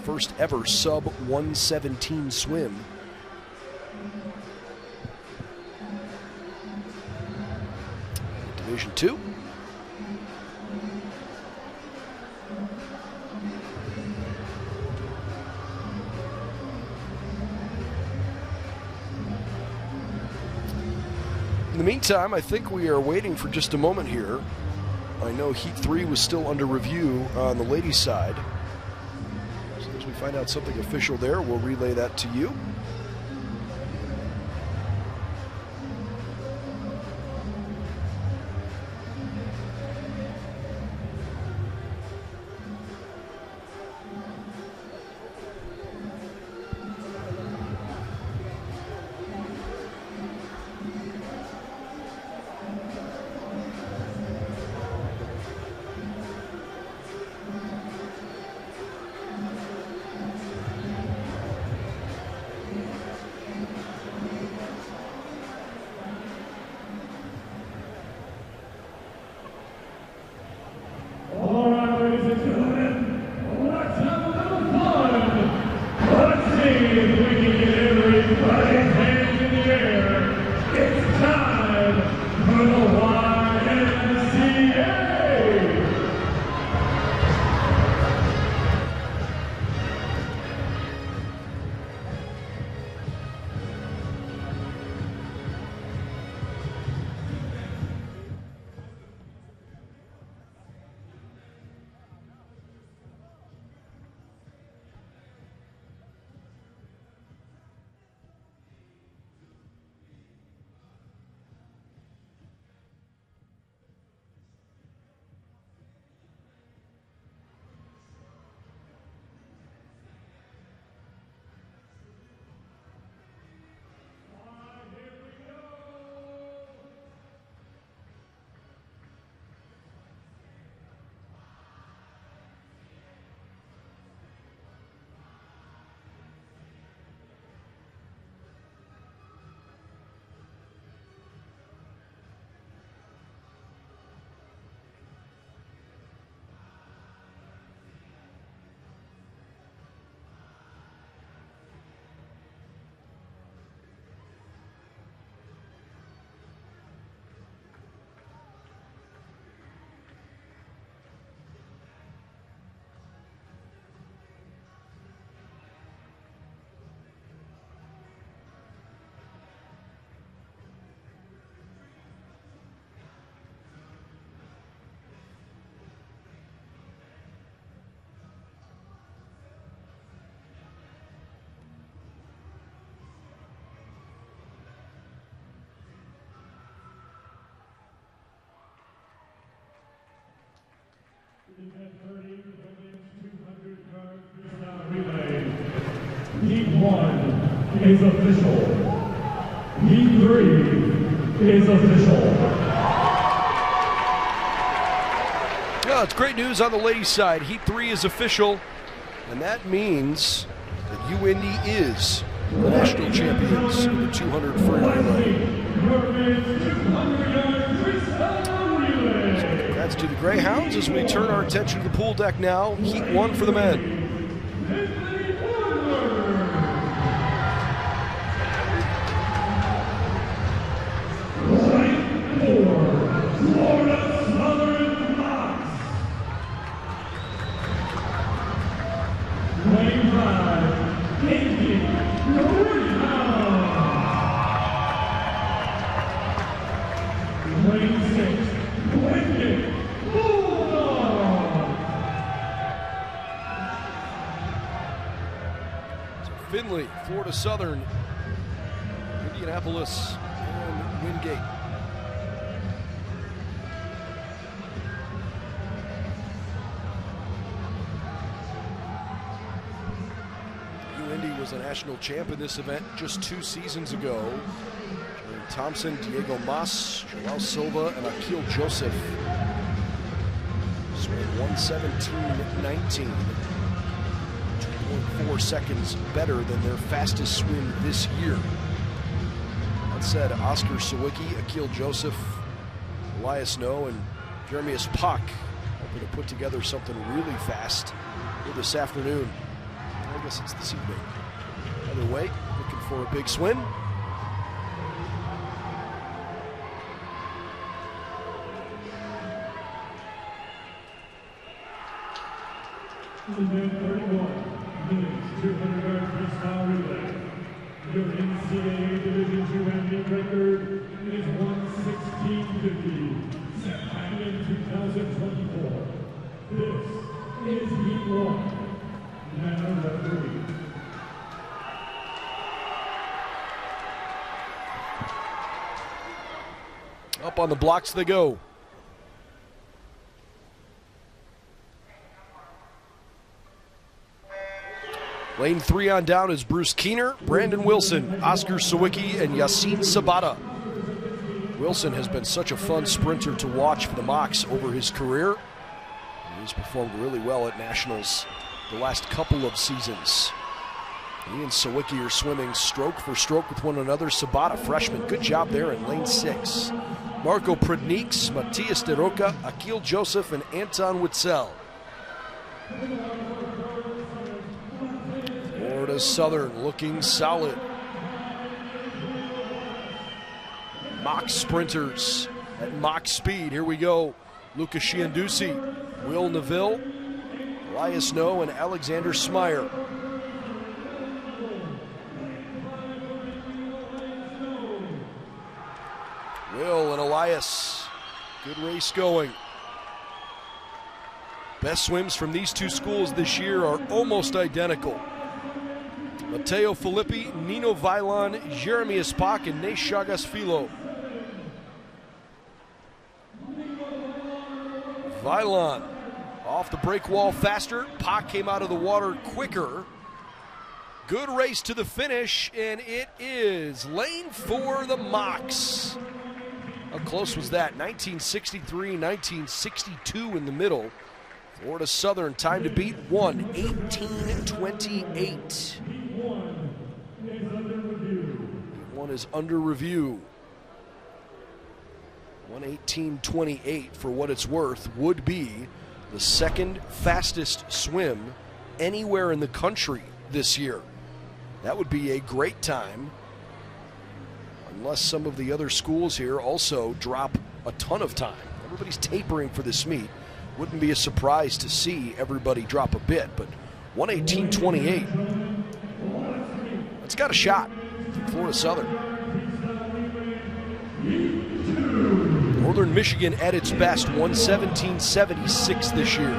First ever sub 1:17 swim. Division 2. In the meantime, I think we are waiting for just a moment here. I know Heat 3 was still under review on the ladies' side. So as we find out something official there, we'll relay that to you. Heat 1 is official. Heat 3 is official. Well, it's great news on the ladies' side. Heat 3 is official, and that means that UIndy is the national champions in the 200 free relay. So congrats to the Greyhounds as we turn our attention to the pool deck now. Heat 1 for the men. Florida Southern Knox. Lane 5, Pinckney, Lane 6, Lincoln, Bulldog. Florida Southern, Indianapolis, and Wingate. UIndy was a national champ in this event just 2 seasons ago. Jerry Thompson, Diego Mas, Joao Silva, and Akil Joseph swam 1:17.19. 2.4 seconds better than their fastest swim this year. That said, Oscar Sawicki, Akil Joseph, Elias Noe, and Jeremias Pak hoping to put together something really fast here this afternoon. I guess it's this evening. Either way, looking for a big swim. Event 31, men's 200-yard freestyle relay. Your NCAA Division II MD record is 1:16.50, set time in 2024. This is Heat 1. Now referee. Up on the blocks they go. Lane 3 on down is Bruce Keener, Brandon Wilson, Oscar Sawicki, and Yassine Sabata. Wilson has been such a fun sprinter to watch for the Mocs over his career. He's performed really well at Nationals the last couple of seasons. He and Sawicki are swimming stroke for stroke with one another. Sabata, freshman, good job there in lane 6. Marco Predniks, Matias De Roca, Akil Joseph, and Anton Witzel. Florida Southern looking solid. Mock sprinters at mock speed. Here we go. Lucas Shiandusi, Will Neville, Elias Noe, and Alexander Smyer. Will and Elias, good race going. Best swims from these two schools this year are almost identical. Matteo Filippi, Nino Vailon, Jeremias Pak, and Nate Chagas Filo. Vailon off the break wall faster. Pak came out of the water quicker. Good race to the finish, and it is lane 4, the Mocs. How close was that? 1963, 1962 in the middle. Florida Southern, time to beat 1:18.28. One is under review. 1:18.28, for what it's worth, would be the second fastest swim anywhere in the country this year. That would be a great time, unless some of the other schools here also drop a ton of time. Everybody's tapering for this meet. Wouldn't be a surprise to see everybody drop a bit, but 1:18.28, it's got a shot for Florida Southern. Northern Michigan at its best, 1:17.76 this year.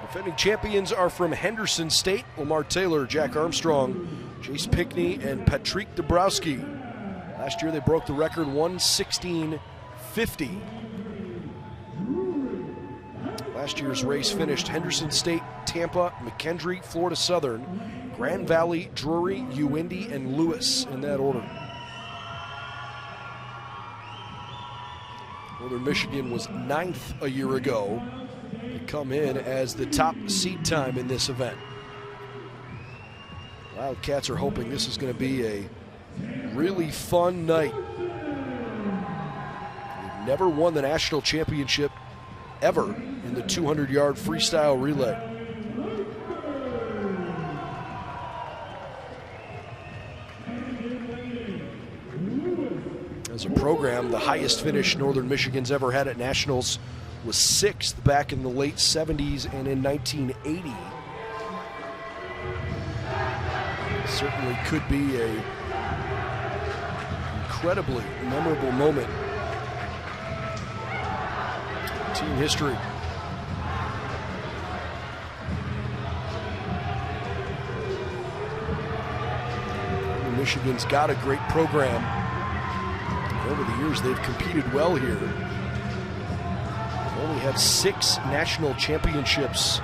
Defending champions are from Henderson State, Lamar Taylor, Jack Armstrong, Chase Pinckney, and Patrick Dabrowski. Last year they broke the record, 1:16.50. Last year's race finished Henderson State, Tampa, McKendree, Florida Southern, Grand Valley, Drury, UIndy, and Lewis in that order. Northern Michigan was 9th a year ago. They come in as the top seed time in this event. Wildcats are hoping this is going to be a really fun night. They've never won the national championship ever in the 200-yard freestyle relay. As a program, the highest finish Northern Michigan's ever had at nationals was 6th back in the late 70s and in 1980. Certainly could be a incredibly memorable moment in team history. Michigan's got a great program. Over the years, they've competed well here. They only have 6 national championships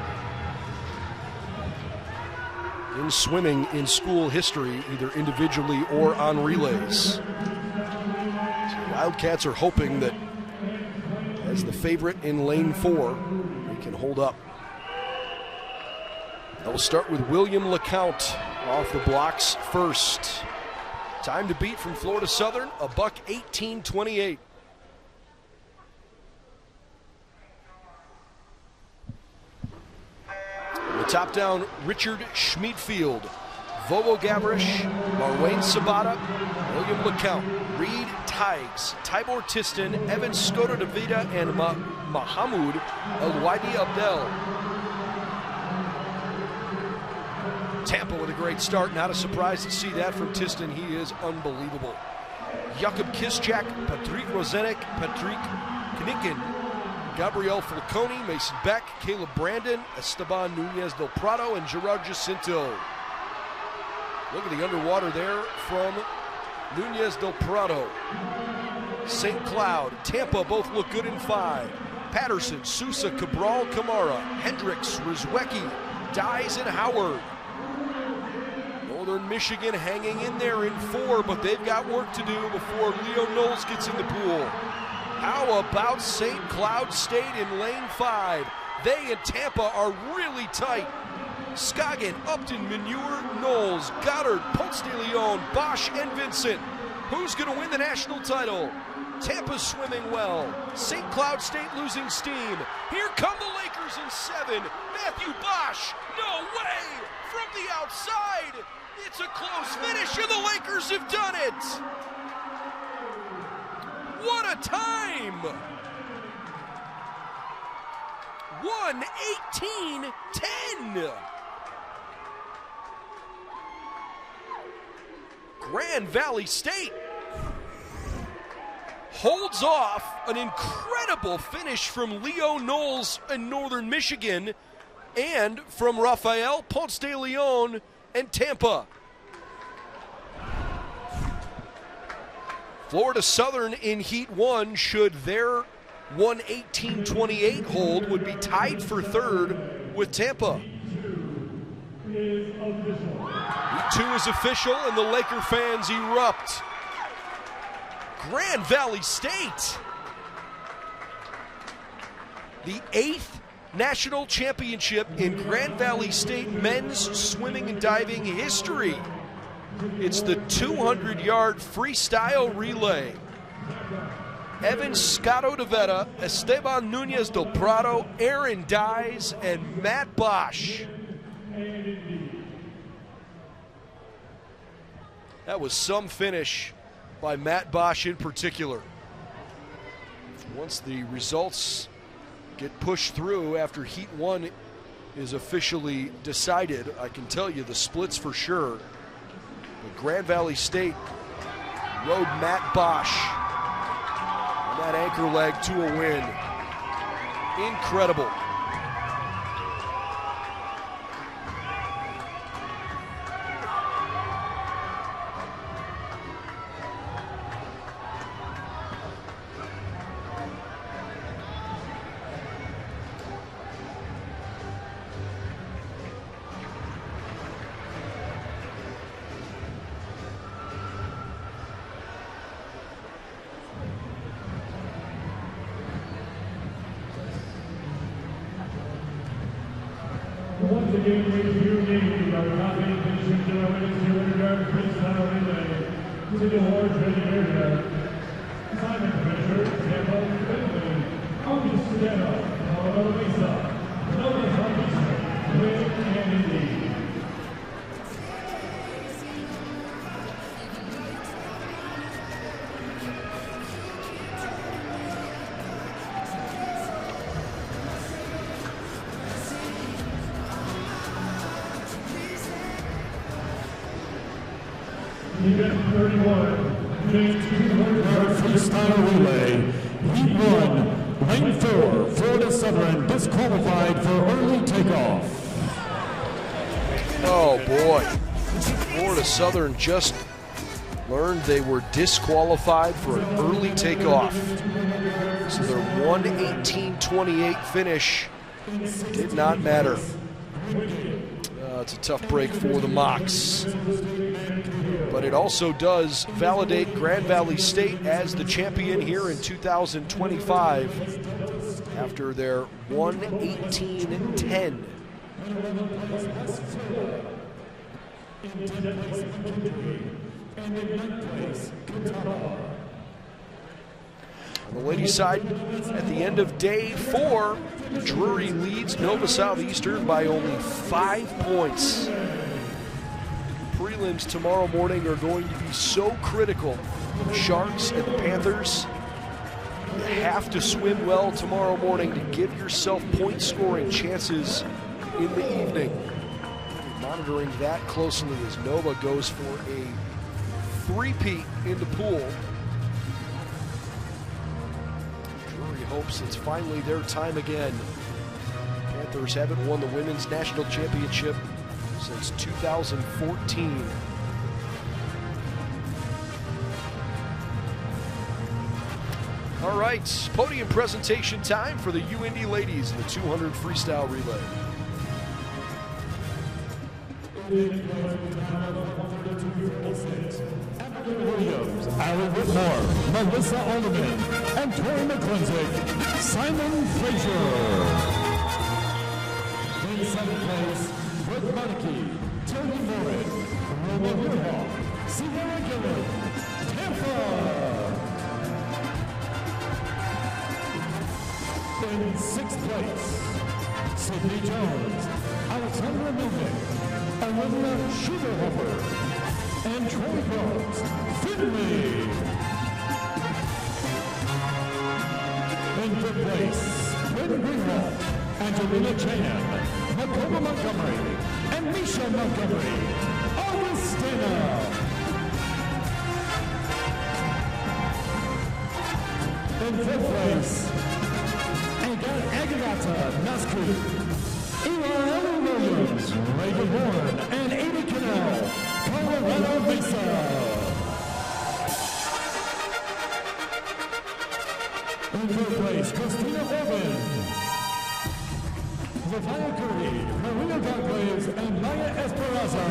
in swimming in school history, either individually or on relays. So the Wildcats are hoping that as the favorite in lane 4, they can hold up. They'll start with William LeCount off the blocks first. Time to beat from Florida Southern, a $1:18.28. The top down, Richard Schmidfield, Vovo Gavrish, Marwayne Sabata, William LeCount, Reed Tighes, Tibor Tiston, Evan Skoda Davida, and Mahamoud El-Wadi Abdel. Tampa with a great start. Not a surprise to see that from Tiston. He is unbelievable. Jakub Kiszczak, Patrick Rozenek, Patrick Knicken, Gabriel Falcone, Mason Beck, Caleb Brandon, Esteban Nunez del Prado, and Gerard Jacinto. Look at the underwater there from Nunez del Prado. St. Cloud, Tampa both look good in 5. Patterson, Sousa, Cabral, Kamara, Hendricks, Rizwecki, Dyes, and Howard. Northern Michigan hanging in there in 4, but they've got work to do before Leo Knowles gets in the pool. How about St. Cloud State in lane 5? They and Tampa are really tight. Scoggin, Upton, Manure, Knowles, Goddard, Ponce de Leon, Bosch, and Vincent. Who's going to win the national title? Tampa's swimming well. St. Cloud State losing steam. Here come the Lakers in 7. Matthew Bosch, no way! From the outside, it's a close finish, and the Lakers have done it! What a time! 1:18.10. Grand Valley State holds off an incredible finish from Leo Knowles in Northern Michigan and from Rafael Ponce de Leon and Tampa. Florida Southern in Heat 1, should their 1:18.28 hold, would be tied for 3rd with Tampa. Heat 2 is official, and the Laker fans erupt. Grand Valley State, the 8th national championship in Grand Valley State men's swimming and diving history. It's the 200-yard freestyle relay. Evan Scotto de Veta, Esteban Nunez del Prado, Aaron Dyes, and Matt Bosch. That was some finish by Matt Bosch in particular. Once the results get pushed through after Heat 1 is officially decided, I can tell you the splits for sure. But Grand Valley State rode Matt Bosch on that anchor leg to a win. Incredible. Once again, raise your name. Our top 8 finishers in our women's 200-yard freestyle relay to the awards ready area. Simon Fisher, Tampa, Bentley, August Sedano, Colorado Mesa, Nova Southeastern, Wayne, and Indy. Event 31, freestyle relay, Heat 1, lane 4, Florida Southern disqualified for early takeoff. Oh boy, Florida Southern just learned they were disqualified for an early takeoff. So their 1:18.28 finish did not matter. It's a tough break for the Mocs. But it also does validate Grand Valley State as the champion here in 2025 after their 1:18.10. On the ladies' side, at the end of day 4, Drury leads Nova Southeastern by only 5 points. Prelims tomorrow morning are going to be so critical for the Sharks and the Panthers. You have to swim well tomorrow morning to give yourself point-scoring chances in the evening. Monitoring that closely as Nova goes for a three-peat in the pool. Drury hopes it's finally their time again. Panthers haven't won the women's national championship since 2014. All right, podium presentation time for the UIndy ladies in the 200 freestyle relay. Williams, Allie Whitmore, Melissa Alderman, and Tori McClintock, Simon Frazier. In 7th place, Brooke Monarchy, Tony Morin, Roma Hurhoff, Sierra Gillen, Tampa. In 6th place, Sydney Jones, Alexandra Milnick, Olivia Schuberhofer, and Troy Groves, Finley. In 5th place, Bryn Greenwald, Angelina Chan, Makoma Montgomery, and Misha Montgomery, Augustina. In 5th place, Agata Nascu, Eli Williams, Reagan Horn, and Amy Cannell, Colorado Mesa. In 3rd place, Christina Orban, Lavaya Curry, Maria Godgraves, and Maya Esperanza,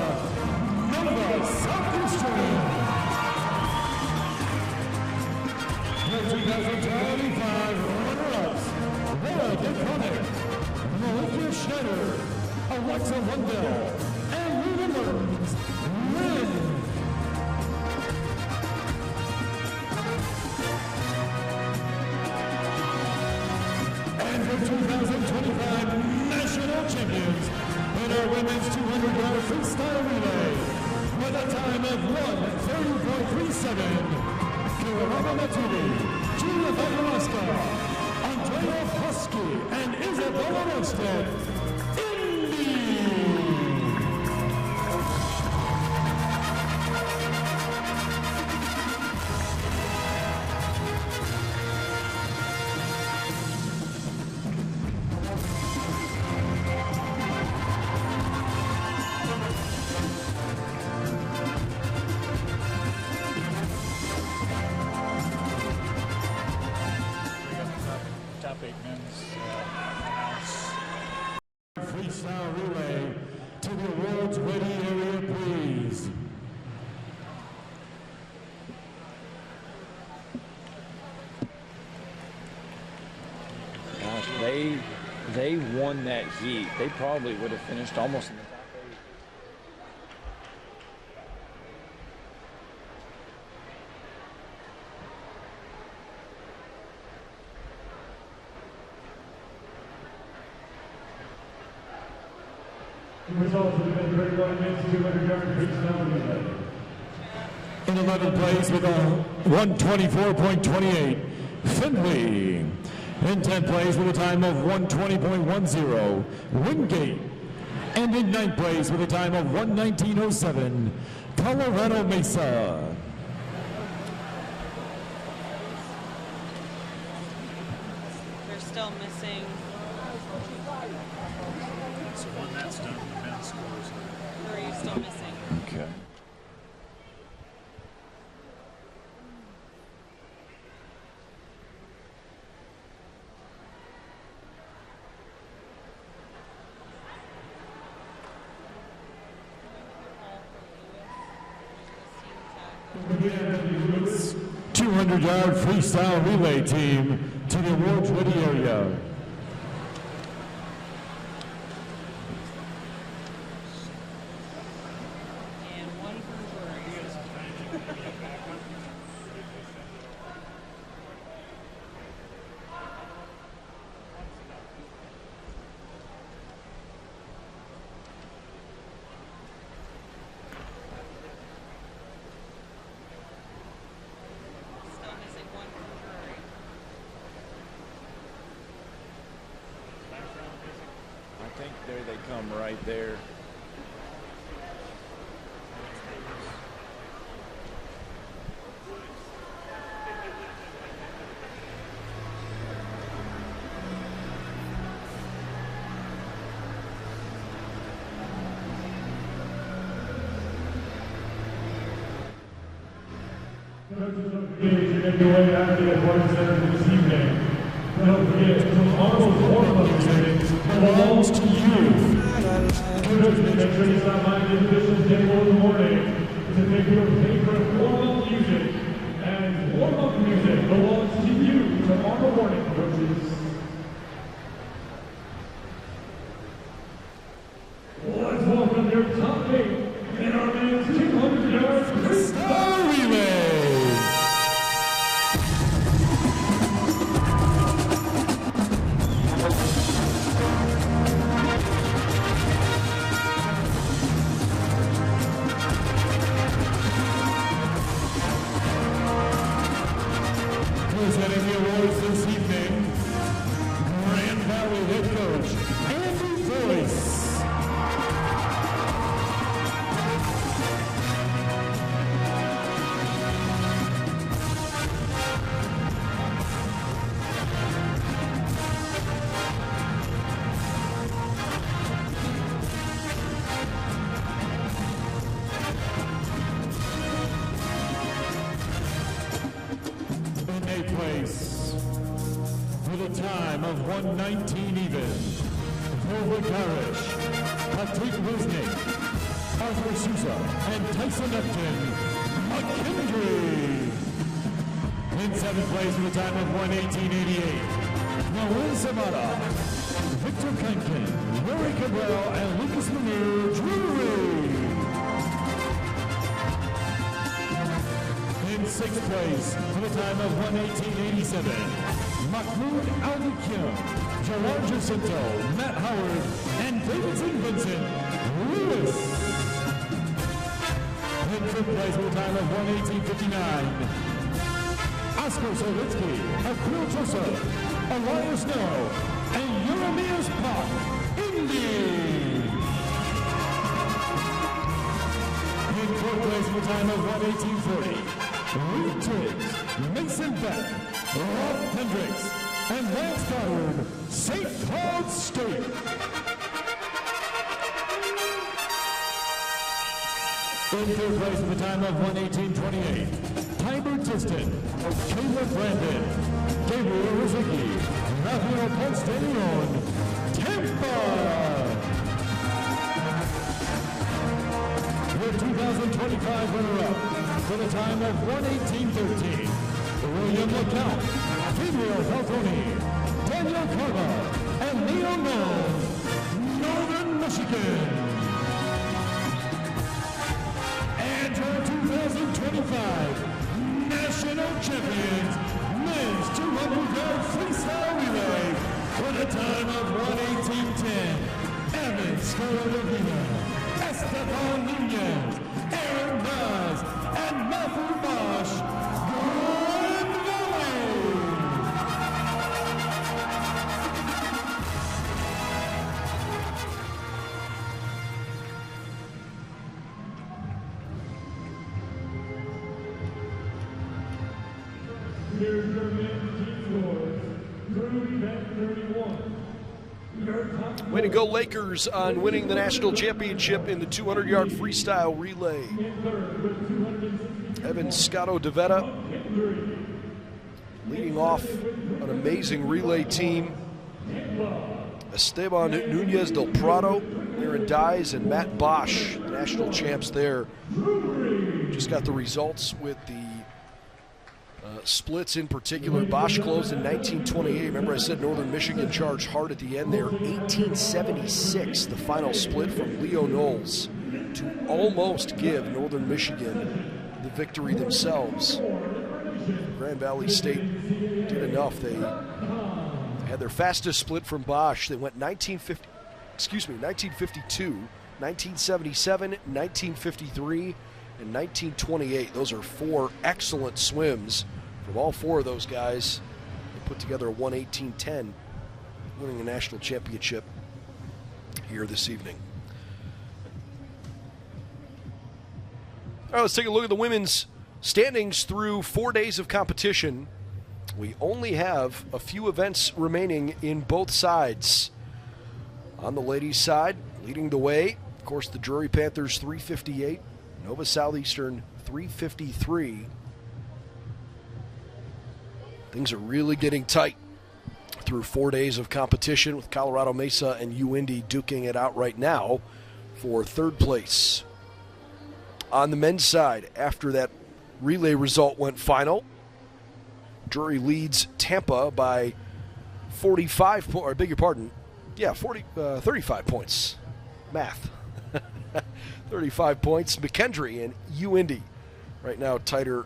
Nova Southeastern. The 2025 runner-ups, Laura DeConnick, Malika Schneider, Alexa Lundell, and Ruben Mertens, Lynn. And the 2025 national champions in our women's 200-yard freestyle relay with a time of 1:30.37, Kirama Matuli, Julia Vagaraska, Andrea Husky, and Isabella Rosted, Indy. Top 8 men's announce. Freestyle relay to the awards ready area, please. Gosh, they won that heat. They probably would have finished almost in the top 8. The results of the 31 men's 200-yard freestyle relay. In 11th place with a 124.28, Finley. In 10th place with a time of 120.10, Wingate. And in 9th place with a time of 119.07, Colorado Mesa. They're still missing. So when that's done, the men's scores. 3 still missing. Okay. 200-yard freestyle relay team to the awards ready area. And one for Missouri. Still missing one for Missouri. I think there they come right there. NCAA Active One Center this evening. Don't forget, some honorable warm-up meetings belongs to you. Make sure you stop by the officials table in the morning to take your favorite warm-up music. And warm-up music belongs to you tomorrow morning, coaches. Let's welcome your top 8 in our men's 200-yard freestyle relay. Presenting the awards this evening, Grand Valley head coach Andy Boyce. In eighth place, with a time of 1:19 even, Volvo Karish, Patrick Wisnick, Arthur Sousa, and Tyson Upton McKendry. In seventh place with a time of 1:18.88, Noel Zamata, Victor Kankin, Rory Cabral, and Lucas Munir Drury. In sixth place, with a time of 1:18.87, Mahmoud Al-Kim, Gerard Jacinto, Matt Howard, and Davidson Vincent Lewis. In fifth place, with a time of 1:18.59, Oscar Solitsky, Akil Joseph, Elias Snow, and Jeremias Park, Indy. In fourth place, with a time of 1:18.40, Reed Tiggs, Mason Beck, Rob Hendricks, and Lance Goddard, St. Cloud State. In third place with a time of 1:18.28, Tiber Tiston, Caleb Brandon, Gabriel Rizicki, Rafael Ponce de Leon, Tampa. Your 2025 runner-up with a time of 1:18.13, William LeCount, Gabriel Falcone, Daniel Carva, and Leo Knowles, Northern Michigan. And your 2025 national champions, men's 200-yard freestyle relay with a time of 1:18.10, Evan Scaravina, Esteban Nunez, Aaron Nas, and Matthew Bosch, Grand Valley. Here's your men's team scores through event 31. Your top Way to go, Lakers, on winning the national championship in the 200-yard freestyle relay. in third with 260 Evan Scotto DeVetta leading off an amazing relay team. Esteban Nunez del Prado, Aaron Dyes, and Matt Bosch, national champs there. Just got the results with the splits in particular. Bosch closed in 1928. Remember I said Northern Michigan charged hard at the end there. 1876, the final split from Leo Knowles to almost give Northern Michigan the victory themselves. Grand Valley State did enough. They had their fastest split from Bosch. They went 1952, 1977, 1953, and 1928. Those are 4 excellent swims from all 4 of those guys. They put together a 1:18.10, winning a national championship here this evening. All right, let's take a look at the women's standings through 4 days of competition. We only have a few events remaining in both sides. On the ladies' side, leading the way, of course, the Drury Panthers 358, Nova Southeastern 353. Things are really getting tight through 4 days of competition, with Colorado Mesa and UIndy duking it out right now for third place. On the men's side, after that relay result went final, Drury leads Tampa by 35 points, or I beg your pardon, 35 points. Math. 35 points. McKendree and UIndy right now tighter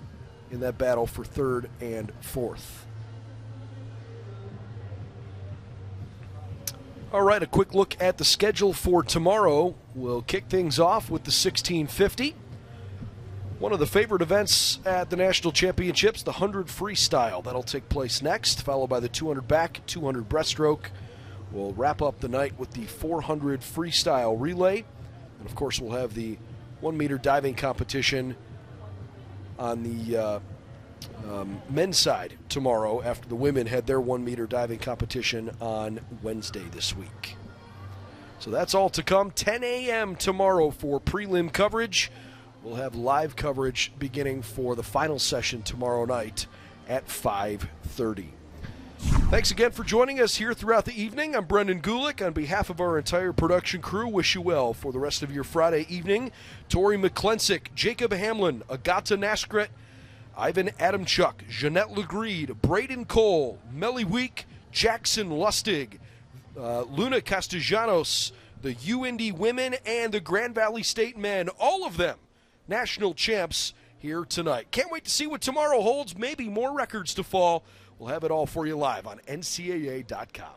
in that battle for third and fourth. All right, a quick look at the schedule for tomorrow. We'll kick things off with the 1650. One of the favorite events at the National Championships, the 100 freestyle. That'll take place next, followed by the 200 back, 200 breaststroke. We'll wrap up the night with the 400 freestyle relay. And, of course, we'll have the 1 meter diving competition on the men's side tomorrow, after the women had their 1 meter diving competition on Wednesday this week. So that's all to come. 10 a.m. tomorrow for prelim coverage. We'll have live coverage beginning for the final session tomorrow night at 5:30. Thanks again for joining us here throughout the evening. I'm Brendan Gulick. On behalf of our entire production crew, wish you well for the rest of your Friday evening. Tori McClensick, Jacob Hamlin, Agata Naskret, Ivan Adamchuk, Jeanette Legreed, Braden Cole, Melly Week, Jackson Lustig, Luna Castellanos, the UIndy women, and the Grand Valley State men, all of them national champs here tonight. Can't wait to see what tomorrow holds. Maybe more records to fall. We'll have it all for you live on NCAA.com.